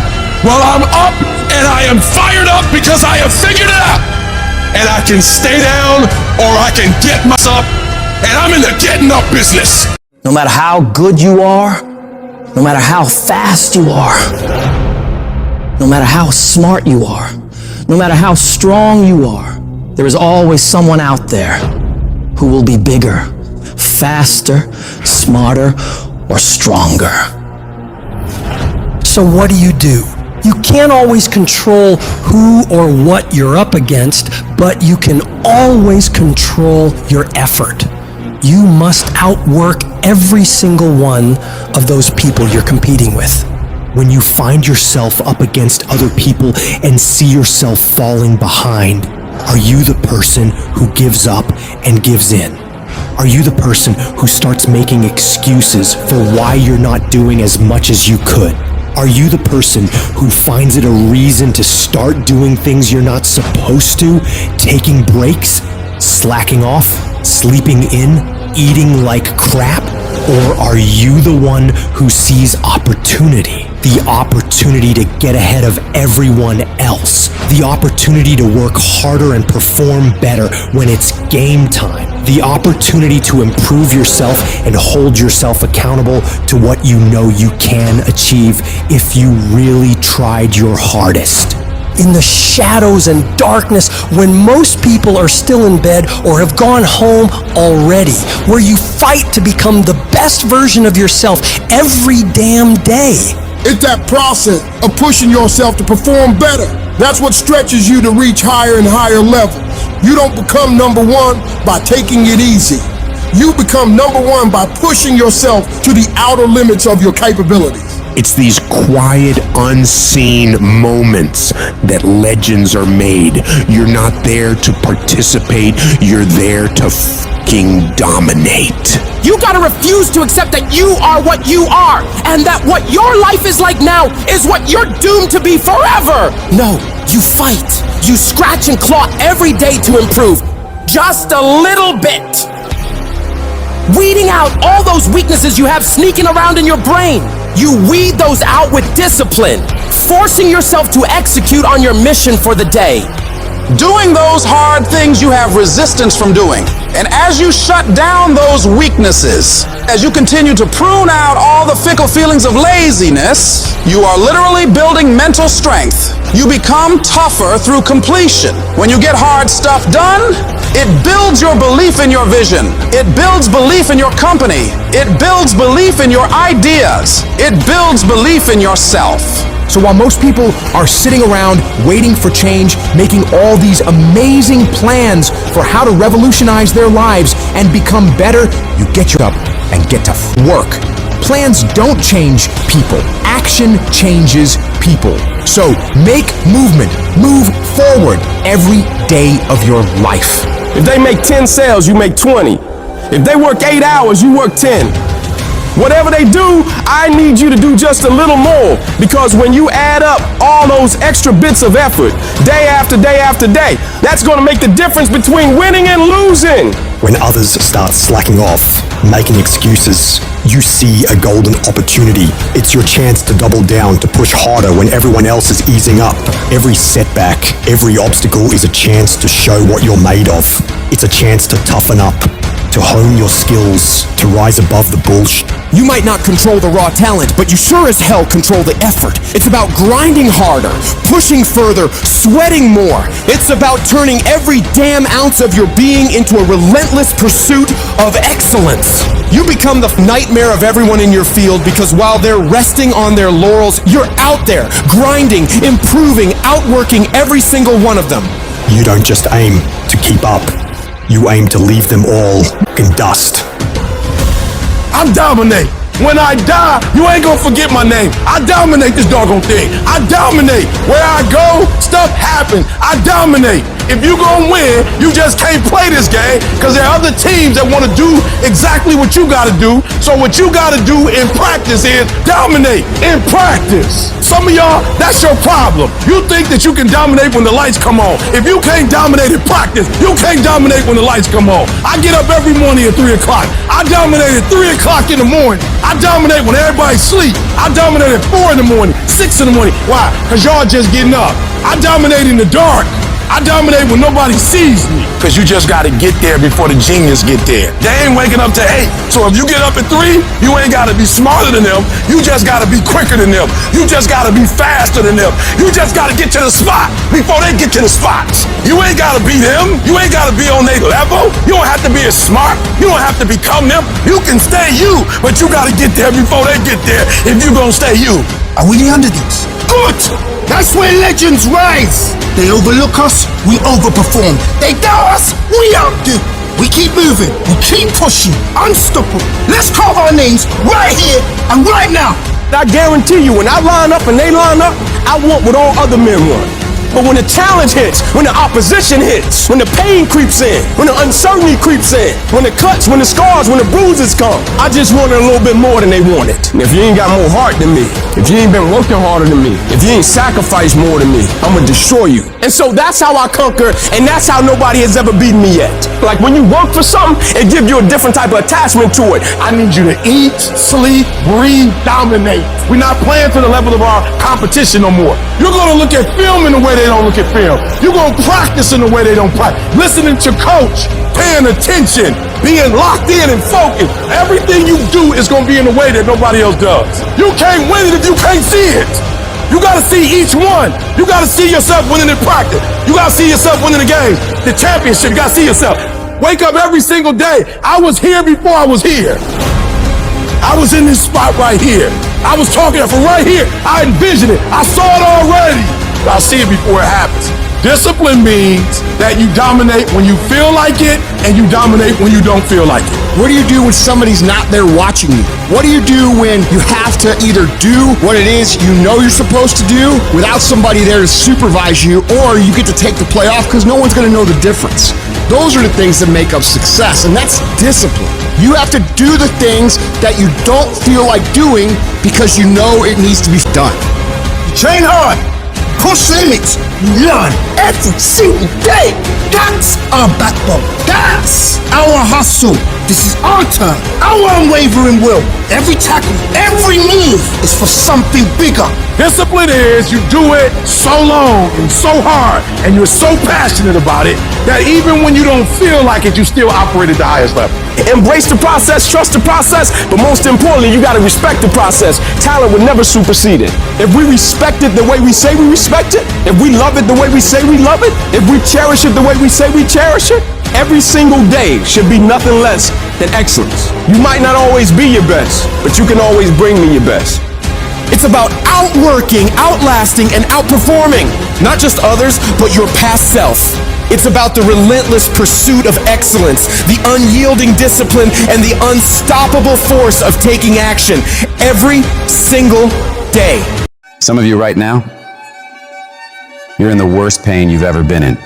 Well, I'm up and I am fired up because I have figured it out. And I can stay down or I can get myself up, and I'm in the getting up business. No matter how good you are, no matter how fast you are, no matter how smart you are, no matter how strong you are, there is always someone out there who will be bigger, faster, smarter, or stronger. So what do? You can't always control who or what you're up against, but you can always control your effort. You must outwork every single one of those people you're competing with. When you find yourself up against other people and see yourself falling behind, are you the person who gives up and gives in? Are you the person who starts making excuses for why you're not doing as much as you could? Are you the person who finds it a reason to start doing things you're not supposed to, taking breaks, slacking off, sleeping in, eating like crap? Or are you the one who sees opportunity? The opportunity to get ahead of everyone else. The opportunity to work harder and perform better when it's game time. The opportunity to improve yourself and hold yourself accountable to what you know you can achieve if you really tried your hardest. In the shadows and darkness, when most people are still in bed or have gone home already, where you fight to become the best version of yourself every damn day. It's that process of pushing yourself to perform better. That's what stretches you to reach higher and higher levels. You don't become number one by taking it easy. You become number one by pushing yourself to the outer limits of your capabilities. It's these quiet, unseen moments that legends are made. You're not there to participate, you're there to fucking dominate. You gotta refuse to accept that you are what you are, and that what your life is like now is what you're doomed to be forever. No, you fight. You scratch and claw every day to improve, just a little bit. Weeding out all those weaknesses you have sneaking around in your brain. You weed those out with discipline, forcing yourself to execute on your mission for the day. Doing those hard things you have resistance from doing. And as you shut down those weaknesses, as you continue to prune out all the fickle feelings of laziness, you are literally building mental strength. You become tougher through completion. When you get hard stuff done, it builds your belief in your vision. It builds belief in your company. It builds belief in your ideas. It builds belief in yourself. So while most people are sitting around waiting for change, making all these amazing plans for how to revolutionize their lives and become better, you get up and get to work. Plans don't change people. Action changes people. So make movement. Move forward every day of your life. If they make 10 sales, you make 20. If they work 8 hours, you work 10. Whatever they do, I need you to do just a little more, because when you add up all those extra bits of effort, day after day after day, that's going to make the difference between winning and losing. When others start slacking off, making excuses, you see a golden opportunity. It's your chance to double down, to push harder when everyone else is easing up. Every setback, every obstacle is a chance to show what you're made of. It's a chance to toughen up, to hone your skills, to rise above the bullshit. You might not control the raw talent, but you sure as hell control the effort. It's about grinding harder, pushing further, sweating more. It's about turning every damn ounce of your being into a relentless pursuit of excellence. You become the nightmare of everyone in your field, because while they're resting on their laurels, you're out there, grinding, improving, outworking every single one of them. You don't just aim to keep up. You aim to leave them all in dust. I dominate. When I die, you ain't gonna forget my name. I dominate this doggone thing. I dominate. Where I go, stuff happens. I dominate. If you gonna win, you just can't play this game, because there are other teams that want to do exactly what you gotta do. So what you gotta do in practice is dominate in practice. Some of y'all, that's your problem. You think that you can dominate when the lights come on. If you can't dominate in practice, you can't dominate when the lights come on. I get up every morning at 3 o'clock. I dominate at 3 o'clock in the morning. I dominate when everybody's asleep. I dominate at 4 in the morning, 6 in the morning. Why? Because y'all just getting up. I dominate in the dark. I dominate when nobody sees me. Cause you just gotta get there before the genius get there. They ain't waking up to 8. So if you get up at 3, you ain't gotta be smarter than them. You just gotta be quicker than them. You just gotta be faster than them. You just gotta get to the spot before they get to the spots. You ain't gotta be them. You ain't gotta be on their level. You don't have to be as smart. You don't have to become them. You can stay you, but you gotta get there before they get there if you gonna stay you. Are we the underdogs? Good! That's where legends rise! They overlook us, we overperform. They doubt us, we outdo! We keep moving, we keep pushing, unstoppable. Let's carve our names right here and right now! I guarantee you, when I line up and they line up, I want what all other men want. But when the challenge hits, when the opposition hits, when the pain creeps in, when the uncertainty creeps in, when the cuts, when the scars, when the bruises come, I just wanted a little bit more than they wanted. And if you ain't got more heart than me, if you ain't been working harder than me, if you ain't sacrificed more than me, I'm gonna destroy you. And so that's how I conquer, and that's how nobody has ever beaten me yet. Like when you work for something, it gives you a different type of attachment to it. I need you to eat, sleep, breathe, dominate. We're not playing to the level of our competition no more. You're gonna look at film in the way they don't look at film. You're gonna practice in the way they don't practice. Listening to coach, paying attention, being locked in and focused. Everything you do is gonna be in a way that nobody else does. You can't win it if you can't see it. You gotta see each one. You gotta see yourself winning in practice. You gotta see yourself winning the game, the championship. You gotta see yourself. Wake up every single day. I was here before I was here. I was in this spot right here. I was talking from right here. I envisioned it. I saw it already. I'll see it before it happens. Discipline means that you dominate when you feel like it and you dominate when you don't feel like it. What do you do when somebody's not there watching you? What do you do when you have to either do what it is you know you're supposed to do without somebody there to supervise you, or you get to take the play off because no one's going to know the difference? Those are the things that make up success, and that's discipline. You have to do the things that you don't feel like doing because you know it needs to be done. Train hard! Push limits, you learn every single day. That's our backbone. That's our hustle. This is our turn, our unwavering will. Every tackle, every move is for something bigger. Discipline is you do it so long and so hard and you're so passionate about it that even when you don't feel like it, you still operate at the highest level. Embrace the process, trust the process, but most importantly, you gotta respect the process. Talent would never supersede it. If we respect it the way we say we respect it, if we love it the way we say we love it, if we cherish it the way we say we cherish it, every single day should be nothing less than excellence. You might not always be your best, but you can always bring me your best. It's about outworking, outlasting, and outperforming, not just others, but your past self. It's about the relentless pursuit of excellence, the unyielding discipline, and the unstoppable force of taking action every single day. Some of you right now, you're in the worst pain you've ever been in.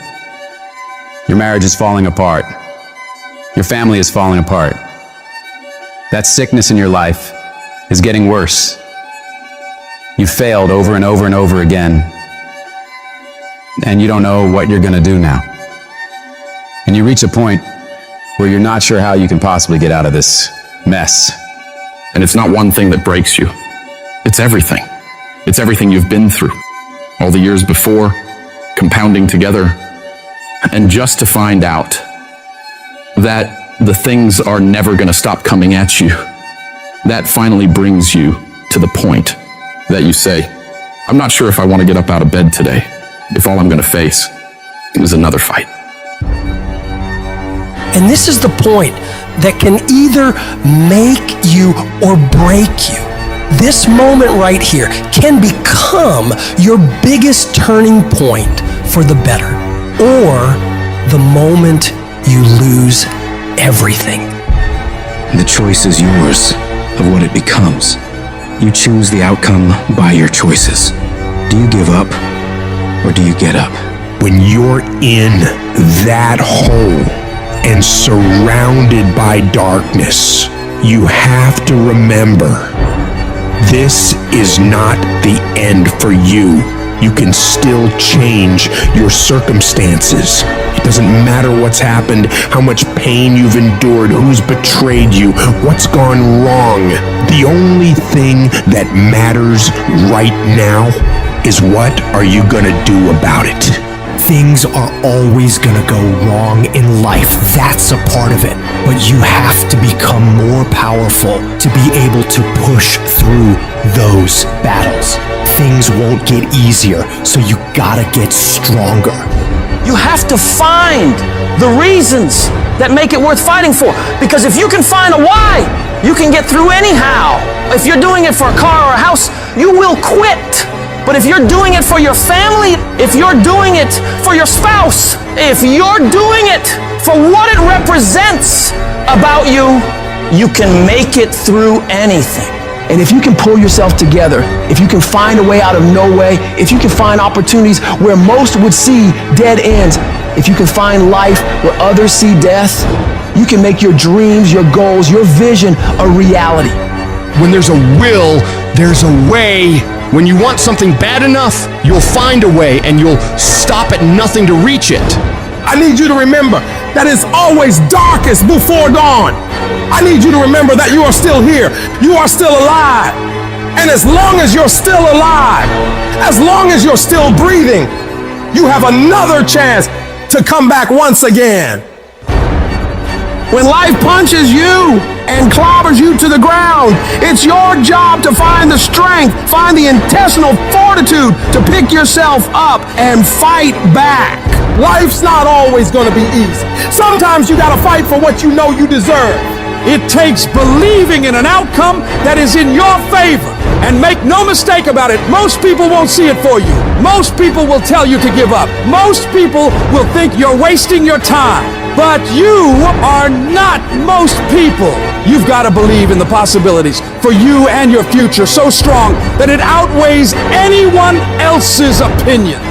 Your marriage is falling apart. Your family is falling apart. That sickness in your life is getting worse. You've failed over and over and over again, and you don't know what you're gonna do now. And you reach a point where you're not sure how you can possibly get out of this mess. And it's not one thing that breaks you. It's everything. It's everything you've been through. All the years before, compounding together. And just to find out that the things are never gonna stop coming at you, that finally brings you to the point that you say, I'm not sure if I want to get up out of bed today, if all I'm going to face is another fight. And this is the point that can either make you or break you. This moment right here can become your biggest turning point for the better, or the moment you lose everything. The choice is yours of what it becomes. You choose the outcome by your choices. Do you give up, or do you get up? When you're in that hole and surrounded by darkness, you have to remember, this is not the end for you. You can still change your circumstances. It doesn't matter what's happened, how much pain you've endured, who's betrayed you, what's gone wrong. The only thing that matters right now is what are you gonna do about it? Things are always gonna go wrong in life. That's a part of it. But you have to become more powerful to be able to push through those battles. Things won't get easier, so you gotta get stronger. You have to find the reasons that make it worth fighting for. Because if you can find a why, you can get through anyhow. If you're doing it for a car or a house, you will quit. But if you're doing it for your family, if you're doing it for your spouse, if you're doing it for what it represents about you, you can make it through anything. And if you can pull yourself together, if you can find a way out of no way, if you can find opportunities where most would see dead ends, if you can find life where others see death, you can make your dreams, your goals, your vision a reality. When there's a will, there's a way. When you want something bad enough, you'll find a way and you'll stop at nothing to reach it. I need you to remember that it's always darkest before dawn. I need you to remember that you are still here. You are still alive. And as long as you're still alive, as long as you're still breathing, you have another chance to come back once again. When life punches you and clobbers you to the ground, it's your job to find the strength, find the intestinal fortitude to pick yourself up and fight back. Life's not always going to be easy. Sometimes you got to fight for what you know you deserve. It takes believing in an outcome that is in your favor. And make no mistake about it, most people won't see it for you. Most people will tell you to give up. Most people will think you're wasting your time. But you are not most people. You've got to believe in the possibilities for you and your future so strong that it outweighs anyone else's opinions.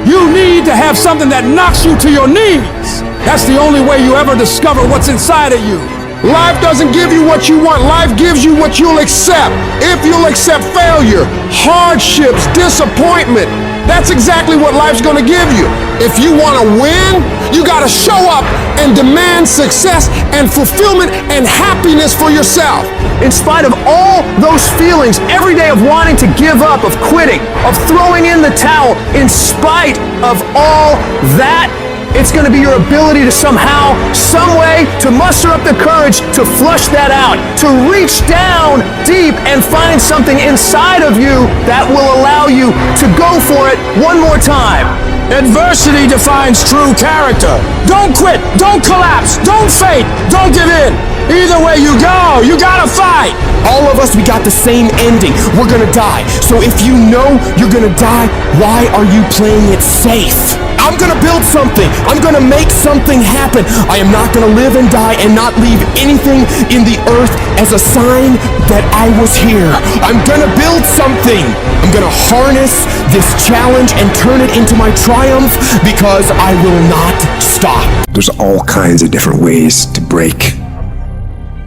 You need to have something that knocks you to your knees. That's the only way you ever discover what's inside of you. Life doesn't give you what you want. Life gives you what you'll accept. If you'll accept failure, hardships, disappointment, that's exactly what life's going to give you. If you want to win, you got to show up and demand success and fulfillment and happiness for yourself. In spite of all those feelings every day of wanting to give up, of quitting, of throwing in the towel, in spite of all that, it's going to be your ability to somehow, some way, to muster up the courage to flush that out, to reach down deep and find something inside of you that will allow you to go for it one more time. Adversity defines true character. Don't quit, don't collapse, don't fade, don't give in. Either way you go, you gotta fight. All of us, we got the same ending. We're gonna die. So if you know you're gonna die, why are you playing it safe? I'm gonna build something. I'm gonna make something happen. I am not gonna live and die and not leave anything in the earth as a sign that I was here. I'm gonna build something. I'm gonna harness this challenge and turn it into my triumph because I will not stop. There's all kinds of different ways to break.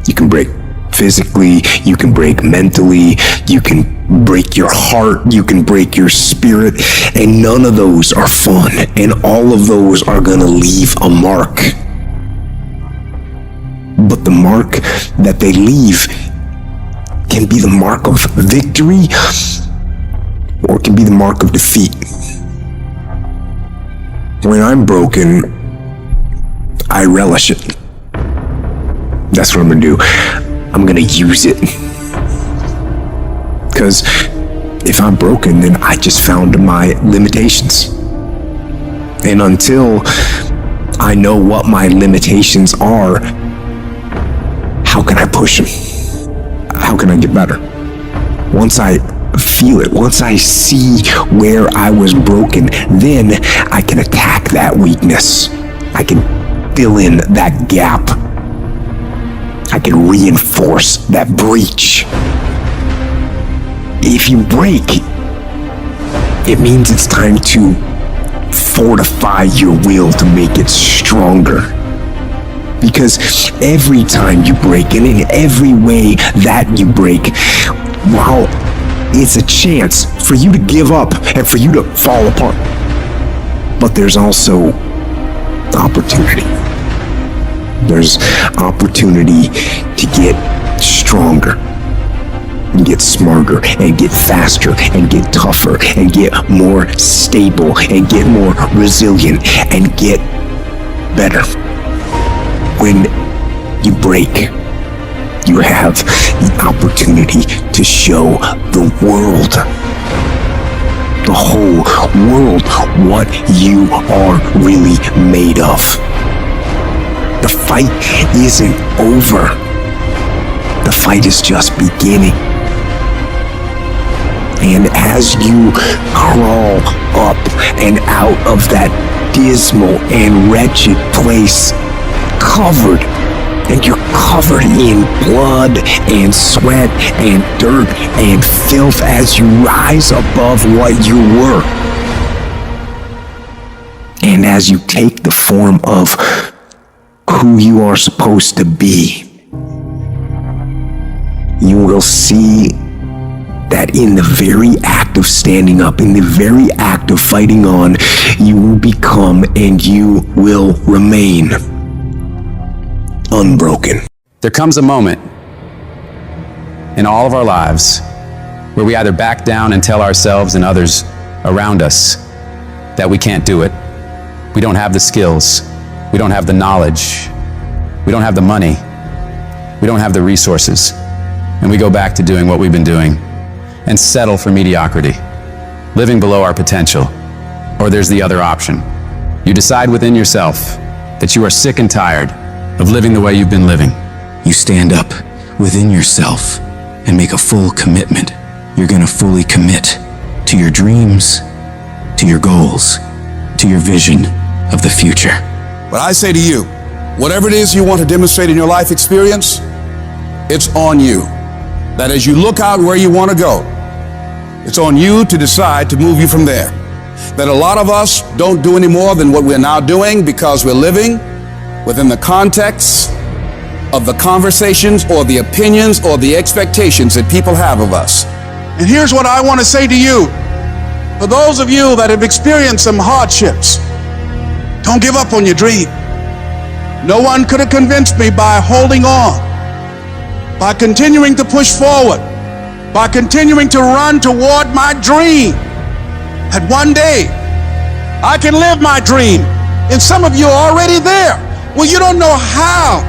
You can break physically, you can break mentally, you can break your heart, you can break your spirit, and none of those are fun, and all of those are gonna leave a mark. But the mark that they leave can be the mark of victory, or it can be the mark of defeat. When I'm broken, I relish it. That's what I'm gonna do. I'm gonna use it. Because if I'm broken, then I just found my limitations. And until I know what my limitations are, how can I push them? How can I get better? Once I feel it, once I see where I was broken, then I can attack that weakness. I can fill in that gap. I can reinforce that breach. If you break, it means it's time to fortify your will to make it stronger. Because every time you break, and in every way that you break, while it's a chance for you to give up and for you to fall apart, but there's also opportunity. There's opportunity to get stronger. and get smarter and get faster and get tougher and get more stable and get more resilient and get better. When you break, you have the opportunity to show the world, the whole world, what you are really made of. The fight isn't over. The fight is just beginning. And as you crawl up and out of that dismal and wretched place, covered, and you're covered in blood and sweat and dirt and filth as you rise above what you were. And as you take the form of who you are supposed to be, you will see that in the very act of standing up, in the very act of fighting on, you will become and you will remain unbroken. There comes a moment in all of our lives where we either back down and tell ourselves and others around us that we can't do it. We don't have the skills. We don't have the knowledge. We don't have the money. We don't have the resources. And we go back to doing what we've been doing and settle for mediocrity, living below our potential. Or there's the other option. You decide within yourself that you are sick and tired of living the way you've been living. You stand up within yourself and make a full commitment. You're gonna fully commit to your dreams, to your goals, to your vision of the future. But I say to you, whatever it is you want to demonstrate in your life experience, it's on you. That as you look out where you want to go, it's on you to decide to move you from there. That a lot of us don't do any more than what we're now doing because we're living within the context of the conversations or the opinions or the expectations that people have of us. And here's what I want to say to you. For those of you that have experienced some hardships, don't give up on your dream. No one could have convinced me by holding on, by continuing to push forward, by continuing to run toward my dream, that one day I can live my dream. And some of you are already there. Well, you don't know how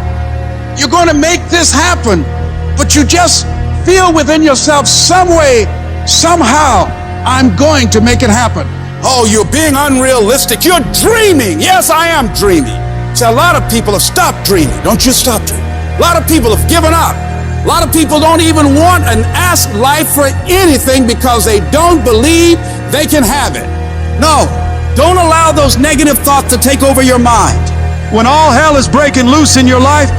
you're going to make this happen, but you just feel within yourself some way, somehow, I'm going to make it happen. Oh, you're being unrealistic. You're dreaming. Yes, I am dreaming. See, a lot of people have stopped dreaming. Don't you stop dreaming. A lot of people have given up. A lot of people don't even want and ask life for anything because they don't believe they can have it. No, don't allow those negative thoughts to take over your mind. When all hell is breaking loose in your life,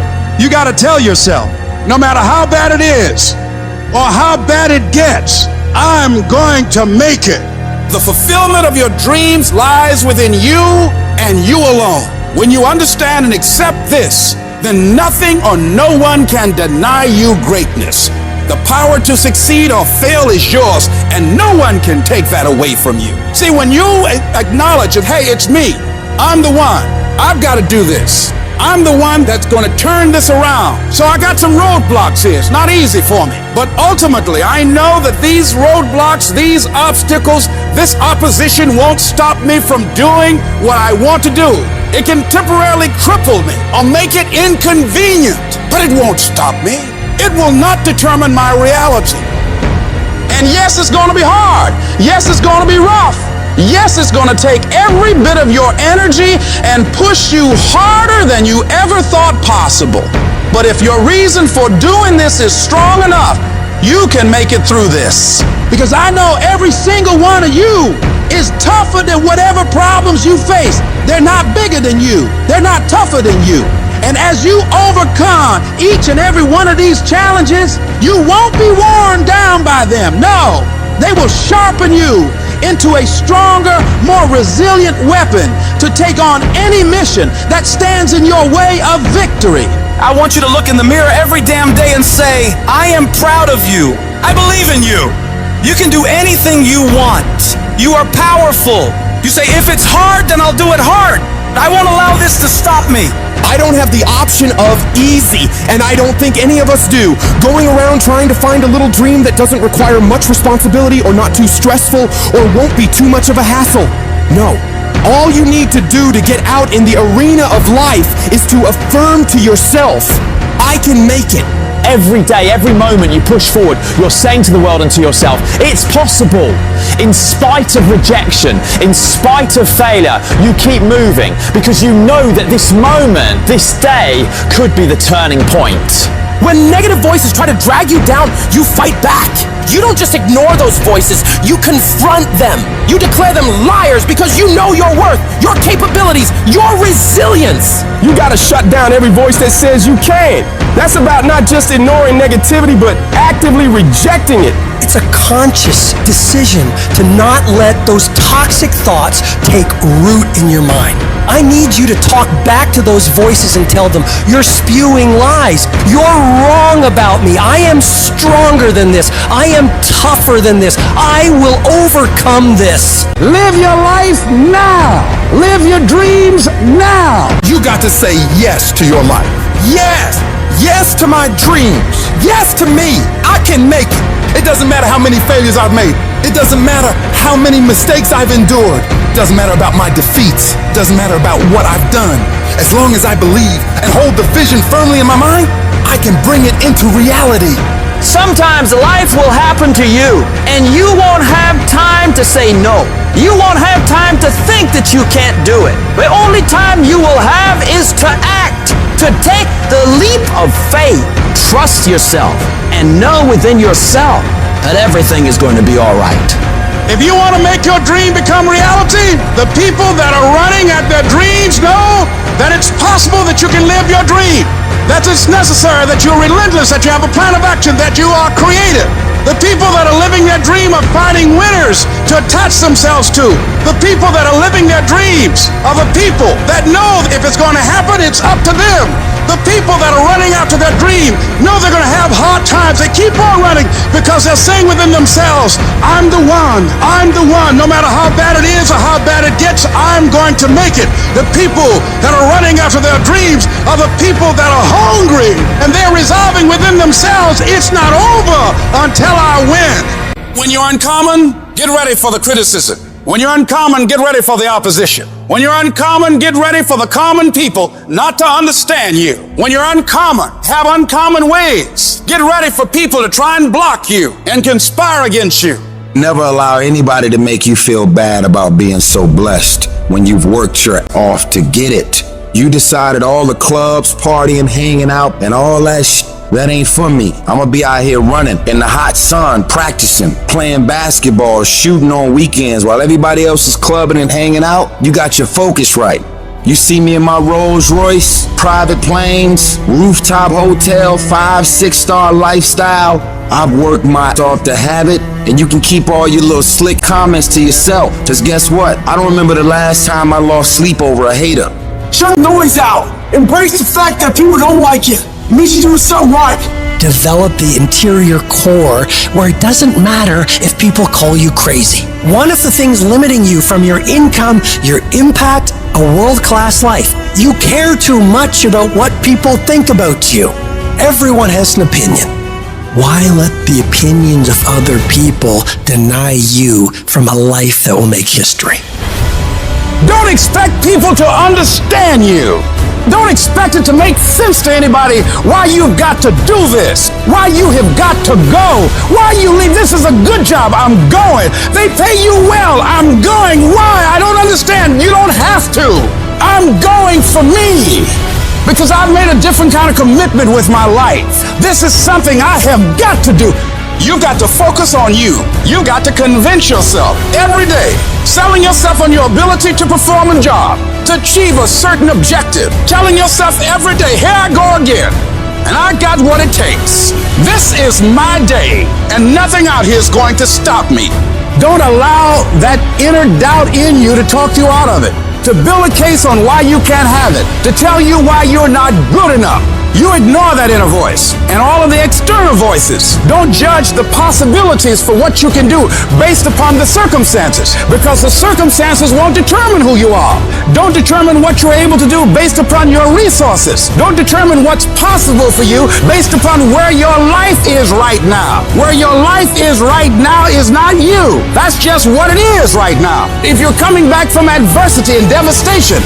you got to tell yourself, no matter how bad it is or how bad it gets, I'm going to make it. The fulfillment of your dreams lies within you and you alone. When you understand and accept this, then nothing or no one can deny you greatness. The power to succeed or fail is yours, and no one can take that away from you. See, when you acknowledge that, hey, it's me, I'm the one, I've got to do this. I'm the one that's going to turn this around. So I got some roadblocks here. It's not easy for me. But ultimately, I know that these roadblocks, these obstacles, this opposition won't stop me from doing what I want to do. It can temporarily cripple me or make it inconvenient, but it won't stop me. It will not determine my reality. And yes, it's going to be hard. Yes, it's going to be rough. Yes, it's going to take every bit of your energy and push you harder than you ever thought possible. But if your reason for doing this is strong enough, you can make it through this. Because I know every single one of you is tougher than whatever problems you face. They're not bigger than you. They're not tougher than you. And as you overcome each and every one of these challenges, you won't be worn down by them. No, they will sharpen you into a stronger, more resilient weapon to take on any mission that stands in your way of victory. I want you to look in the mirror every damn day and say, I am proud of you. I believe in you. You can do anything you want. You are powerful. You say, if it's hard, then I'll do it hard. I won't allow this to stop me. I don't have the option of easy, and I don't think any of us do. Going around trying to find a little dream that doesn't require much responsibility or not too stressful or won't be too much of a hassle. No. All you need to do to get out in the arena of life is to affirm to yourself, I can make it. Every day, every moment you push forward, you're saying to the world and to yourself, it's possible. In spite of rejection, in spite of failure, you keep moving because you know that this moment, this day, could be the turning point. When negative voices try to drag you down, you fight back. You don't just ignore those voices, you confront them. You declare them liars because you know your worth, your capabilities, your resilience. You gotta shut down every voice that says you can't. That's about not just ignoring negativity, but actively rejecting it. It's a conscious decision to not let those toxic thoughts take root in your mind. I need you to talk back to those voices and tell them, you're spewing lies. You're wrong about me. I am stronger than this. I am tougher than this. I will overcome this. Live your life now. Live your dreams now. You got to say yes to your life. Yes. Yes to my dreams. Yes to me. I can make it. It doesn't matter how many failures I've made. It doesn't matter how many mistakes I've endured. It doesn't matter about my defeats. It doesn't matter about what I've done. As long as I believe and hold the vision firmly in my mind, I can bring it into reality. Sometimes life will happen to you, and you won't have time to say no. You won't have time to think that you can't do it. The only time you will have is to act, to take the leap of faith. Trust yourself and know within yourself that everything is going to be all right. If you want to make your dream become reality, the people that are running at their dreams know that it's possible that you can live your dream, that it's necessary, that you're relentless, that you have a plan of action, that you are creative. The people that are living their dream are finding winners to attach themselves to. The people that are living their dreams are the people that know if it's going to happen, it's up to them. The people that are running after their dream know they're going to have hard times. They keep on running because they're saying within themselves, I'm the one. I'm the one. No matter how bad it is or how bad it gets, I'm going to make it. The people that are running after their dreams are the people that are hungry and they're resolving within themselves, it's not over until I win. When you're uncommon, get ready for the criticism. When you're uncommon, get ready for the opposition. When you're uncommon, get ready for the common people not to understand you. When you're uncommon, have uncommon ways. Get ready for people to try and block you and conspire against you. Never allow anybody to make you feel bad about being so blessed when you've worked your off to get it. You decided all the clubs, partying, hanging out, and all that shit, that ain't for me. I'm gonna be out here running in the hot sun, practicing, playing basketball, shooting on weekends while everybody else is clubbing and hanging out. You got your focus right. You see me in my Rolls Royce, private planes, rooftop hotel, 5-6-star lifestyle. I've worked my off to have it, and you can keep all your little slick comments to yourself. Just guess what? I don't remember the last time I lost sleep over a hater. Shut the noise out. Embrace the fact that people don't like you. It means you're doing something right. Develop the interior core where it doesn't matter if people call you crazy. One of the things limiting you from your income, your impact, a world-class life, you care too much about what people think about you. Everyone has an opinion. Why let the opinions of other people deny you from a life that will make history? Don't expect people to understand you. Don't expect it to make sense to anybody why you've got to do this, why you have got to go, why you leave. This is a good job. I'm going. They pay you well. I'm going. Why? I don't understand. You don't have to. I'm going for me because I've made a different kind of commitment with my life. This is something I have got to do. You've got to focus on you. You've got to convince yourself every day, selling yourself on your ability to perform a job, to achieve a certain objective, telling yourself every day, here I go again, and I got what it takes. This is my day, and nothing out here is going to stop me. Don't allow that inner doubt in you to talk you out of it, to build a case on why you can't have it, to tell you why you're not good enough. You ignore that inner voice and all of the external voices. Don't judge the possibilities for what you can do based upon the circumstances, because the circumstances won't determine who you are. Don't determine what you're able to do based upon your resources. Don't determine what's possible for you based upon where your life is right now. Where your life is right now is not you. That's just what it is right now. If you're coming back from adversity and devastation,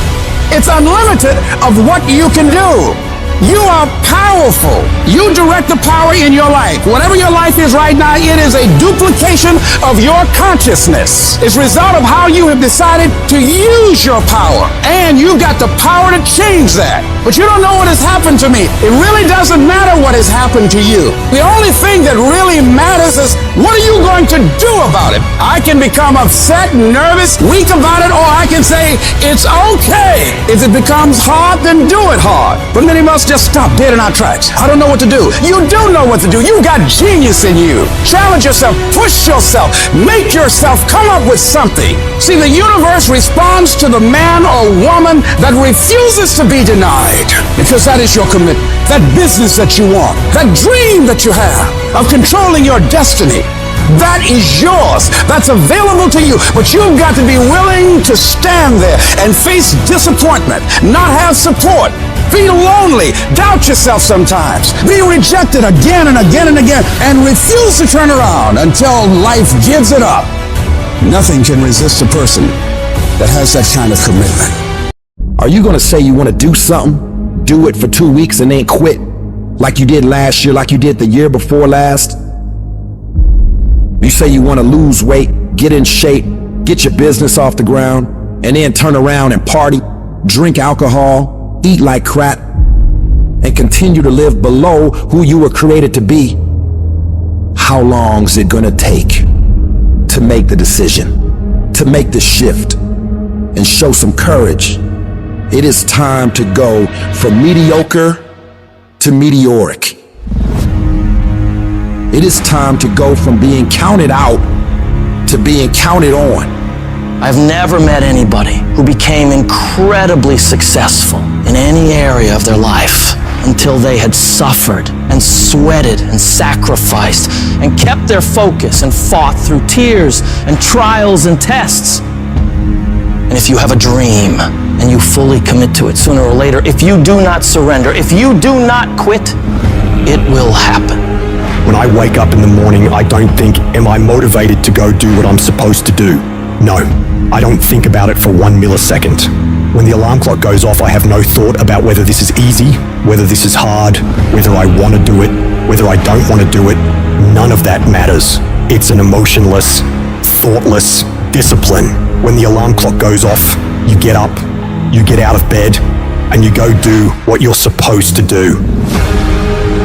it's unlimited of what you can do. You are powerful. You direct the power in your life. Whatever your life is right now, it is a duplication of your consciousness. It's a result of how you have decided to use your power. And you've got the power to change that. But you don't know what has happened to me. It really doesn't matter what has happened to you. The only thing that really matters is, what are you going to do about it? I can become upset, nervous, weak about it, or I can say, it's okay. If it becomes hard, then do it hard. But many must just stop dead in our tracks. I don't know what to do. You do know what to do. You've got genius in you. Challenge yourself, push yourself, make yourself come up with something. See, the universe responds to the man or woman that refuses to be denied, because that is your commitment. That business that you want, that dream that you have of controlling your destiny, that is yours. That's available to you. But you've got to be willing to stand there and face disappointment, not have support, feel lonely, doubt yourself sometimes, be rejected again and again and again, and refuse to turn around until life gives it up. Nothing can resist a person that has that kind of commitment. Are you gonna say you wanna do something, do it for 2 weeks and then quit? Like you did last year, like you did the year before last? You say you wanna lose weight, get in shape, get your business off the ground, and then turn around and party, drink alcohol, eat like crap, and continue to live below who you were created to be. How long is it gonna take to make the decision, to make the shift, and show some courage? It is time to go from mediocre to meteoric. It is time to go from being counted out to being counted on. I've never met anybody who became incredibly successful in any area of their life until they had suffered and sweated and sacrificed and kept their focus and fought through tears and trials and tests. And if you have a dream and you fully commit to it, sooner or later, if you do not surrender, if you do not quit, it will happen. When I wake up in the morning, I don't think, am I motivated to go do what I'm supposed to do? No, I don't think about it for 1 millisecond. When the alarm clock goes off, I have no thought about whether this is easy, whether this is hard, whether I want to do it, whether I don't want to do it. None of that matters. It's an emotionless, thoughtless discipline. When the alarm clock goes off, you get up, you get out of bed, and you go do what you're supposed to do.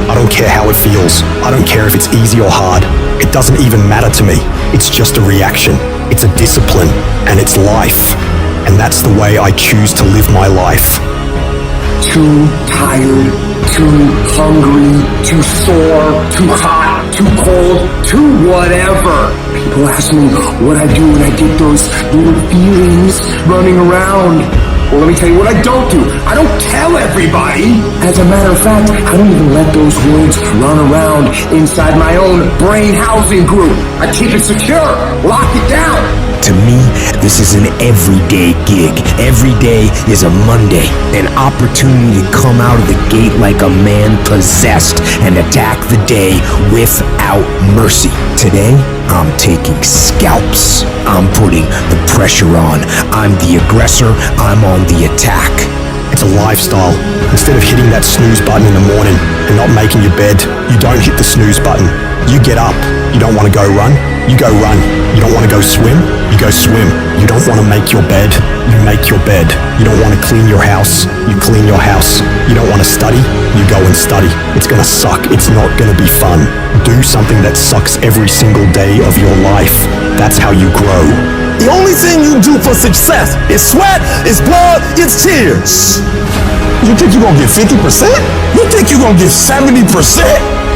I don't care how it feels. I don't care if it's easy or hard. It doesn't even matter to me. It's just a reaction. It's a discipline, and it's life. And that's the way I choose to live my life. Too tired, too hungry, too sore, too hot, too cold, too whatever. People ask me what I do when I get those little feelings running around. Well, let me tell you what I don't do. I don't tell everybody. As a matter of fact, I don't even let those words run around inside my own brain housing group. I keep it secure, lock it down. To me, this is an everyday gig. Every day is a Monday, an opportunity to come out of the gate like a man possessed and attack the day without mercy. Today, I'm taking scalps. I'm putting the pressure on. I'm the aggressor. I'm on the attack. It's a lifestyle. Instead of hitting that snooze button in the morning and not making your bed, you don't hit the snooze button. You get up. You don't want to go run? You go run. You don't want to go swim? You go swim. You don't want to make your bed? You make your bed. You don't want to clean your house? You clean your house. You don't want to study? You go and study. It's going to suck. It's not going to be fun. Do something that sucks every single day of your life. That's how you grow. The only thing you do for success is sweat, it's blood, it's tears. You think you're gonna get 50%? You think you're gonna get 70%?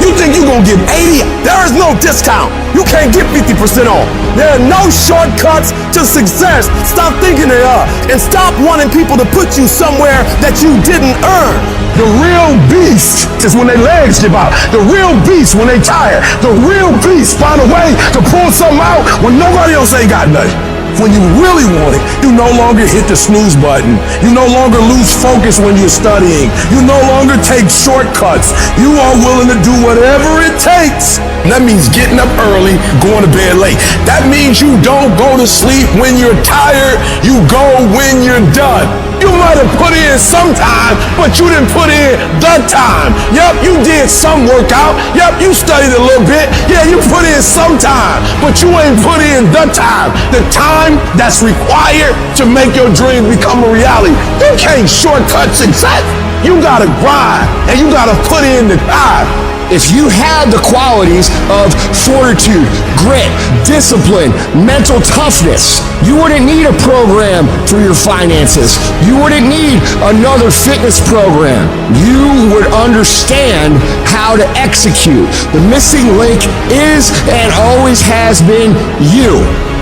You think you're gonna get 80? There is no discount. You can't get 50% off. There are no shortcuts to success. Stop thinking they are. And stop wanting people to put you somewhere that you didn't earn. The real beast is when their legs give out. The real beast when they tired. The real beast find a way to pull something out when nobody else ain't got nothing. When you really want it, you no longer hit the snooze button. You no longer lose focus when you're studying. You no longer take shortcuts. You are willing to do whatever it takes. And that means getting up early, going to bed late. That means you don't go to sleep when you're tired. You go when you're done. You might have put in some time, but you didn't put in the time. Yep, you did some workout. Yep, you studied a little bit. Yeah, you put in some time, but you ain't put in the time. The time that's required to make your dream become a reality. You can't shortcut success. You gotta grind, and you gotta put in the time. If you had the qualities of fortitude, grit, discipline, mental toughness, you wouldn't need a program for your finances. You wouldn't need another fitness program. You would understand how to execute. The missing link is and always has been you.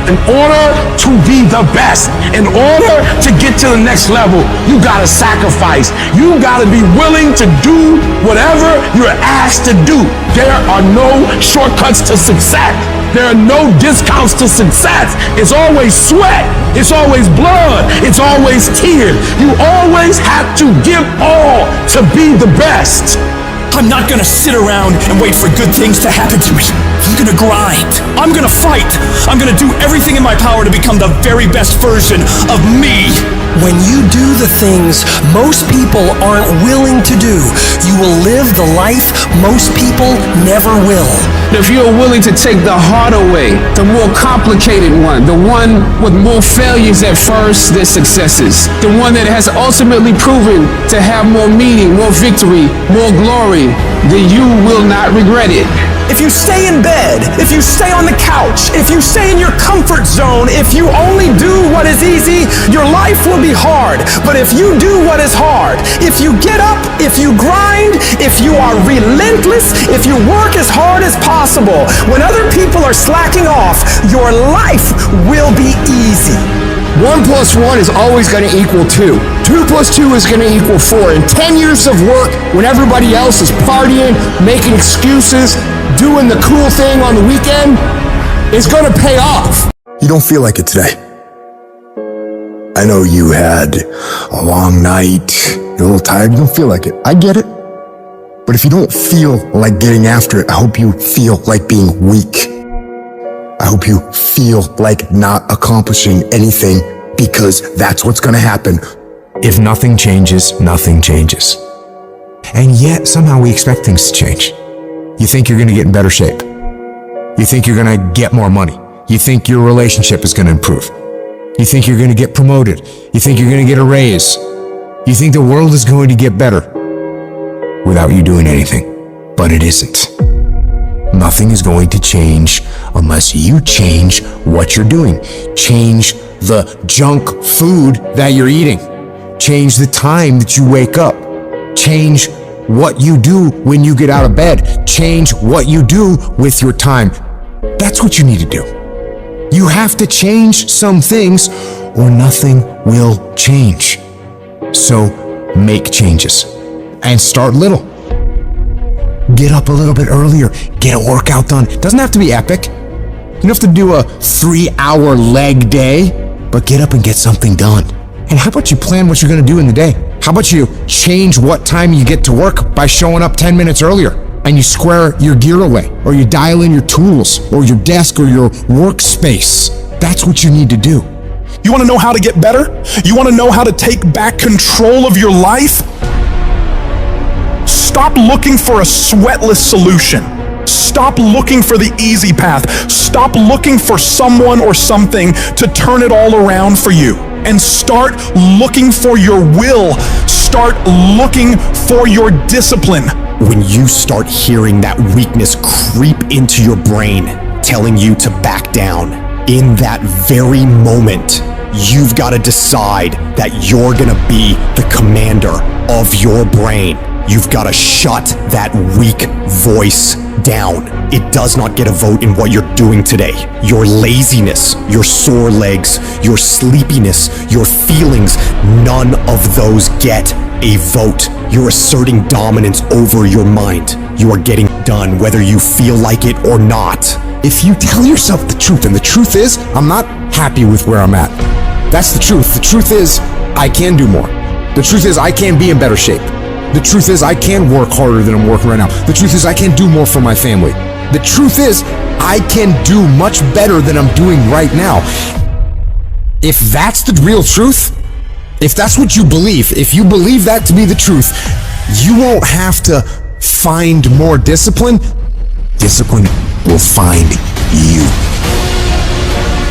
In order to be the best, in order to get to the next level, you gotta sacrifice. You gotta be willing to do whatever you're asked to do. There are no shortcuts to success. There are no discounts to success. It's always sweat. It's always blood. It's always tears. You always have to give all to be the best. I'm not gonna sit around and wait for good things to happen to me. I'm gonna grind. I'm gonna fight. I'm gonna do everything in my power to become the very best version of me. When you do the things most people aren't willing to do, you will live the life most people never will. If you're willing to take the harder way, the more complicated one, the one with more failures at first than successes, the one that has ultimately proven to have more meaning, more victory, more glory, then you will not regret it. If you stay in bed, if you stay on the couch, if you stay in your comfort zone, if you only do what is easy, your life will be hard. But if you do what is hard, if you get up, if you grind, if you are relentless, if you work as hard as possible, when other people are slacking off, your life will be easy. 1 + 1 is always going to equal 2. 2 + 2 is going to equal 4. And 10 years of work when everybody else is partying, making excuses, doing the cool thing on the weekend is going to pay off. You don't feel like it today. I know you had a long night, you're a little tired, you don't feel like it. I get it. But if you don't feel like getting after it, I hope you feel like being weak. I hope you feel like not accomplishing anything, because that's what's going to happen. If nothing changes, nothing changes. And yet, somehow we expect things to change. You think you're going to get in better shape. You think you're going to get more money. You think your relationship is going to improve. You think you're going to get promoted. You think you're going to get a raise. You think the world is going to get better without you doing anything. But it isn't. Nothing is going to change unless you change what you're doing. Change the junk food that you're eating. Change the time that you wake up. Change what you do when you get out of bed. Change what you do with your time. That's what you need to do. You have to change some things or nothing will change. So make changes and start little. Get up a little bit earlier. Get a workout done. Doesn't have to be epic. You don't have to do a 3-hour leg day, but get up and get something done. And how about you plan what you're going to do in the day? How about you change what time you get to work by showing up 10 minutes earlier, and you square your gear away, or you dial in your tools, or your desk, or your workspace. That's what you need to do. You want to know how to get better? You want to know how to take back control of your life? Stop looking for a sweatless solution. Stop looking for the easy path. Stop looking for someone or something to turn it all around for you. And start looking for your will. Start looking for your discipline. When you start hearing that weakness creep into your brain, telling you to back down, in that very moment, you've got to decide that you're gonna be the commander of your brain. You've got to shut that weak voice down. It does not get a vote in what you're doing today. Your laziness, your sore legs, your sleepiness, your feelings, none of those get a vote. You're asserting dominance over your mind. You are getting done whether you feel like it or not. If you tell yourself the truth, and the truth is, I'm not happy with where I'm at. That's the truth. The truth is, I can do more. The truth is, I can be in better shape. The truth is, I can work harder than I'm working right now. The truth is, I can do more for my family. The truth is, I can do much better than I'm doing right now. If that's the real truth, if that's what you believe, if you believe that to be the truth, you won't have to find more discipline. Discipline will find you.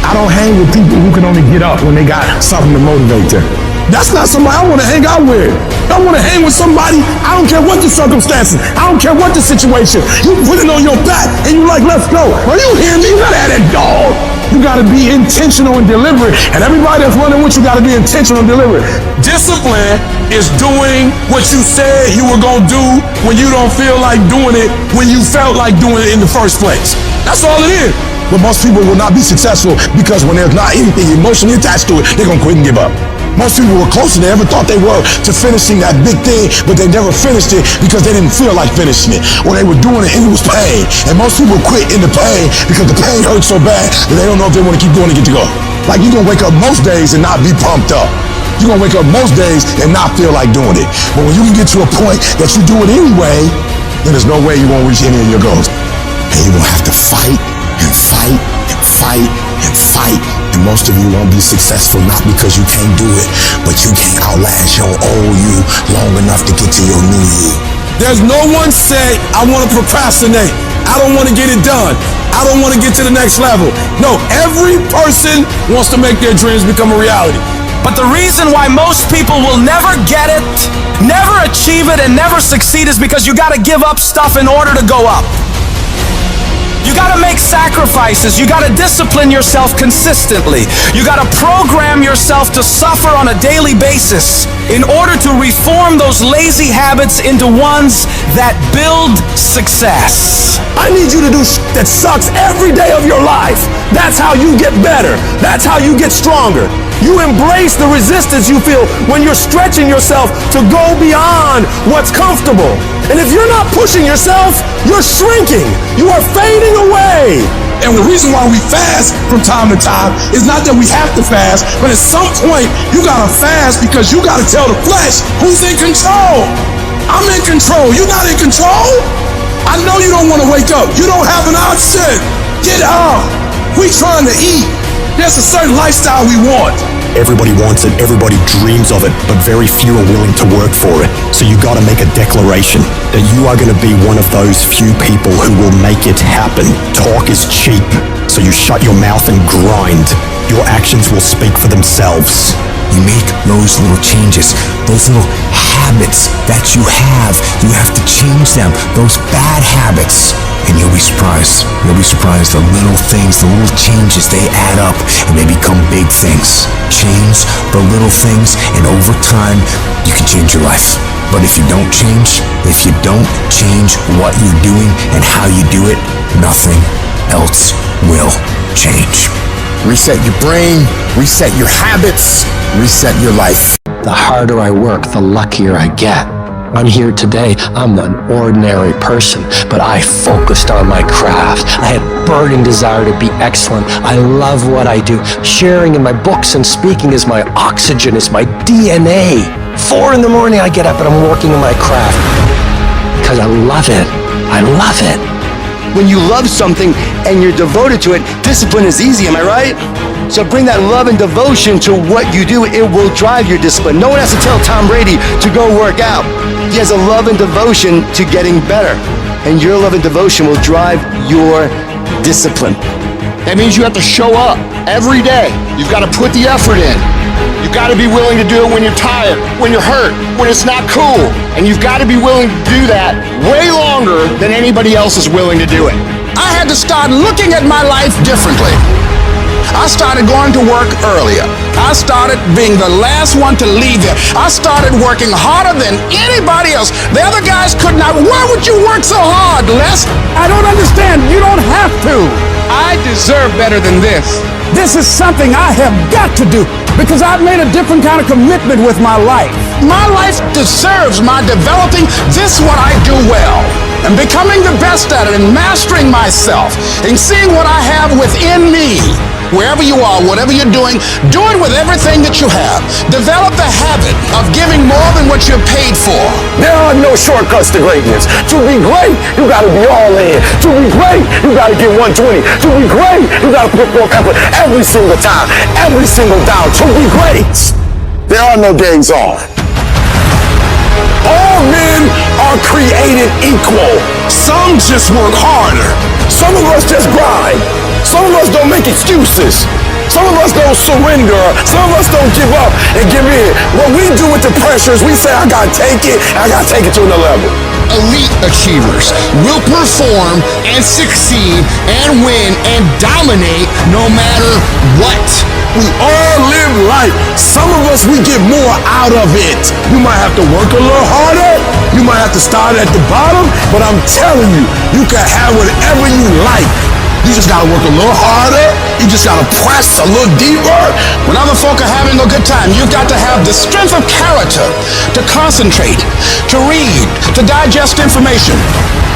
I don't hang with people who can only get up when they got something to motivate them. That's not somebody I want to hang out with. I want to hang with somebody, I don't care what the circumstances, I don't care what the situation. You put it on your back and you like, let's go. Are you hearing me? You gotta have that dog. You gotta be intentional and deliberate. And everybody that's running with you gotta be intentional and deliberate. Discipline is doing what you said you were gonna do when you don't feel like doing it, when you felt like doing it in the first place. That's all it is. But most people will not be successful because when there's not anything emotionally attached to it, they're gonna quit and give up. Most people were closer than they ever thought they were to finishing that big thing, but they never finished it because they didn't feel like finishing it. Or they were doing it and it was pain. And most people quit in the pain because the pain hurts so bad that they don't know if they want to keep doing it to get to go. Like you're gonna wake up most days and not be pumped up. You're gonna wake up most days and not feel like doing it. But when you can get to a point that you do it anyway, then there's no way you won't reach any of your goals. And you're gonna have to fight and fight and fight and fight. And most of you won't be successful not because you can't do it, but you can't outlast your old you long enough to get to your new you. There's no one say, I want to procrastinate. I don't want to get it done. I don't want to get to the next level. No, every person wants to make their dreams become a reality. But the reason why most people will never get it, never achieve it, and never succeed is because you gotta give up stuff in order to go up. You gotta make sacrifices. You gotta discipline yourself consistently. You gotta program yourself to suffer on a daily basis in order to reform those lazy habits into ones that build success. I need you to do that sucks every day of your life. That's how you get better. That's how you get stronger. You embrace the resistance you feel when you're stretching yourself to go beyond what's comfortable. And if you're not pushing yourself, you're shrinking. You are fading away. And the reason why we fast from time to time is not that we have to fast, but at some point you gotta fast because you gotta tell the flesh who's in control. I'm in control. You're not in control. I know you don't want to wake up. You don't have an option. Get up. We trying to eat. There's a certain lifestyle we want. Everybody wants it, everybody dreams of it, but very few are willing to work for it. So you gotta make a declaration that you are gonna be one of those few people who will make it happen. Talk is cheap, so you shut your mouth and grind. Your actions will speak for themselves. You make those little changes, those little habits that you have to change them, those bad habits. And you'll be surprised. You'll be surprised the little things, the little changes, they add up and they become big things. Change the little things and over time, you can change your life. But if you don't change what you're doing and how you do it, nothing else will change. Reset your brain, reset your habits, reset your life. The harder I work, the luckier I get. I'm here today. I'm an ordinary person, but I focused on my craft. I had burning desire to be excellent. I love what I do. Sharing in my books and speaking is my oxygen, is my DNA. 4 in the morning I get up and I'm working in my craft because I love it. I love it. When you love something and you're devoted to it, discipline is easy, am I right? So bring that love and devotion to what you do. It will drive your discipline. No one has to tell Tom Brady to go work out. He has a love and devotion to getting better. And your love and devotion will drive your discipline. That means you have to show up every day. You've got to put the effort in. You've got to be willing to do it when you're tired, when you're hurt, when it's not cool. And you've got to be willing to do that way longer than anybody else is willing to do it. I had to start looking at my life differently. I started going to work earlier. I started being the last one to leave there. I started working harder than anybody else. The other guys could not. Why would you work so hard, Les? I don't understand. You don't have to. I deserve better than this. This is something I have got to do because I've made a different kind of commitment with my life. My life deserves my developing this what I do well and becoming the best at it and mastering myself and seeing what I have within me. Wherever you are, whatever you're doing, do it with everything that you have. Develop the habit of giving more than what you're paid for. There are no shortcuts to greatness. To be great, you gotta be all in. To be great, you gotta get 120. To be great, you gotta put forth effort every single time, every single down. To be great, there are no days off. All men are created equal. Some just work harder. Some of us just grind. Some of us don't make excuses. Some of us don't surrender. Some of us don't give up and give in. What we do with the pressure is we say, I gotta take it, I gotta take it to another level. Elite achievers will perform and succeed and win and dominate no matter what. We all live life. Some of us, we get more out of it. You might have to work a little harder. You might have to start at the bottom, but I'm telling you, you can have whatever you like. You just gotta work a little harder. You just gotta press a little deeper. When other folk are having a good time, you've got to have the strength of character to concentrate, to read, to digest information.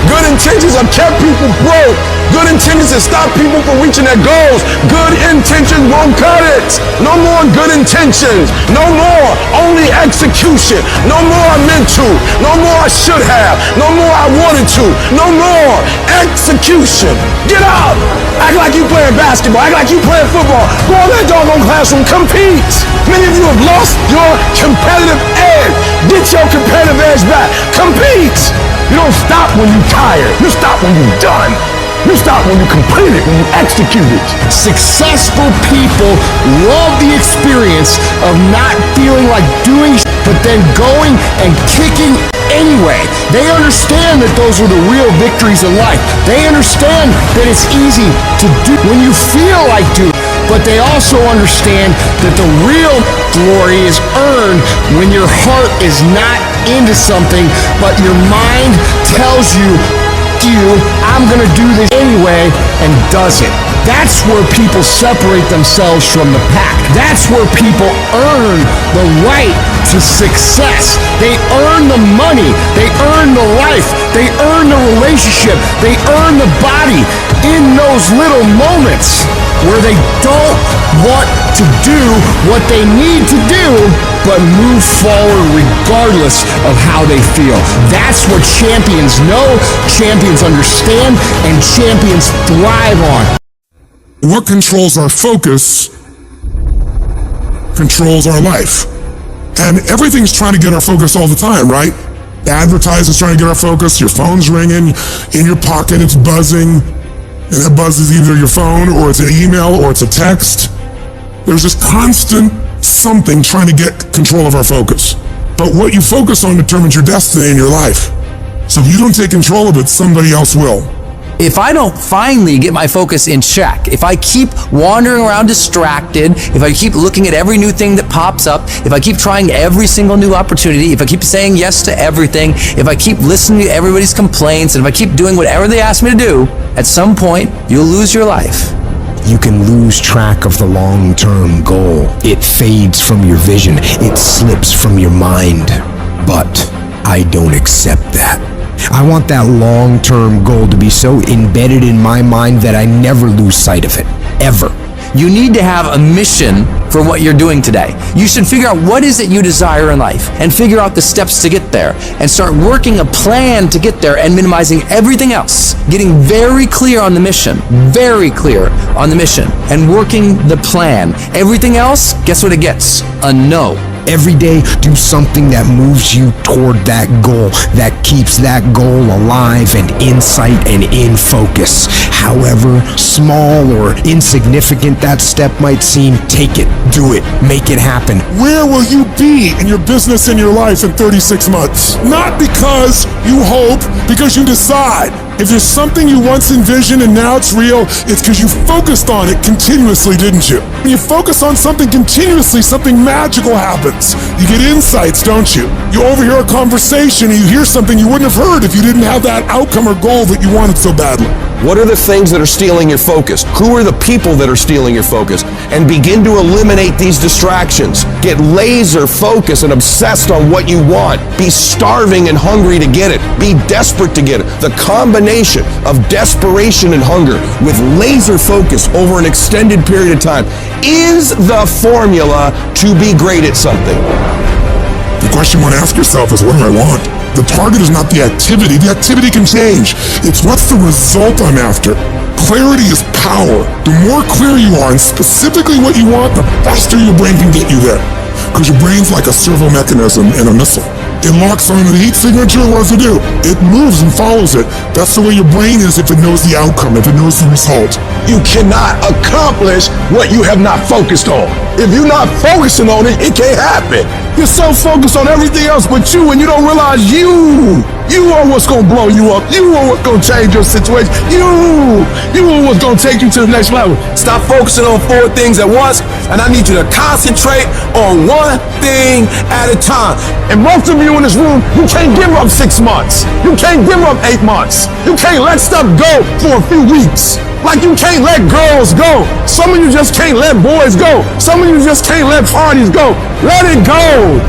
Good intentions have kept people broke. Good intentions have stopped people from reaching their goals. Good intentions won't cut it. No more good intentions. No more only execution. No more I meant to. No more I should have. No more I wanted to. No more execution. Get out. Act like you playing basketball. Act like you playing football. Go in that doggone classroom. Compete. Many of you have lost your competitive edge. Get your competitive edge back. Compete. You don't stop when you're tired. You stop when you're done. You stop when you complete it, when you execute it. Successful people love the experience of not feeling like doing but then going and kicking anyway. They understand that those are the real victories in life. They understand that it's easy to do when you feel like doing, but they also understand that the real glory is earned when your heart is not into something, but your mind tells you, I'm gonna do this anyway, and does it. That's where people separate themselves from the pack. That's where people earn the right to success. They earn the money. They earn the life. They earn the relationship. They earn the body in those little moments where they don't want to do what they need to do, but move forward regardless of how they feel. That's what champions know, champions understand, and champions thrive on. What controls our focus controls our life. And everything's trying to get our focus all the time, right? The advertiser's trying to get our focus, your phone's ringing, in your pocket it's buzzing, and that buzz is either your phone, or it's an email, or it's a text. There's this constant something trying to get control of our focus. But what you focus on determines your destiny in your life. So if you don't take control of it, somebody else will. If I don't finally get my focus in check, if I keep wandering around distracted, if I keep looking at every new thing that pops up, if I keep trying every single new opportunity, if I keep saying yes to everything, if I keep listening to everybody's complaints, and if I keep doing whatever they ask me to do, at some point, you'll lose your life. You can lose track of the long-term goal. It fades from your vision. It slips from your mind. But I don't accept that. I want that long-term goal to be so embedded in my mind that I never lose sight of it, ever. You need to have a mission for what you're doing today. You should figure out what is it you desire in life and figure out the steps to get there and start working a plan to get there and minimizing everything else. Getting very clear on the mission, and working the plan. Everything else, guess what it gets? A no. Every day, do something that moves you toward that goal, that keeps that goal alive and in sight and in focus. However small or insignificant that step might seem, take it, do it, make it happen. Where will you be in your business and your life in 36 months? Not because you hope, because you decide. If there's something you once envisioned and now it's real, it's because you focused on it continuously, didn't you? When you focus on something continuously, something magical happens. You get insights, don't you? You overhear a conversation and you hear something you wouldn't have heard if you didn't have that outcome or goal that you wanted so badly. What are the things that are stealing your focus? Who are the people that are stealing your focus? And begin to eliminate these distractions. Get laser focused and obsessed on what you want. Be starving and hungry to get it. Be desperate to get it. The combination of desperation and hunger with laser focus over an extended period of time is the formula to be great at something. The question you want to ask yourself is, what do I want? The target is not the activity. The activity can change. It's what's the result I'm after. Clarity is power. The more clear you are in specifically what you want, the faster your brain can get you there. Because your brain's like a servo mechanism in a missile. It locks on the heat signature, what does it do? It moves and follows it. That's the way your brain is if it knows the outcome, if it knows the result. You cannot accomplish what you have not focused on. If you're not focusing on it, it can't happen. You're so focused on everything else but you, and you don't realize you are what's gonna blow you up. You are what's gonna change your situation. You are what's gonna take you to the next level. Stop focusing on 4 things at once, and I need you to concentrate on one thing at a time. And most of you in this room, you can't give up 6 months. You can't give up 8 months. You can't let stuff go for a few weeks. Like you can't let girls go. Some of you just can't let boys go. Some of you just can't let parties go. Let it go.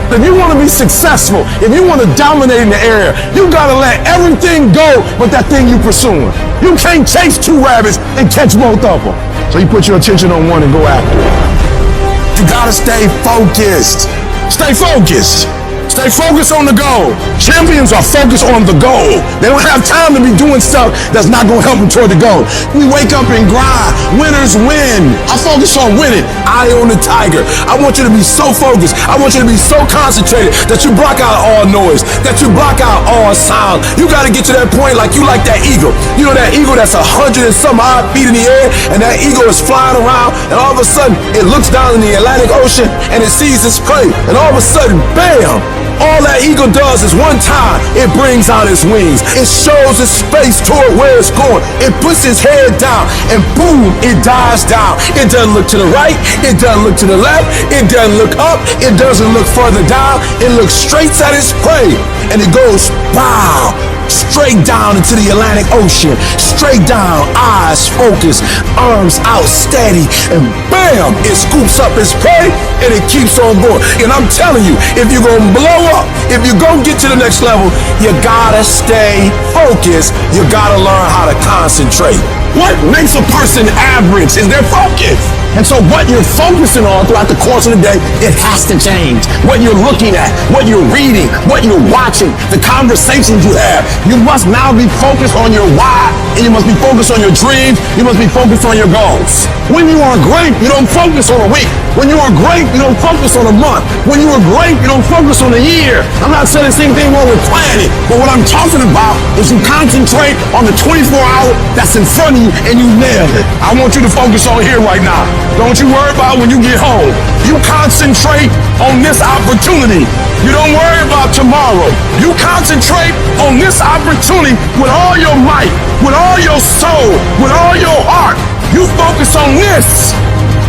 If you want to be successful, if you want to dominate in the area, you gotta let everything go but that thing you pursuing. You can't chase 2 rabbits and catch both of them. So you put your attention on one and go after it. You gotta stay focused. Stay focused. Stay focused on the goal. Champions are focused on the goal. They don't have time to be doing stuff that's not going to help them toward the goal. We wake up and grind. Winners win. I focus on winning. Eye on the tiger. I want you to be so focused. I want you to be so concentrated that you block out all noise, that you block out all sound. You got to get to that point like you like that eagle. You know that eagle that's 100 and some odd feet in the air, and that eagle is flying around, and all of a sudden it looks down in the Atlantic Ocean and it sees its prey, and all of a sudden, bam! All that eagle does is one time, it brings out its wings. It shows its face toward where it's going. It puts its head down and boom, it dives down. It doesn't look to the right. It doesn't look to the left. It doesn't look up. It doesn't look further down. It looks straight at its prey and it goes, wow, straight down into the Atlantic Ocean. Straight down, eyes focused, arms out steady, and bam, it scoops up its prey and it keeps on going. And I'm telling you, if you're gonna blow up, if you're gonna get to the next level, you gotta stay focused. You gotta learn how to concentrate. What makes a person average is their focus. And so what you're focusing on throughout the course of the day, it has to change. What you're looking at, what you're reading, what you're watching, the conversations you have. You must now be focused on your why, and you must be focused on your dreams. You must be focused on your goals. When you are great, you don't focus on a week. When you are great, you don't focus on a month. When you are great, you don't focus on a year. I'm not saying the same thing wrong with planning, but what I'm talking about is you concentrate on the 24-hour that's in front of you and you nail it. I want you to focus on here right now. Don't you worry about when you get home. You concentrate on this opportunity. You don't worry about tomorrow. You concentrate on this opportunity with all your might, with all your soul, with all your heart. You focus on this,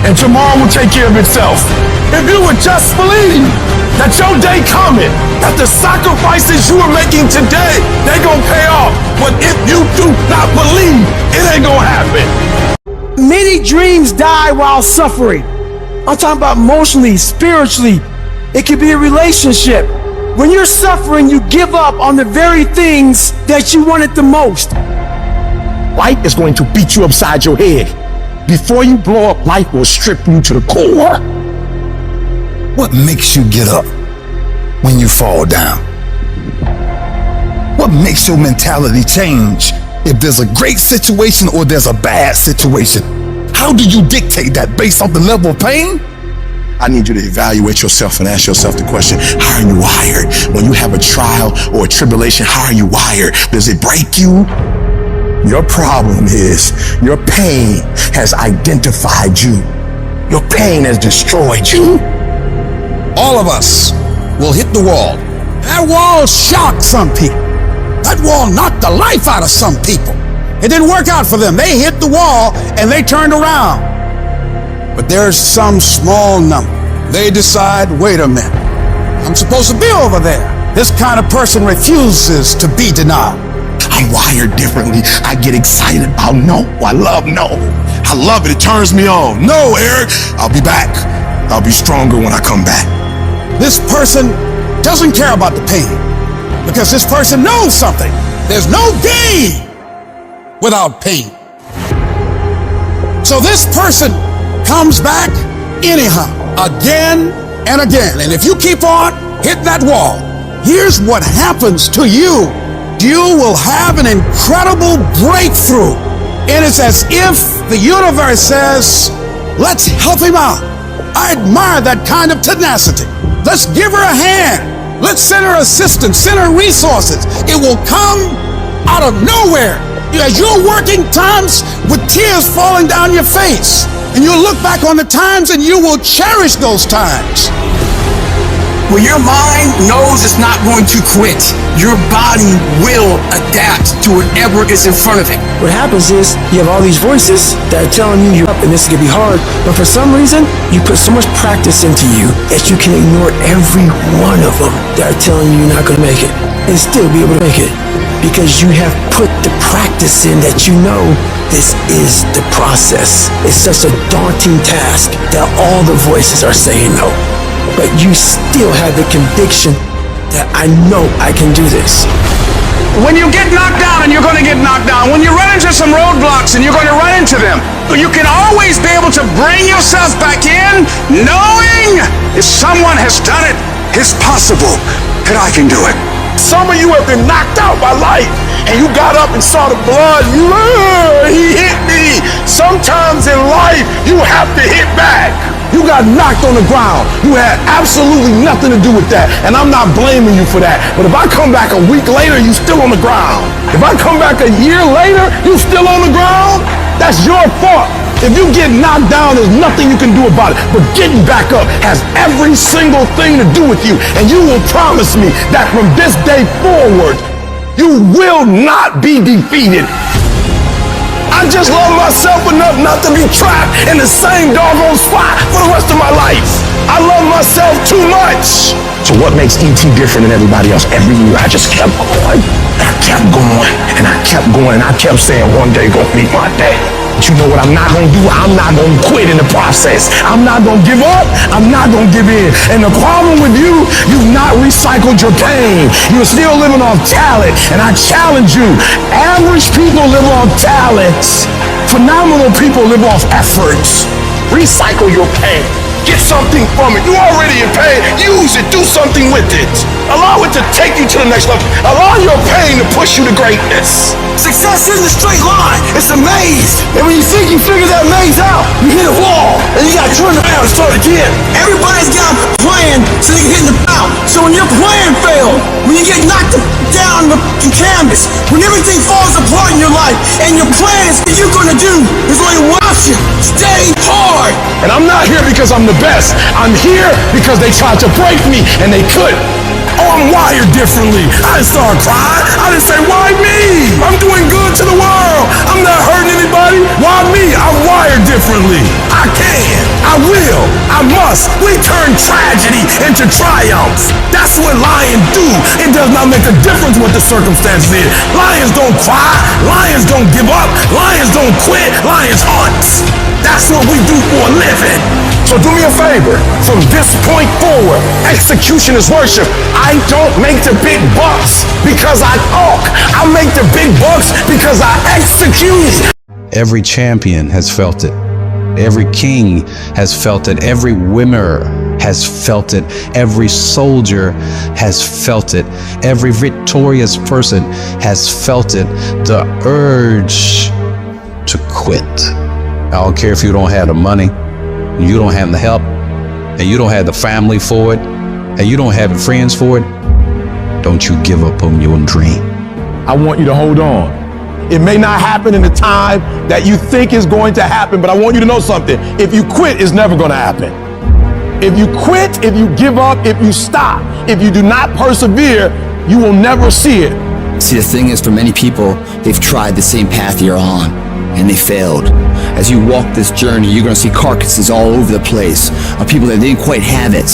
and tomorrow will take care of itself. If you would just believe that your day coming, that the sacrifices you are making today, they gonna pay off. But if you do not believe, it ain't gonna happen. Many dreams die while suffering. I'm talking about emotionally, spiritually. It could be a relationship. When you're suffering, you give up on the very things that you wanted the most. Life is going to beat you upside your head. Before you blow up, life will strip you to the core. What makes you get up when you fall down? What makes your mentality change if there's a great situation or there's a bad situation? How do you dictate that based on the level of pain? I need you to evaluate yourself and ask yourself the question, how are you wired? When you have a trial or a tribulation, how are you wired? Does it break you? Your problem is your pain has identified you. Your pain has destroyed you. All of us will hit the wall. That wall shocked some people. That wall knocked the life out of some people. It didn't work out for them. They hit the wall and they turned around. But there's some small number. They decide, wait a minute, I'm supposed to be over there. This kind of person refuses to be denied. I'm wired differently. I get excited about no. I love no. I love it. It turns me on. No, Eric, I'll be back. I'll be stronger when I come back. This person doesn't care about the pain because this person knows something. There's no gain without pain. So this person comes back anyhow, again and again. And if you keep on hitting that wall, here's what happens to you. You will have an incredible breakthrough. And it's as if the universe says, let's help him out. I admire that kind of tenacity. Let's give her a hand. Let's send her assistance, send her resources. It will come out of nowhere. As you're working times with tears falling down your face, and you'll look back on the times and you will cherish those times. When your mind knows it's not going to quit, your body will adapt to whatever is in front of it. What happens is you have all these voices that are telling you you're up and this is gonna be hard, but for some reason you put so much practice into you that you can ignore every one of them that are telling you you're not gonna make it and still be able to make it because you have put the practice in that you know this is the process. It's such a daunting task that all the voices are saying no. But you still have the conviction that I know I can do this. When you get knocked down, and you're going to get knocked down, when you run into some roadblocks and you're going to run into them, you can always be able to bring yourself back in knowing if someone has done it, it's possible that I can do it. Some of you have been knocked out by life, and you got up and saw the blood. He hit me. Sometimes in life, you have to hit back. You got knocked on the ground. You had absolutely nothing to do with that, and I'm not blaming you for that. But if I come back a week later, you still on the ground. If I come back a year later, you still on the ground, that's your fault. If you get knocked down, there's nothing you can do about it. But getting back up has every single thing to do with you. And you will promise me that from this day forward, you will not be defeated. I just love myself enough not to be trapped in the same doggone spot for the rest of my life. I love myself too much. So what makes E.T. different than everybody else? Every year I just kept going. I kept going and I kept going and I kept saying one day gonna be my day. But you know what I'm not gonna do? I'm not gonna quit in the process. I'm not gonna give up. I'm not gonna give in. And the problem with you, you've not recycled your pain. You're still living off talent. And I challenge you, average people live off talents. Phenomenal people live off efforts. Recycle your pain. Get something from it. You already in pain. Use it. Do something with it. Allow it to take you to the next level. Allow your pain to push you to greatness. Success isn't a straight line, it's a maze. And when you think you figure that maze out, you hit a wall, and you gotta turn around and start again. Everybody's got a plan so they can hit the ground. So when your plan fails, when you get knocked down the canvas, when everything falls apart in your life, and your plan is what you're gonna do, there's only one option: stay hard. And I'm not here because I'm the best. I'm here because they tried to break me, and they couldn't. Oh, I'm wired differently. I didn't start crying. I didn't say, why me? I'm doing good to the world. I'm not hurting anybody. Why me? I'm wired differently. I can. I will. I must. We turn tragedy into triumph. That's what lions do. It does not make a difference what the circumstances is. Lions don't cry. Lions don't give up. Lions don't quit. Lions hunt. That's what we do for a living. So do me a favor. From this point forward, execution is worship. I don't make the big bucks because I talk. I make the big bucks because I execute. Every champion has felt it. Every king has felt it. Every winner has felt it. Every soldier has felt it. Every victorious person has felt it. The urge to quit. I don't care if you don't have the money, you don't have the help, and you don't have the family for it, and you don't have the friends for it. Don't you give up on your dream. I want you to hold on. It may not happen in the time that you think is going to happen, but I want you to know something. If you quit, it's never going to happen. If you quit, if you give up, if you stop, if you do not persevere, you will never see it. See, the thing is, for many people, they've tried the same path you're on, and they failed. As you walk this journey, you're gonna see carcasses all over the place of people that didn't quite have it.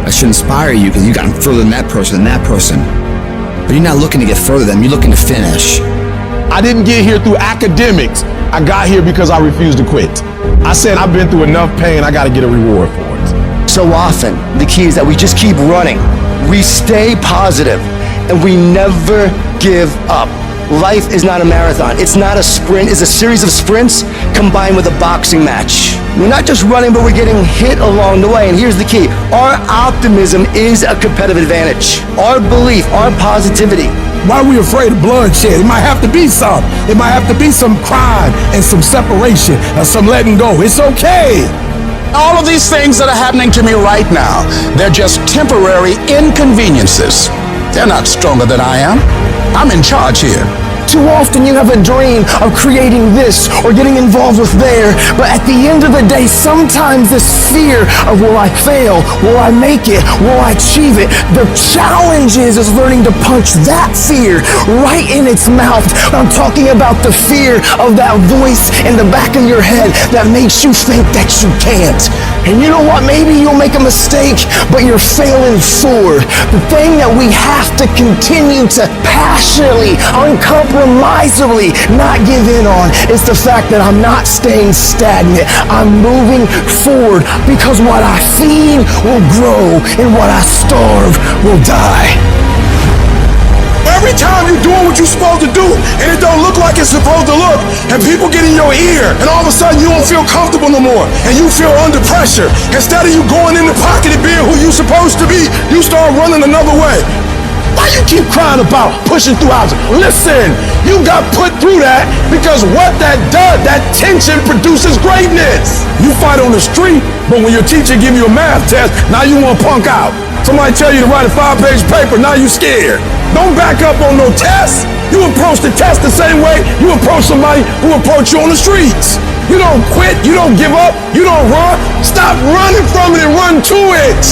That should inspire you, because you got further than that person and that person. But you're not looking to get further than them, you're looking to finish. I didn't get here through academics. I got here because I refused to quit. I said, I've been through enough pain, I gotta get a reward for it. So often, the key is that we just keep running. We stay positive, and we never give up. Life is not a marathon. It's not a sprint. It's a series of sprints combined with a boxing match. We're not just running, but we're getting hit along the way. And here's the key. Our optimism is a competitive advantage. Our belief, our positivity. Why are we afraid of bloodshed? It might have to be some. It might have to be some crime and some separation and some letting go. It's okay. All of these things that are happening to me right now, they're just temporary inconveniences. They're not stronger than I am. I'm in charge here. Too often you have a dream of creating this or getting involved with there, but at the end of the day, sometimes this fear of will I fail, will I make it, will I achieve it, the challenge is learning to punch that fear right in its mouth. I'm talking about the fear of that voice in the back of your head that makes you think that you can't. And you know what? Maybe you'll make a mistake, but you're failing forward. The thing that we have to continue to passionately, uncompromisably not give in on is the fact that I'm not staying stagnant. I'm moving forward, because what I feed will grow and what I starve will die. Every time you're doing what you're supposed to do and it don't look like it's supposed to look, and people get in your ear, and all of a sudden you don't feel comfortable no more and you feel under pressure, instead of you going in the pocket and being who you're supposed to be, you start running another way. Why you keep crying about pushing through obstacles? Listen, you got put through that because what that does, that tension produces greatness. You fight on the street, but when your teacher give you a math test, now you want to punk out. Somebody tell you to write a 5-page paper, now you scared. Don't back up on no test. You approach the test the same way you approach somebody who approach you on the streets. You don't quit, you don't give up, you don't run. Stop running from it and run to it.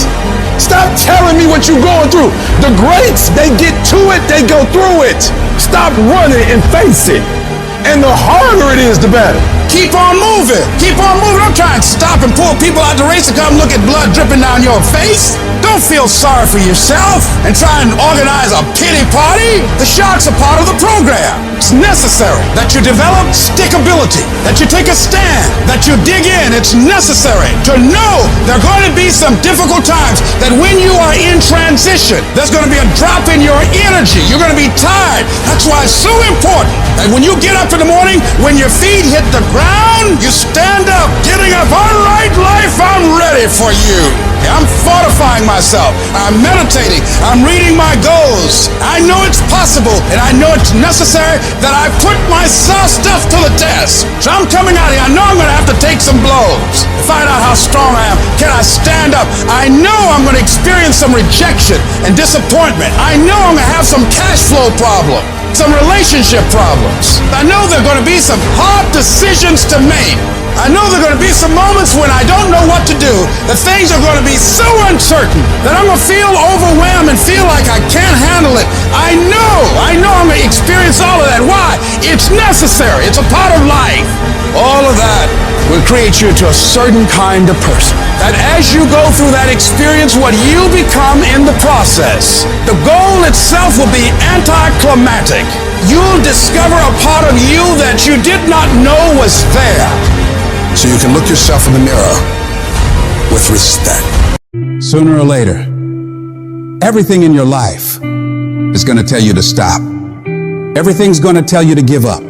Stop telling me what you're going through. The greats, they get to it, they go through it. Stop running and face it. And the harder it is, the better. Keep on moving. Keep on moving. Don't try and stop and pull people out the race to come look at blood dripping down your face. Don't feel sorry for yourself and try and organize a pity party. The sharks are part of the program. It's necessary that you develop stickability, that you take a stand, that you dig in. It's necessary to know there are going to be some difficult times, that when you are in transition, there's going to be a drop in your energy. You're going to be tired. That's why it's so important that when you get up in the morning, when your feet hit the ground, you stand up, getting up. All right, life, I'm ready for you. I'm fortifying myself. I'm meditating. I'm reading my goals. I know it's possible, and I know it's necessary that I put my stuff to the test. So I'm coming out here. I know I'm going to have to take some blows to find out how strong I am. Can I stand up? I know I'm going to experience some rejection and disappointment. I know I'm going to have some cash flow problems, some relationship problems. I know there are going to be some hard decisions to make. I know there are going to be some moments when I don't know what to do. The things are going to be so uncertain that I'm going to feel overwhelmed and feel like I can't handle it. I know I'm going to experience all of that. Why? It's necessary. It's a part of life. All of that will create you into a certain kind of person. That as you go through that experience, what you become in the process, the goal itself will be anticlimactic. You'll discover a part of you that you did not know was there. So you can look yourself in the mirror with respect. Sooner or later, everything in your life is going to tell you to stop. Everything's going to tell you to give up.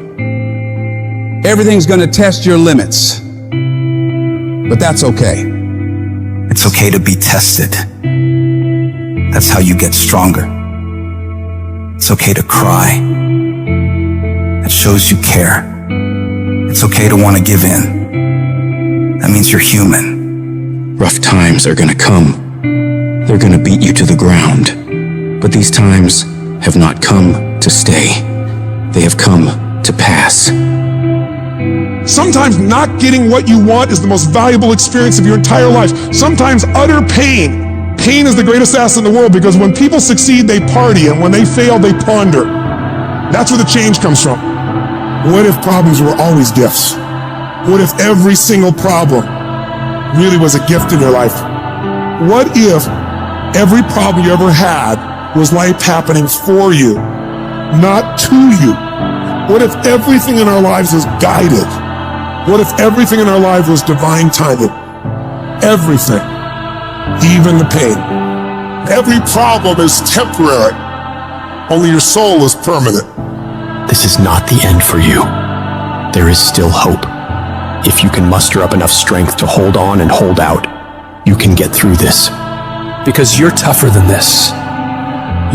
Everything's going to test your limits. But that's okay. It's okay to be tested. That's how you get stronger. It's okay to cry. It shows you care. It's okay to want to give in. That means you're human. Rough times are gonna come. They're gonna beat you to the ground. But these times have not come to stay. They have come to pass. Sometimes not getting what you want is the most valuable experience of your entire life. Sometimes utter pain. Pain is the greatest assassin in the world, because when people succeed, they party, and when they fail, they ponder. That's where the change comes from. What if problems were always gifts? What if every single problem really was a gift in your life? What if every problem you ever had was life happening for you, not to you? What if everything in our lives was guided? What if everything in our life was divine timing? Everything, even the pain. Every problem is temporary. Only your soul is permanent. This is not the end for you. There is still hope. If you can muster up enough strength to hold on and hold out, you can get through this. Because you're tougher than this.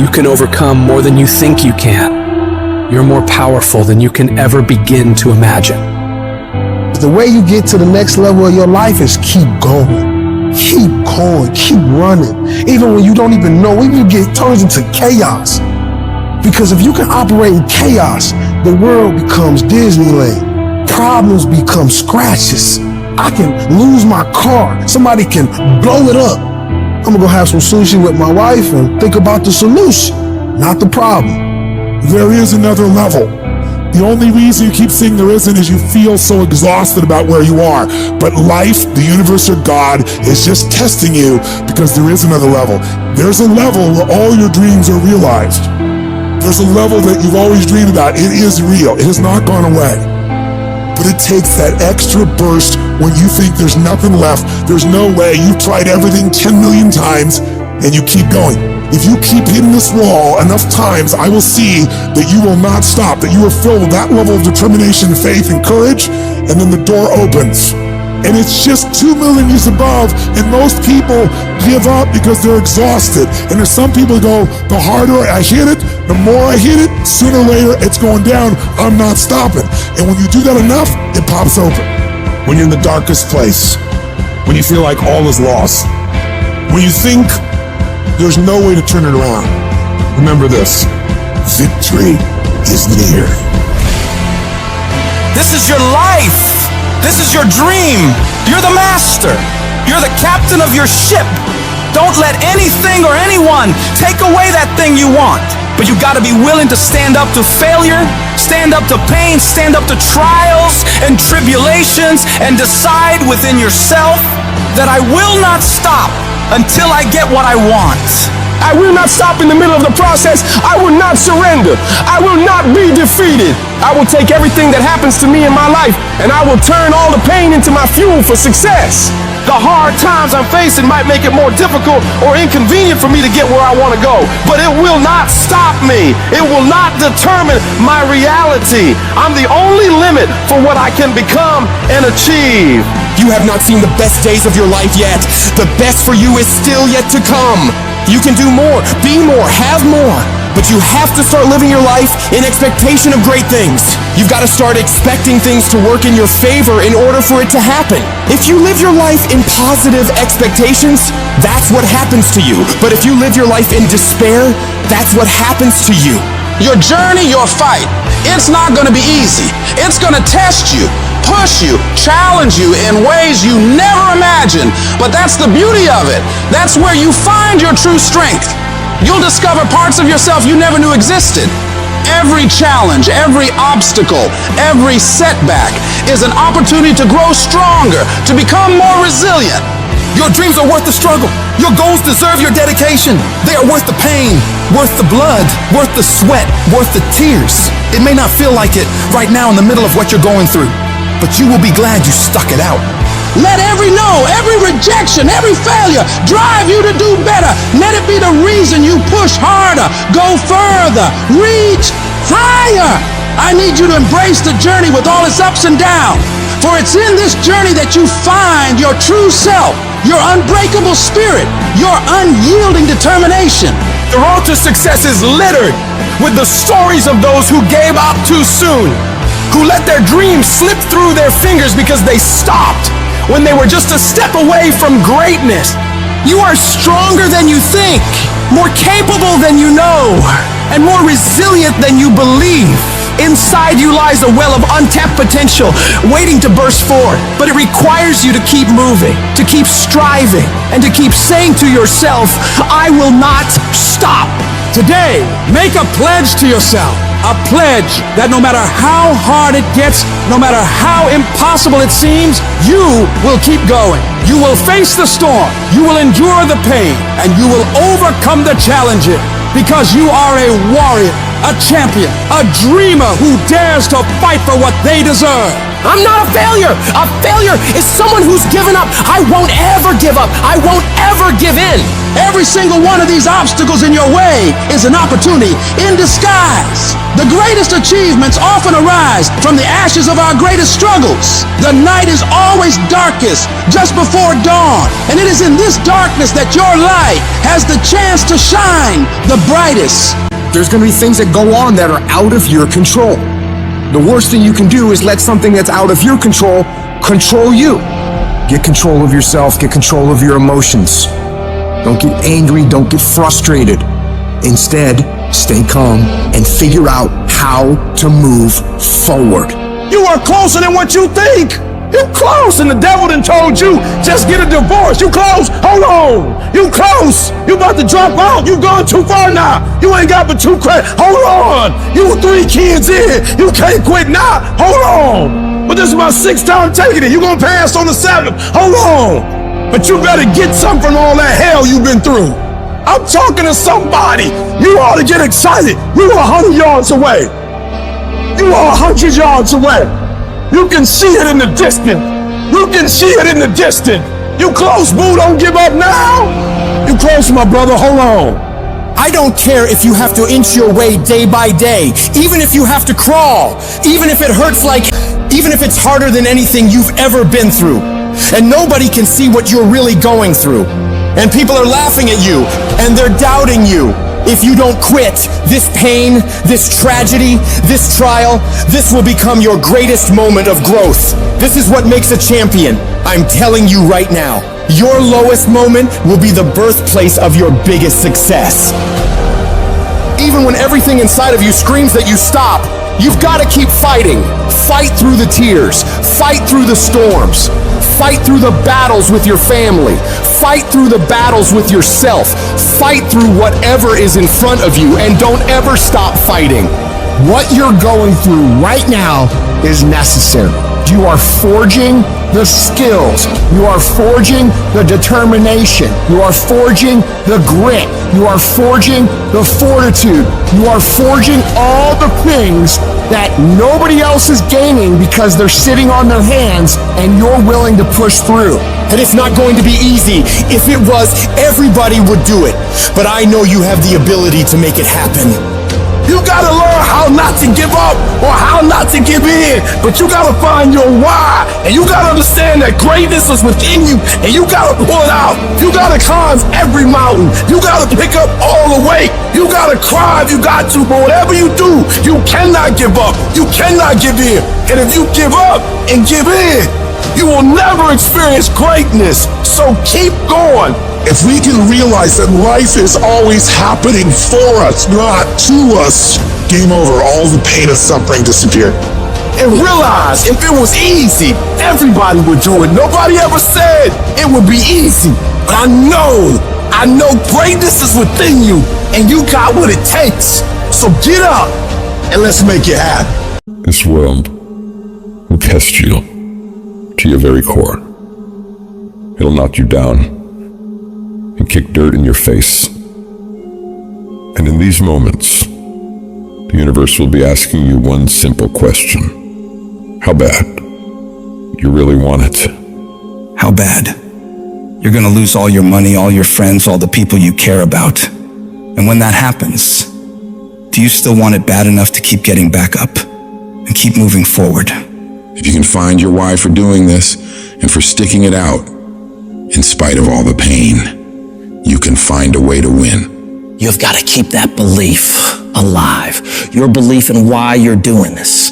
You can overcome more than you think you can. You're more powerful than you can ever begin to imagine. The way you get to the next level of your life is keep going. Keep going, keep running. Even when you don't even know, even if it turns into chaos. Because if you can operate in chaos, the world becomes Disneyland. Problems become scratches. I can lose my car. Somebody can blow it up. I'm gonna go have some sushi with my wife and think about the solution, not the problem. There is another level. The only reason you keep saying there isn't is you feel so exhausted about where you are. But life, the universe, or God is just testing you because there is another level. There's a level where all your dreams are realized. There's a level that you've always dreamed about. It is real. It has not gone away. But it takes that extra burst when you think there's nothing left. There's no way. You've tried everything 10 million times and you keep going. If you keep hitting this wall enough times, I will see that you will not stop, that you are filled with that level of determination, faith, and courage, and then the door opens. And it's just 2 million years above, and most people give up because they're exhausted. And there's some people who go, the harder I hit it, the more I hit it, sooner or later it's going down, I'm not stopping. And when you do that enough, it pops open. When you're in the darkest place, when you feel like all is lost, when you think there's no way to turn it around, remember this: victory is near. This is your life. This is your dream. You're the master. You're the captain of your ship. Don't let anything or anyone take away that thing you want. But you gotta be willing to stand up to failure, stand up to pain, stand up to trials and tribulations, and decide within yourself that I will not stop until I get what I want. I will not stop in the middle of the process. I will not surrender. I will not be defeated. I will take everything that happens to me in my life and I will turn all the pain into my fuel for success. The hard times I'm facing might make it more difficult or inconvenient for me to get where I want to go, but it will not stop me. It will not determine my reality. I'm the only limit for what I can become and achieve. You have not seen the best days of your life yet. The best for you is still yet to come. You can do more, be more, have more. But you have to start living your life in expectation of great things. You've got to start expecting things to work in your favor in order for it to happen. If you live your life in positive expectations, that's what happens to you. But if you live your life in despair, that's what happens to you. Your journey, your fight, it's not going to be easy. It's going to test you, push you, challenge you in ways you never imagined. But that's the beauty of it. That's where you find your true strength. You'll discover parts of yourself you never knew existed. Every challenge, every obstacle, every setback is an opportunity to grow stronger, to become more resilient. Your dreams are worth the struggle. Your goals deserve your dedication. They are worth the pain, worth the blood, worth the sweat, worth the tears. It may not feel like it right now in the middle of what you're going through, but you will be glad you stuck it out. Let every no, every rejection, every failure drive you to do better. Let it be the reason you push harder, go further, reach higher. I need you to embrace the journey with all its ups and downs. For it's in this journey that you find your true self, your unbreakable spirit, your unyielding determination. The road to success is littered with the stories of those who gave up too soon, who let their dreams slip through their fingers because they stopped when they were just a step away from greatness. You are stronger than you think, more capable than you know, and more resilient than you believe. Inside you lies a well of untapped potential waiting to burst forth, but it requires you to keep moving, to keep striving, and to keep saying to yourself, I will not stop. Today, make a pledge to yourself. a pledge that no matter how hard it gets, no matter how impossible it seems, you will keep going. You will face the storm, you will endure the pain, and you will overcome the challenges because you are a warrior, a champion, a dreamer who dares to fight for what they deserve. I'm not a failure. A failure is someone who's given up. I won't ever give up. I won't ever give in. Every single one of these obstacles in your way is an opportunity in disguise. The greatest achievements often arise from the ashes of our greatest struggles. The night is always darkest just before dawn, and it is in this darkness that your light has the chance to shine the brightest. There's going to be things that go on that are out of your control. The worst thing you can do is let something that's out of your control control you. Get control of yourself, get control of your emotions. Don't get angry, don't get frustrated. Instead, stay calm and figure out how to move forward. You are closer than what you think. You close, and the devil done told you, just get a divorce. You close, hold on. You close, you about to drop out. You gone too far now. You ain't got but 2 credits. Hold on. You 3 kids in. You can't quit now. Hold on. But this is my 6th time taking it. You gonna pass on the 7th. Hold on. But you better get something from all that hell you've been through. I'm talking to somebody. You ought to get excited. You are 100 yards away. You are 100 yards away. You can see it in the distance. You can see it in the distance. You close, boo. Don't give up now. You close, my brother. Hold on. I don't care if you have to inch your way day by day, even if you have to crawl, even if it hurts even if it's harder than anything you've ever been through. And nobody can see what you're really going through. And people are laughing at you, and they're doubting you. If you don't quit, this pain, this tragedy, this trial, this will become your greatest moment of growth. This is what makes a champion. I'm telling you right now, your lowest moment will be the birthplace of your biggest success. Even when everything inside of you screams that you stop, you've got to keep fighting. Fight through the tears. Fight through the storms. Fight through the battles with your family. Fight through the battles with yourself. Fight through whatever is in front of you, and don't ever stop fighting. What you're going through right now is necessary. You are forging the skills. You are forging the determination. You are forging the grit. You are forging the fortitude. You are forging all the things that nobody else is gaining because they're sitting on their hands and you're willing to push through. And it's not going to be easy. If it was, everybody would do it. But I know you have the ability to make it happen. You gotta learn how not to give up or how not to give in, but you gotta find your why, and you gotta understand that greatness is within you, and you gotta pull it out. You gotta climb every mountain. You gotta pick up all the weight. You gotta cry if you got to, but whatever you do, you cannot give up. You cannot give in. And if you give up and give in, you will never experience greatness. So keep going. If we can realize that life is always happening for us, not to us, game over. All the pain and suffering disappear. And realize if it was easy, everybody would do it. Nobody ever said it would be easy. But I know greatness is within you, and you got what it takes. So get up and let's make it happen. This world will test you to your very core. It'll knock you down and kick dirt in your face. And in these moments, the universe will be asking you one simple question. How bad? You really want it? How bad? You're gonna lose all your money, all your friends, all the people you care about. And when that happens, do you still want it bad enough to keep getting back up and keep moving forward? If you can find your why for doing this and for sticking it out, in spite of all the pain, you can find a way to win. You've got to keep that belief alive. Your belief in why you're doing this.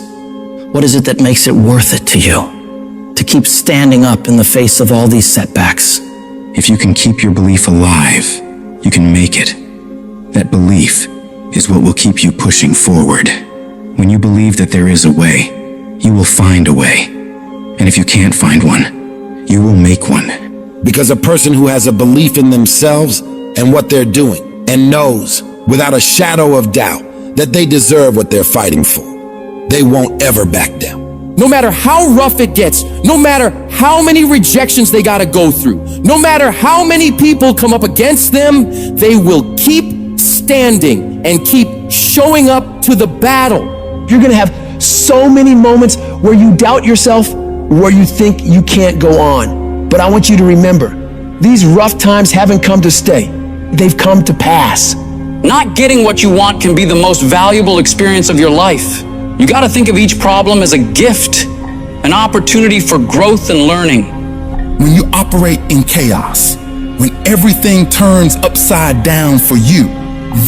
What is it that makes it worth it to you? To keep standing up in the face of all these setbacks. If you can keep your belief alive, you can make it. That belief is what will keep you pushing forward. When you believe that there is a way, you will find a way. And if you can't find one, you will make one. Because a person who has a belief in themselves and what they're doing and knows without a shadow of doubt that they deserve what they're fighting for. They won't ever back down. No matter how rough it gets, no matter how many rejections they gotta go through, no matter how many people come up against them, they will keep standing and keep showing up to the battle. You're gonna have so many moments where you doubt yourself, where you think you can't go on. But I want you to remember, these rough times haven't come to stay. They've come to pass. Not getting what you want can be the most valuable experience of your life. You got to think of each problem as a gift, an opportunity for growth and learning. When you operate in chaos, when everything turns upside down for you,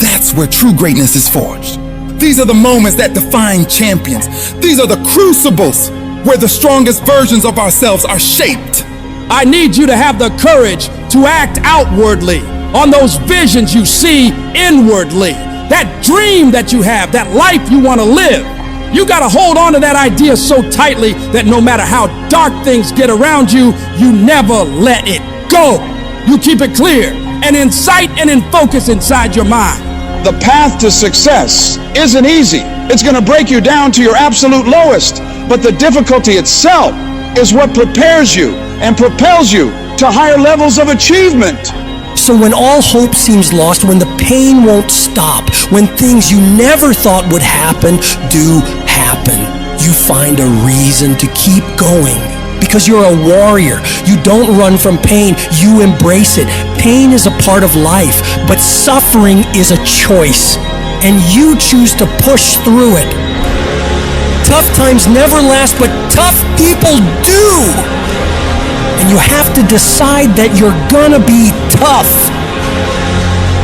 that's where true greatness is forged. These are the moments that define champions. These are the crucibles where the strongest versions of ourselves are shaped. I need you to have the courage to act outwardly on those visions you see inwardly. That dream that you have, that life you want to live. You got to hold on to that idea so tightly that no matter how dark things get around you, you never let it go. You keep it clear and in sight and in focus inside your mind. The path to success isn't easy. It's going to break you down to your absolute lowest. But the difficulty itself is what prepares you and propels you to higher levels of achievement. So when all hope seems lost, when the pain won't stop, when things you never thought would happen do happen, you find a reason to keep going. Because you're a warrior. You don't run from pain, you embrace it. Pain is a part of life, but suffering is a choice, and you choose to push through it. Tough times never last, but tough people do. And you have to decide that you're gonna be tough.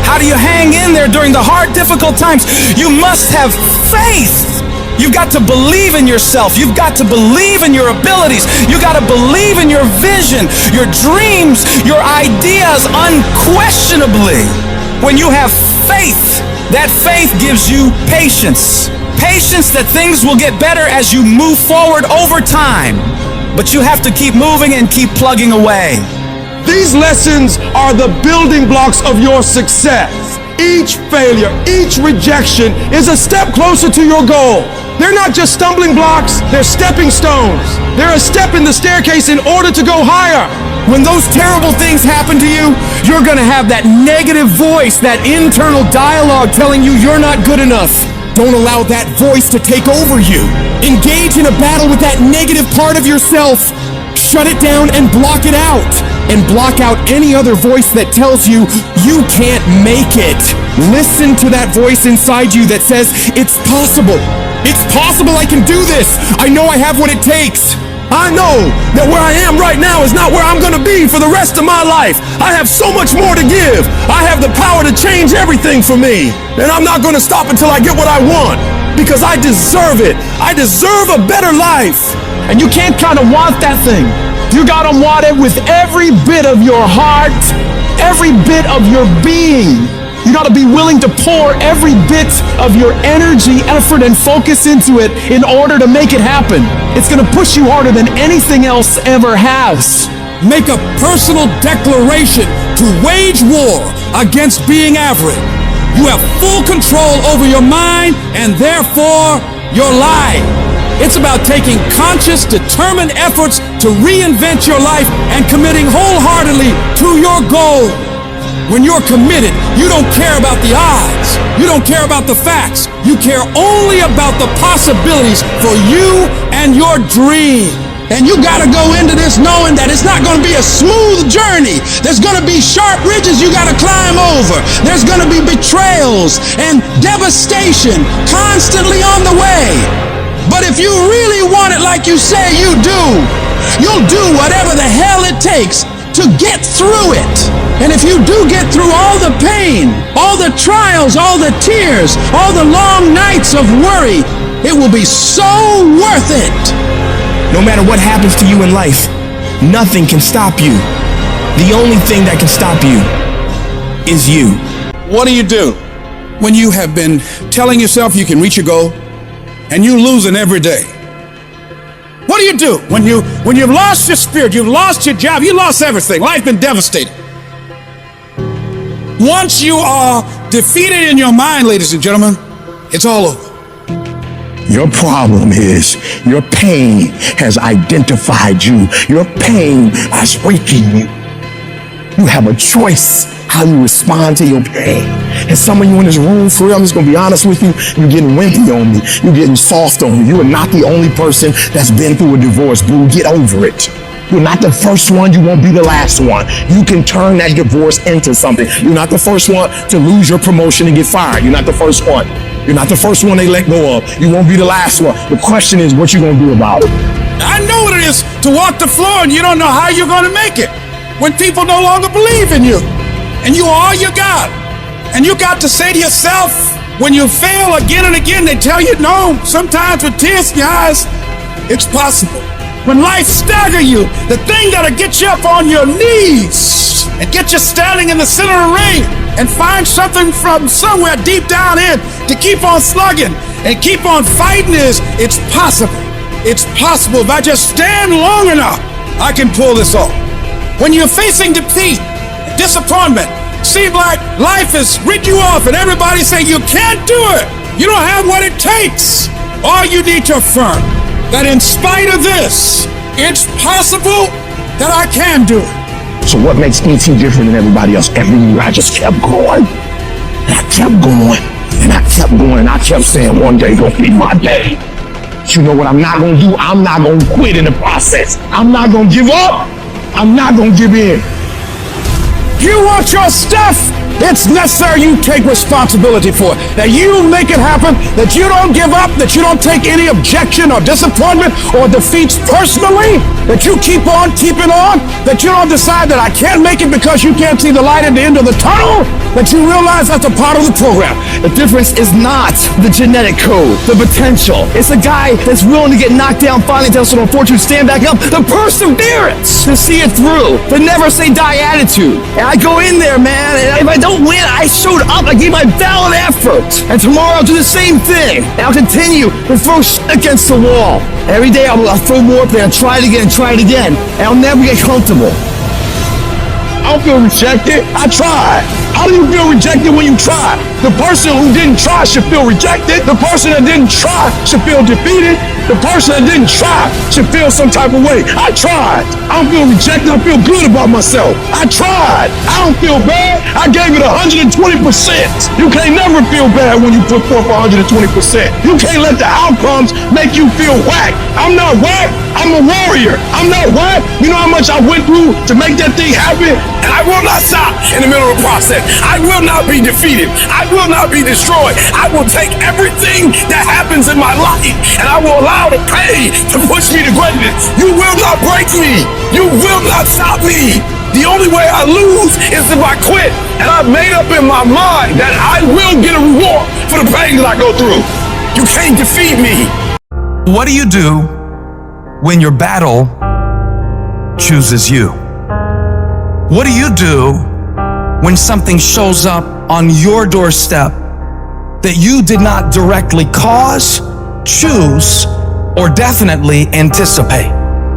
How do you hang in there during the hard, difficult times? You must have faith. You've got to believe in yourself. You've got to believe in your abilities. You got to believe in your vision, your dreams, your ideas unquestionably. When you have faith, that faith gives you patience. Patience that things will get better as you move forward over time. But you have to keep moving and keep plugging away. These lessons are the building blocks of your success. Each failure, each rejection is a step closer to your goal. They're not just stumbling blocks, they're stepping stones. They're a step in the staircase in order to go higher. When those terrible things happen to you, you're gonna have that negative voice, that internal dialogue telling you you're not good enough. Don't allow that voice to take over you. Engage in a battle with that negative part of yourself. Shut it down and block it out. And block out any other voice that tells you you can't make it. Listen to that voice inside you that says, it's possible. It's possible I can do this. I know I have what it takes. I know that where I am right now is not where I'm gonna be for the rest of my life. I have so much more to give. I have the power to change everything for me. And I'm not gonna stop until I get what I want. Because I deserve it. I deserve a better life. And you can't kind of want that thing. You gotta want it with every bit of your heart, every bit of your being. You gotta be willing to pour every bit of your energy, effort, and focus into it in order to make it happen. It's gonna push you harder than anything else ever has. Make a personal declaration to wage war against being average. You have full control over your mind and therefore your life. It's about taking conscious, determined efforts to reinvent your life and committing wholeheartedly to your goal. When you're committed, you don't care about the odds. You don't care about the facts. You care only about the possibilities for you and your dream. And you gotta go into this knowing that it's not gonna be a smooth journey. There's gonna be sharp ridges you gotta climb over. There's gonna be betrayals and devastation constantly on the way. But if you really want it like you say you do, you'll do whatever the hell it takes to get through it. And if you do get through all the pain, all the trials, all the tears, all the long nights of worry, it will be so worth it. No matter what happens to you in life, nothing can stop you. The only thing that can stop you is you. What do when you have been telling yourself you can reach your goal and you losing every day? What do when you've lost your spirit, you've lost your job, you lost everything, life's been devastating? Once you are defeated in your mind, ladies and gentlemen, It's all over. Your problem is your pain has identified you. Your pain has weakened you. You have a choice how you respond to your pain. And some of you in this room, for real, I'm just gonna be honest with you, you're getting wimpy on me. You're getting soft on me. You are not the only person that's been through a divorce, boo. Get over it. You're not the first one. You won't be the last one. You can turn that divorce into something. You're not the first one to lose your promotion and get fired. You're not the first one. You're not the first one they let go of. You won't be the last one. The question is, what you gonna do about it? I know what it is to walk the floor and you don't know how you're gonna make it. When people no longer believe in you and you are all you got. And you got to say to yourself, when you fail again and again, they tell you no, sometimes with tears in your eyes, it's possible. When life stagger you, the thing that'll get you up on your knees and get you standing in the center of the ring and find something from somewhere deep down in to keep on slugging and keep on fighting is, it's possible. It's possible. If I just stand long enough, I can pull this off. When you're facing defeat, disappointment, seems like life has ripped you off and everybody say you can't do it. You don't have what it takes. All you need to affirm that in spite of this, it's possible that I can do it. So what makes ET different than everybody else? Every year I just kept going. And I kept going. And I kept going. And I kept saying one day gonna be my day. But you know what I'm not gonna do? I'm not gonna quit in the process. I'm not gonna give up. I'm not gonna give in. You want your stuff? It's necessary you take responsibility for it. That you make it happen, that you don't give up, that you don't take any objection or disappointment or defeats personally, that you keep on keeping on, that you don't decide that I can't make it because you can't see the light at the end of the tunnel, that you realize that's a part of the program. The difference is not the genetic code, the potential. It's a guy that's willing to get knocked down, finally tell someone fortune, stand back up, the perseverance to see it through, the never say die attitude. And I go in there, man, and if I don't win, I showed up, I gave my valid effort. And tomorrow I'll do the same thing. And I'll continue to throw shit against the wall. Every day I'll throw more, and I'll try it again, and I'll never get comfortable. I don't feel rejected. I tried. How do you feel rejected when you try? The person who didn't try should feel rejected. The person that didn't try should feel defeated. The person that didn't try should feel some type of way. I tried. I don't feel rejected. I feel good about myself. I tried. I don't feel bad. I gave it 120%. You can't never feel bad when you put forth 120%. You can't let the outcomes make you feel whack. I'm not whack. I'm a warrior. I'm not whack. You know how much I went through to make that thing happen? And I will not stop in the middle of the process. I will not be defeated. I will not be destroyed. I will take everything that happens in my life and I will allow the pain to push me to greatness. You will not break me. You will not stop me. The only way I lose is if I quit. And I've made up in my mind that I will get a reward for the pain that I go through. You can't defeat me. What do you do when your battle chooses you? What do you do when something shows up on your doorstep that you did not directly cause, choose, or definitely anticipate?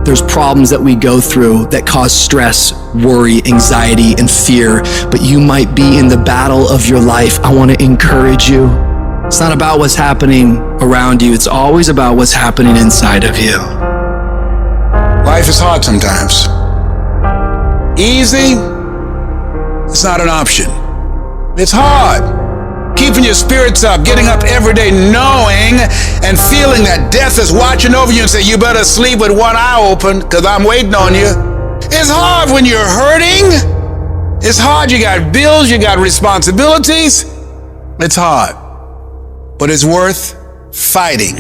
There's problems that we go through that cause stress, worry, anxiety, and fear, but you might be in the battle of your life. I want to encourage you. It's not about what's happening around you. It's always about what's happening inside of you. Life is hard sometimes. Easy, it's not an option. It's hard. Keeping your spirits up, getting up every day knowing and feeling that death is watching over you and say, you better sleep with one eye open because I'm waiting on you. It's hard when you're hurting. It's hard. You got bills, you got responsibilities. It's hard. But it's worth fighting.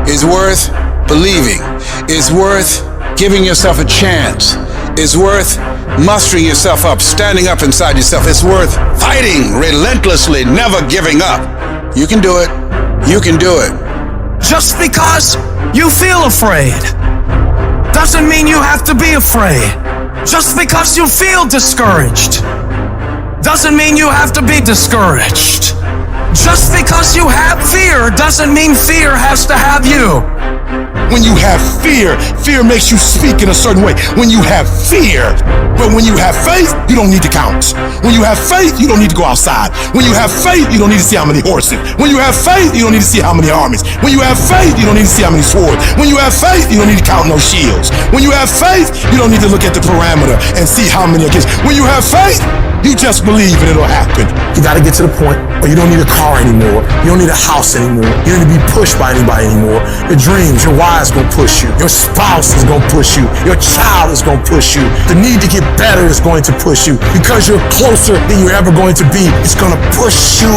It's worth believing. It's worth giving yourself a chance. It's worth mustering yourself up, standing up inside yourself. It's worth fighting relentlessly, never giving up. You can do it. You can do it. Just because you feel afraid doesn't mean you have to be afraid. Just because you feel discouraged doesn't mean you have to be discouraged. Just because you have fear doesn't mean fear has to have you. When you have fear, fear makes you speak in a certain way. When you have fear, but when you have faith, you don't need to count. When you have faith, you don't need to go outside. When you have faith, you don't need to see how many horses. When you have faith, you don't need to see how many armies. When you have faith, you don't need to see how many swords. When you have faith, you don't need to count no shields. When you have faith, you don't need to look at the parameter and see how many against. When you have faith, you just believe and it'll happen. You gotta get to the point where you don't need a car anymore. You don't need a house anymore. You don't need to be pushed by anybody anymore. Your dreams, your wives gonna push you. Your spouse is gonna push you. Your child is gonna push you. The need to get better is going to push you. Because you're closer than you're ever going to be, it's gonna push you.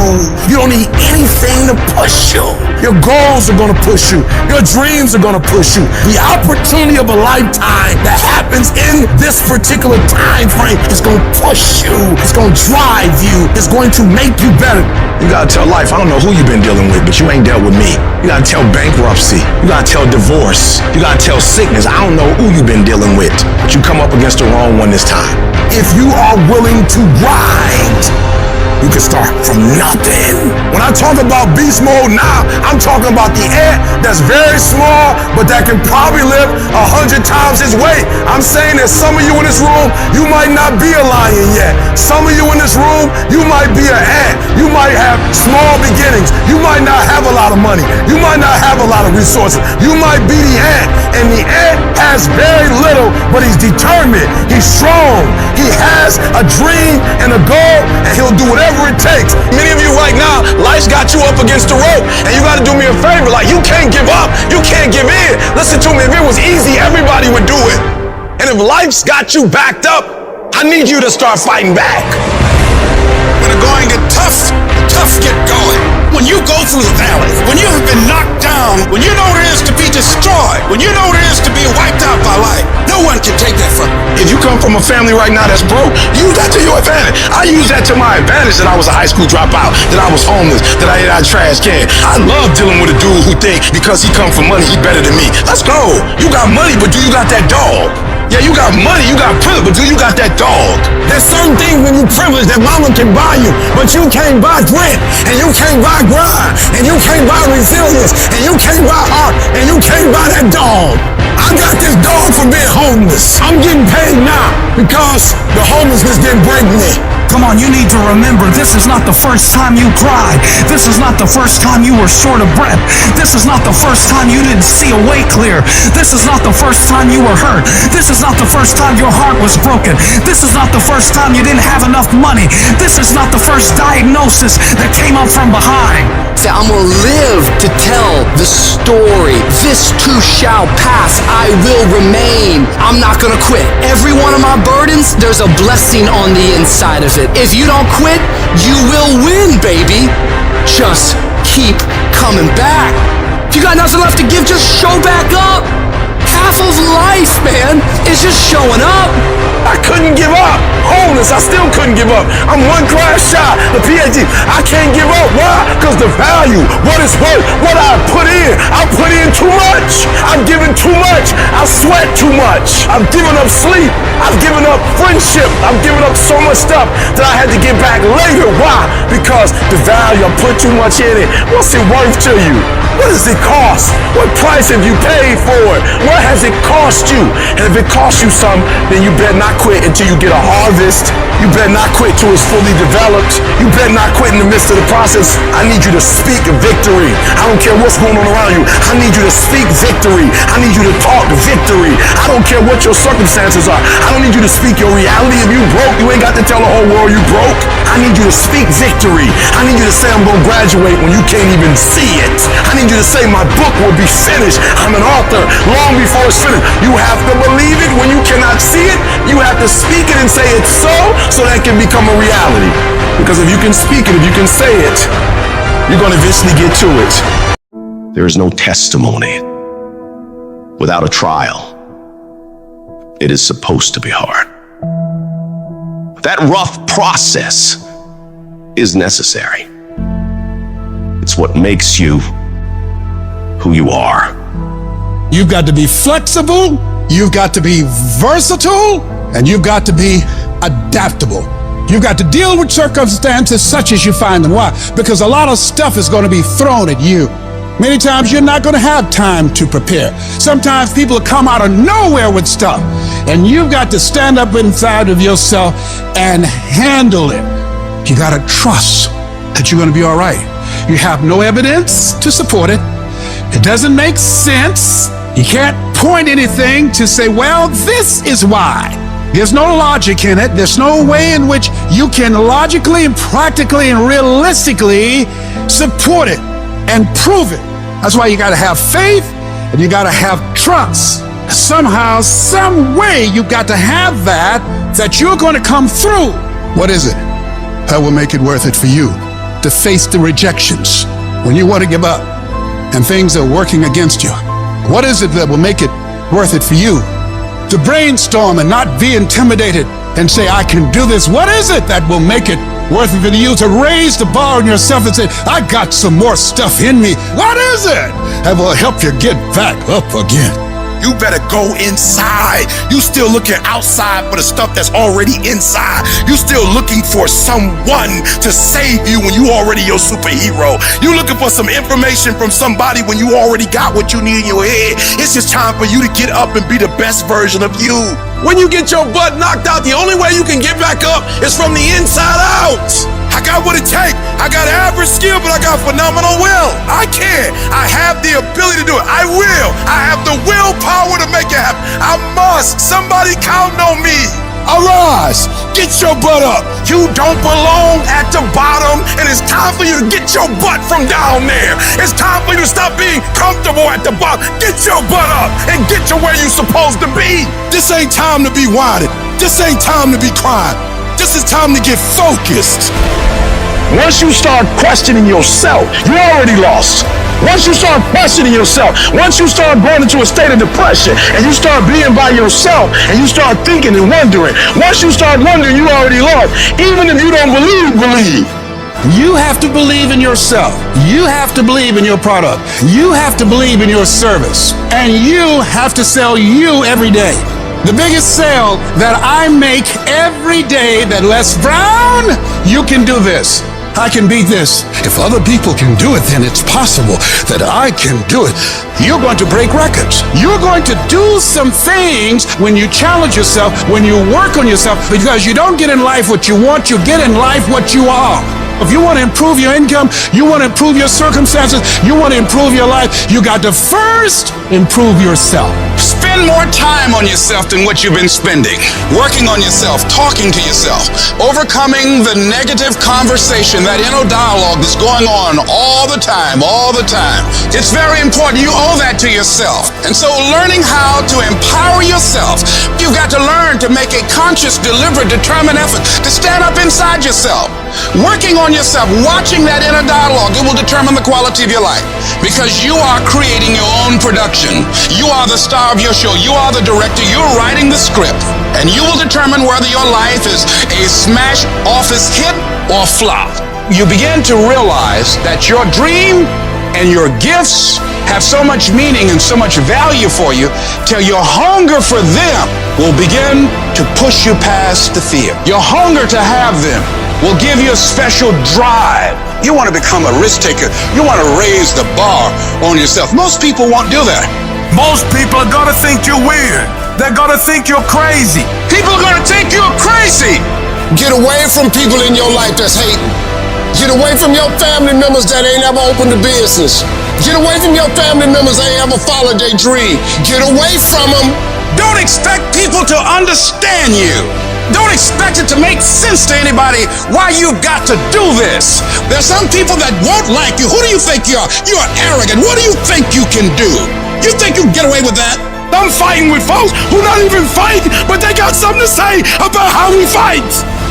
You don't need anything to push you. Your goals are gonna push you. Your dreams are gonna push you. The opportunity of a lifetime that happens in this particular time frame is gonna push you. It's gonna drive you. It's going to make you better. You gotta tell life, I don't know who you've been dealing with, but you ain't dealt with me. You gotta tell bankruptcy. You gotta tell divorce. You gotta tell sickness. I don't know who you've been dealing with, but you come up against the wrong one this time. If you are willing to ride, you can start from nothing. When I talk about beast mode now, I'm talking about the ant that's very small, but that can probably lift 100 times his weight. I'm saying that some of you in this room, you might not be a lion yet. Some of you in this room, you might be an ant. You might have small beginnings. You might not have a lot of money. You might not have a lot of resources. You might be the ant, and the ant has very little, but he's determined. He's strong. He has a dream and a goal, and he'll do whatever it takes. Many of you right now, life's got you up against the rope, and you gotta do me a favor. Like, you can't give up. You can't give in. Listen to me, if it was easy, everybody would do it. And if life's got you backed up, I need you to start fighting back. When the going get tough, tough get going. When you go through the valley, when you have been knocked down, when you know what it is to be destroyed, when you know what it is to be wiped out by life, no one can take that from you. If you come from a family right now that's broke, use that to your advantage. I use that to my advantage, that I was a high school dropout, that I was homeless, that I ate out of trash can. I love dealing with a dude who think because he come from money, he better than me. Let's go. You got money, but do you got that dog? Yeah, you got money, you got privilege, but do you got that dog? There's certain things when you privilege that mama can buy you, but you can't buy grit, and you can't buy grind, and you can't buy resilience, and you can't buy heart, and you can't buy that dog. I got this dog for being homeless. I'm getting paid now because the homelessness didn't break me. Come on, you need to remember, this is not the first time you cried. This is not the first time you were short of breath. This is not the first time you didn't see a way clear. This is not the first time you were hurt. This is not the first time your heart was broken. This is not the first time you didn't have enough money. This is not the first diagnosis that came up from behind. Say, I'm gonna live to tell the story. This too shall pass. I will remain. I'm not gonna quit. Every one of my burdens, there's a blessing on the inside of it. If you don't quit, you will win, baby. Just keep coming back. If you got nothing left to give, just show back up. Half of life, man, is just showing up. I couldn't give up. Homeless, I still couldn't give up. I'm one class shy, the PhD. I can't give up. Why? Because the value, what it's worth, what I put in too much. I've given too much. I sweat too much. I've given up sleep. I've given up friendship. I've given up so much stuff that I had to get back later. Why? Because the value, I put too much in it. What's it worth to you? What does it cost? What price have you paid for it? What has it cost you? And if it costs you something, then you better not quit until you get a harvest. You better not quit till it's fully developed. You better not quit in the midst of the process. I need you to speak victory. I don't care what's going on around you. I need you to speak victory. I need you to talk victory. I don't care what your circumstances are. I don't need you to speak your reality. If you broke, you ain't got to tell the whole world you broke. I need you to speak victory. I need you to say I'm going to graduate when you can't even see it. I need you to say my book will be finished. I'm an author long before it's finished. You have to believe it when you cannot see it. You have to speak it and say it's so that can become a reality. Because if you can speak it, if you can say it, you're going to eventually get to it. There is no testimony without a trial. It is supposed to be hard. That rough process is necessary. It's what makes you who you are. You've got to be flexible, you've got to be versatile, and you've got to be adaptable. You've got to deal with circumstances such as you find them. Why? Because a lot of stuff is going to be thrown at you. Many times you're not going to have time to prepare. Sometimes people come out of nowhere with stuff, and you've got to stand up inside of yourself and handle it. You got to trust that you're going to be all right. You have no evidence to support it. It doesn't make sense. You can't point anything to say, well, this is why. There's no logic in it. There's no way in which you can logically and practically and realistically support it and prove it. That's why you got to have faith and you got to have trust. Somehow, some way, you got to have that you're going to come through. What is it that will make it worth it for you to face the rejections when you want to give up and things are working against you? What is it that will make it worth it for you to brainstorm and not be intimidated and say, I can do this? What is it that will make it worth it for you to raise the bar on yourself and say, I got some more stuff in me? What is it that will help you get back up again? You better go inside. You still looking outside for the stuff that's already inside. You still looking for someone to save you when you already your superhero. You looking for some information from somebody when you already got what you need in your head. It's just time for you to get up and be the best version of you. When you get your butt knocked out, the only way you can get back up is from the inside out. I got what it takes. I got average skill, but I got phenomenal will. I can. I have the ability to do it. I will. I have the willpower to make it happen. I must. Somebody count on me. Arise. Get your butt up. You don't belong at the bottom, and it's time for you to get your butt from down there. It's time for you to stop being comfortable at the bottom. Get your butt up and get to where you're supposed to be. This ain't time to be whining. This ain't time to be crying. This is time to get focused. Once you start questioning yourself, you're already lost. Once you start questioning yourself, once you start going into a state of depression and you start being by yourself and you start thinking and wondering, once you start wondering, you already lost. Even if you don't believe. You have to believe in yourself. You have to believe in your product. You have to believe in your service. And you have to sell you every day. The biggest sale that I make every day that Les Brown, you can do this. I can beat this. If other people can do it, then it's possible that I can do it. You're going to break records. You're going to do some things when you challenge yourself, when you work on yourself, because you don't get in life what you want, you get in life what you are. If you want to improve your income, you want to improve your circumstances, you want to improve your life, you got to first improve yourself. Spend more time on yourself than what you've been spending. Working on yourself, talking to yourself, overcoming the negative conversation, that inner dialogue that's going on all the time. It's very important. You owe that to yourself. And so learning how to empower yourself, you've got to learn to make a conscious, deliberate, determined effort to stand up inside yourself. Working on yourself, watching that inner dialogue, it will determine the quality of your life. Because you are creating your own production. You are the star of your show. You are the director. You're writing the script. And you will determine whether your life is a smash office hit or flop. You begin to realize that your dream and your gifts have so much meaning and so much value for you till your hunger for them will begin to push you past the fear. Your hunger to have them will give you a special drive. You want to become a risk taker. You want to raise the bar on yourself. Most people won't do that. Most people are gonna think you're weird. They're gonna think you're crazy. People are going to think you're crazy. Get away from people in your life that's hating. Get away from your family members that ain't ever opened a business. Get away from your family members that ain't ever followed their dream. Get away from them. Don't expect people to understand you. Don't expect it to make sense to anybody why you've got to do this. There's some people that won't like you. Who do you think you are? You're arrogant. What do you think you can do? You think you can get away with that? I'm fighting with folks who not even fighting, but they got something to say about how we fight.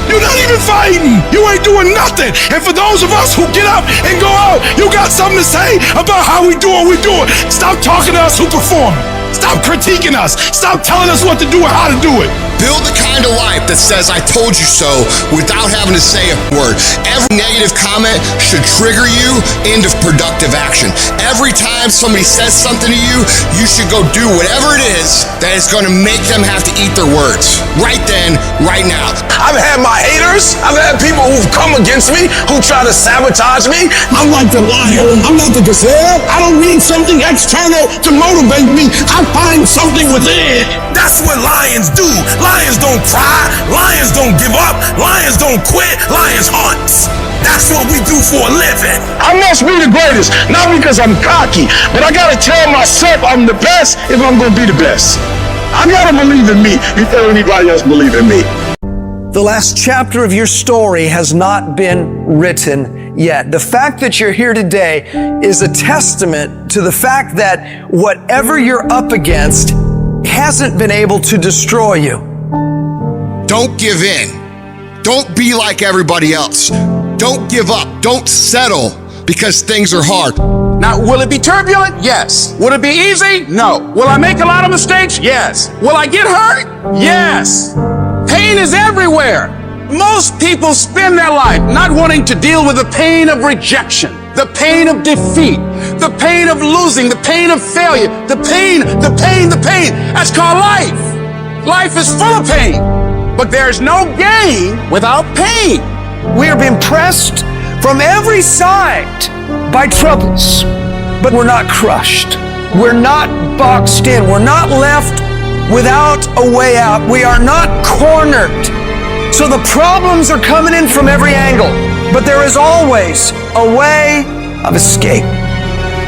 You're not even fighting. You ain't doing nothing. And for those of us who get up and go out, you got something to say about how we do what we do it. Stop talking to us who perform. Stop critiquing us. Stop telling us what to do and how to do it. Build the kind of life that says, I told you so, without having to say a word. Every negative comment should trigger you into productive action. Every time somebody says something to you, you should go do whatever it is that is going to make them have to eat their words. Right then, right now. I've had my my haters. I've had people who've come against me, who try to sabotage me. I'm like the lion. I'm not the gazelle. I don't need something external to motivate me. I find something within. That's what lions do. Lions don't cry. Lions don't give up. Lions don't quit. Lions hunt. That's what we do for a living. I must be the greatest, not because I'm cocky, but I gotta tell myself I'm the best if I'm gonna be the best. I gotta believe in me before anybody else believe in me. The last chapter of your story has not been written yet. The fact that you're here today is a testament to the fact that whatever you're up against hasn't been able to destroy you. Don't give in. Don't be like everybody else. Don't give up. Don't settle because things are hard. Now, will it be turbulent? Yes. Will it be easy? No. Will I make a lot of mistakes? Yes. Will I get hurt? Yes. Pain is everywhere. Most people spend their life not wanting to deal with the pain of rejection, the pain of defeat, the pain of losing, the pain of failure, the pain. That's called life. Life is full of pain, but there's no gain without pain. We are being pressed from every side by troubles, but we're not crushed. We're not boxed in. We're not left without a way out. We are not cornered. So the problems are coming in from every angle, but there is always a way of escape.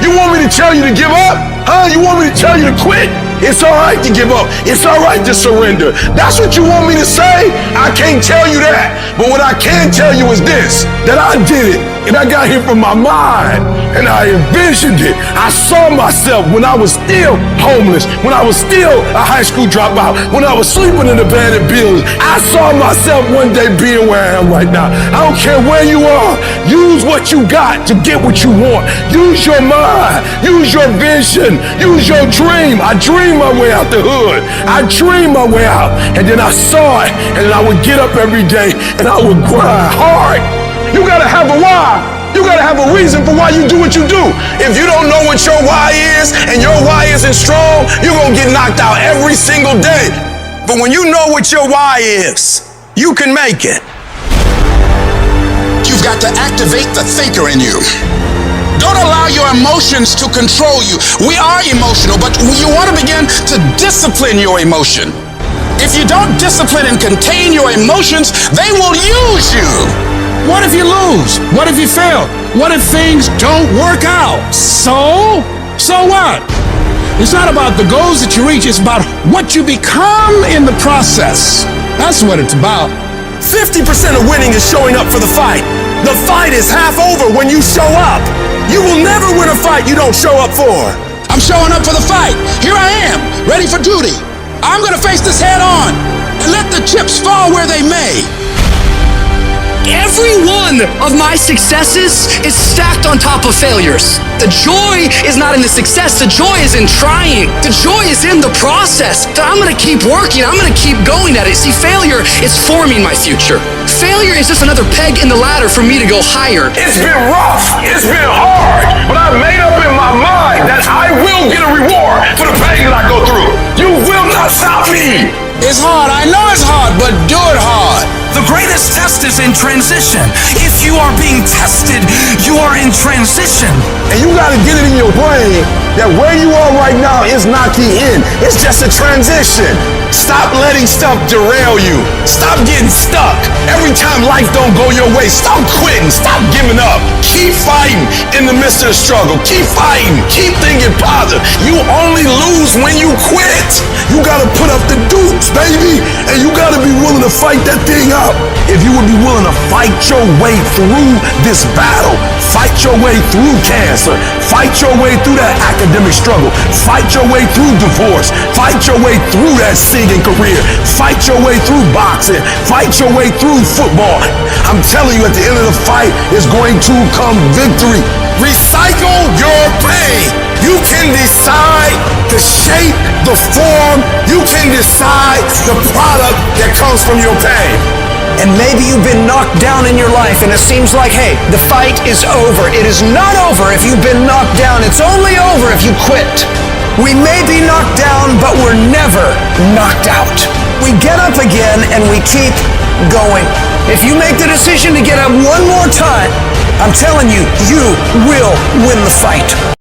You want me to tell you to give up? Huh? You want me to tell you to quit? It's all right to give up. It's all right to surrender. That's what you want me to say? I can't tell you that. But what I can tell you is this, that I did it. And I got here from my mind. And I envisioned it. I saw myself when I was still homeless, when I was still a high school dropout, when I was sleeping in abandoned buildings. I saw myself one day being where I am right now. I don't care where you are. Use what you got to get what you want. Use your mind. Use your vision. Use your dream. I dreamed my way out the hood. I dreamed my way out. And then I saw it. And then I would get up every day and I would grind hard. You gotta have a why. You gotta have a reason for why you do what you do. If you don't know what your why is, and your why isn't strong, you're gonna get knocked out every single day. But when you know what your why is, you can make it. You've got to activate the thinker in you. Don't allow your emotions to control you. We are emotional, but you want to begin to discipline your emotion. If you don't discipline and contain your emotions, they will use you. What if you lose? What if you fail? What if things don't work out? So what? It's not about the goals that you reach, it's about what you become in the process. That's what it's about. 50% of winning is showing up for the fight. The fight is half over when you show up. You will never win a fight you don't show up for. I'm showing up for the fight. Here I am, ready for duty. I'm gonna face this head on and let the chips fall where they may. Every one of my successes is stacked on top of failures. The joy is not in the success, the joy is in trying. The joy is in the process. That I'm gonna keep working, I'm gonna keep going at it. See, failure is forming my future. Failure is just another peg in the ladder for me to go higher. It's been rough, it's been hard, but I made up in my mind that I will get a reward for the pain that I go through. You will not stop me. It's hard, I know it's hard, but do it hard. The greatest test is in transition. If you are being tested, you are in transition. And you gotta get it in your brain that where you are right now is not the end. It's just a transition. Stop letting stuff derail you. Stop getting stuck. Every time life don't go your way, stop quitting. Stop giving up. Keep fighting in the midst of the struggle. Keep fighting. Keep thinking positive. You only lose when you quit. You gotta put up the dukes, baby. And you gotta be willing to fight that thing out. If you would be willing to fight your way through this battle, fight your way through cancer, fight your way through that academic struggle, fight your way through divorce, fight your way through that singing career, fight your way through boxing, fight your way through football. I'm telling you, at the end of the fight is going to come victory. Recycle your pain. You can decide the shape, the form. You can decide the product that comes from your pain. And maybe you've been knocked down in your life and it seems like, hey, the fight is over. It is not over if you've been knocked down. It's only over if you quit. We may be knocked down, but we're never knocked out. We get up again and we keep going. If you make the decision to get up one more time, I'm telling you, you will win the fight.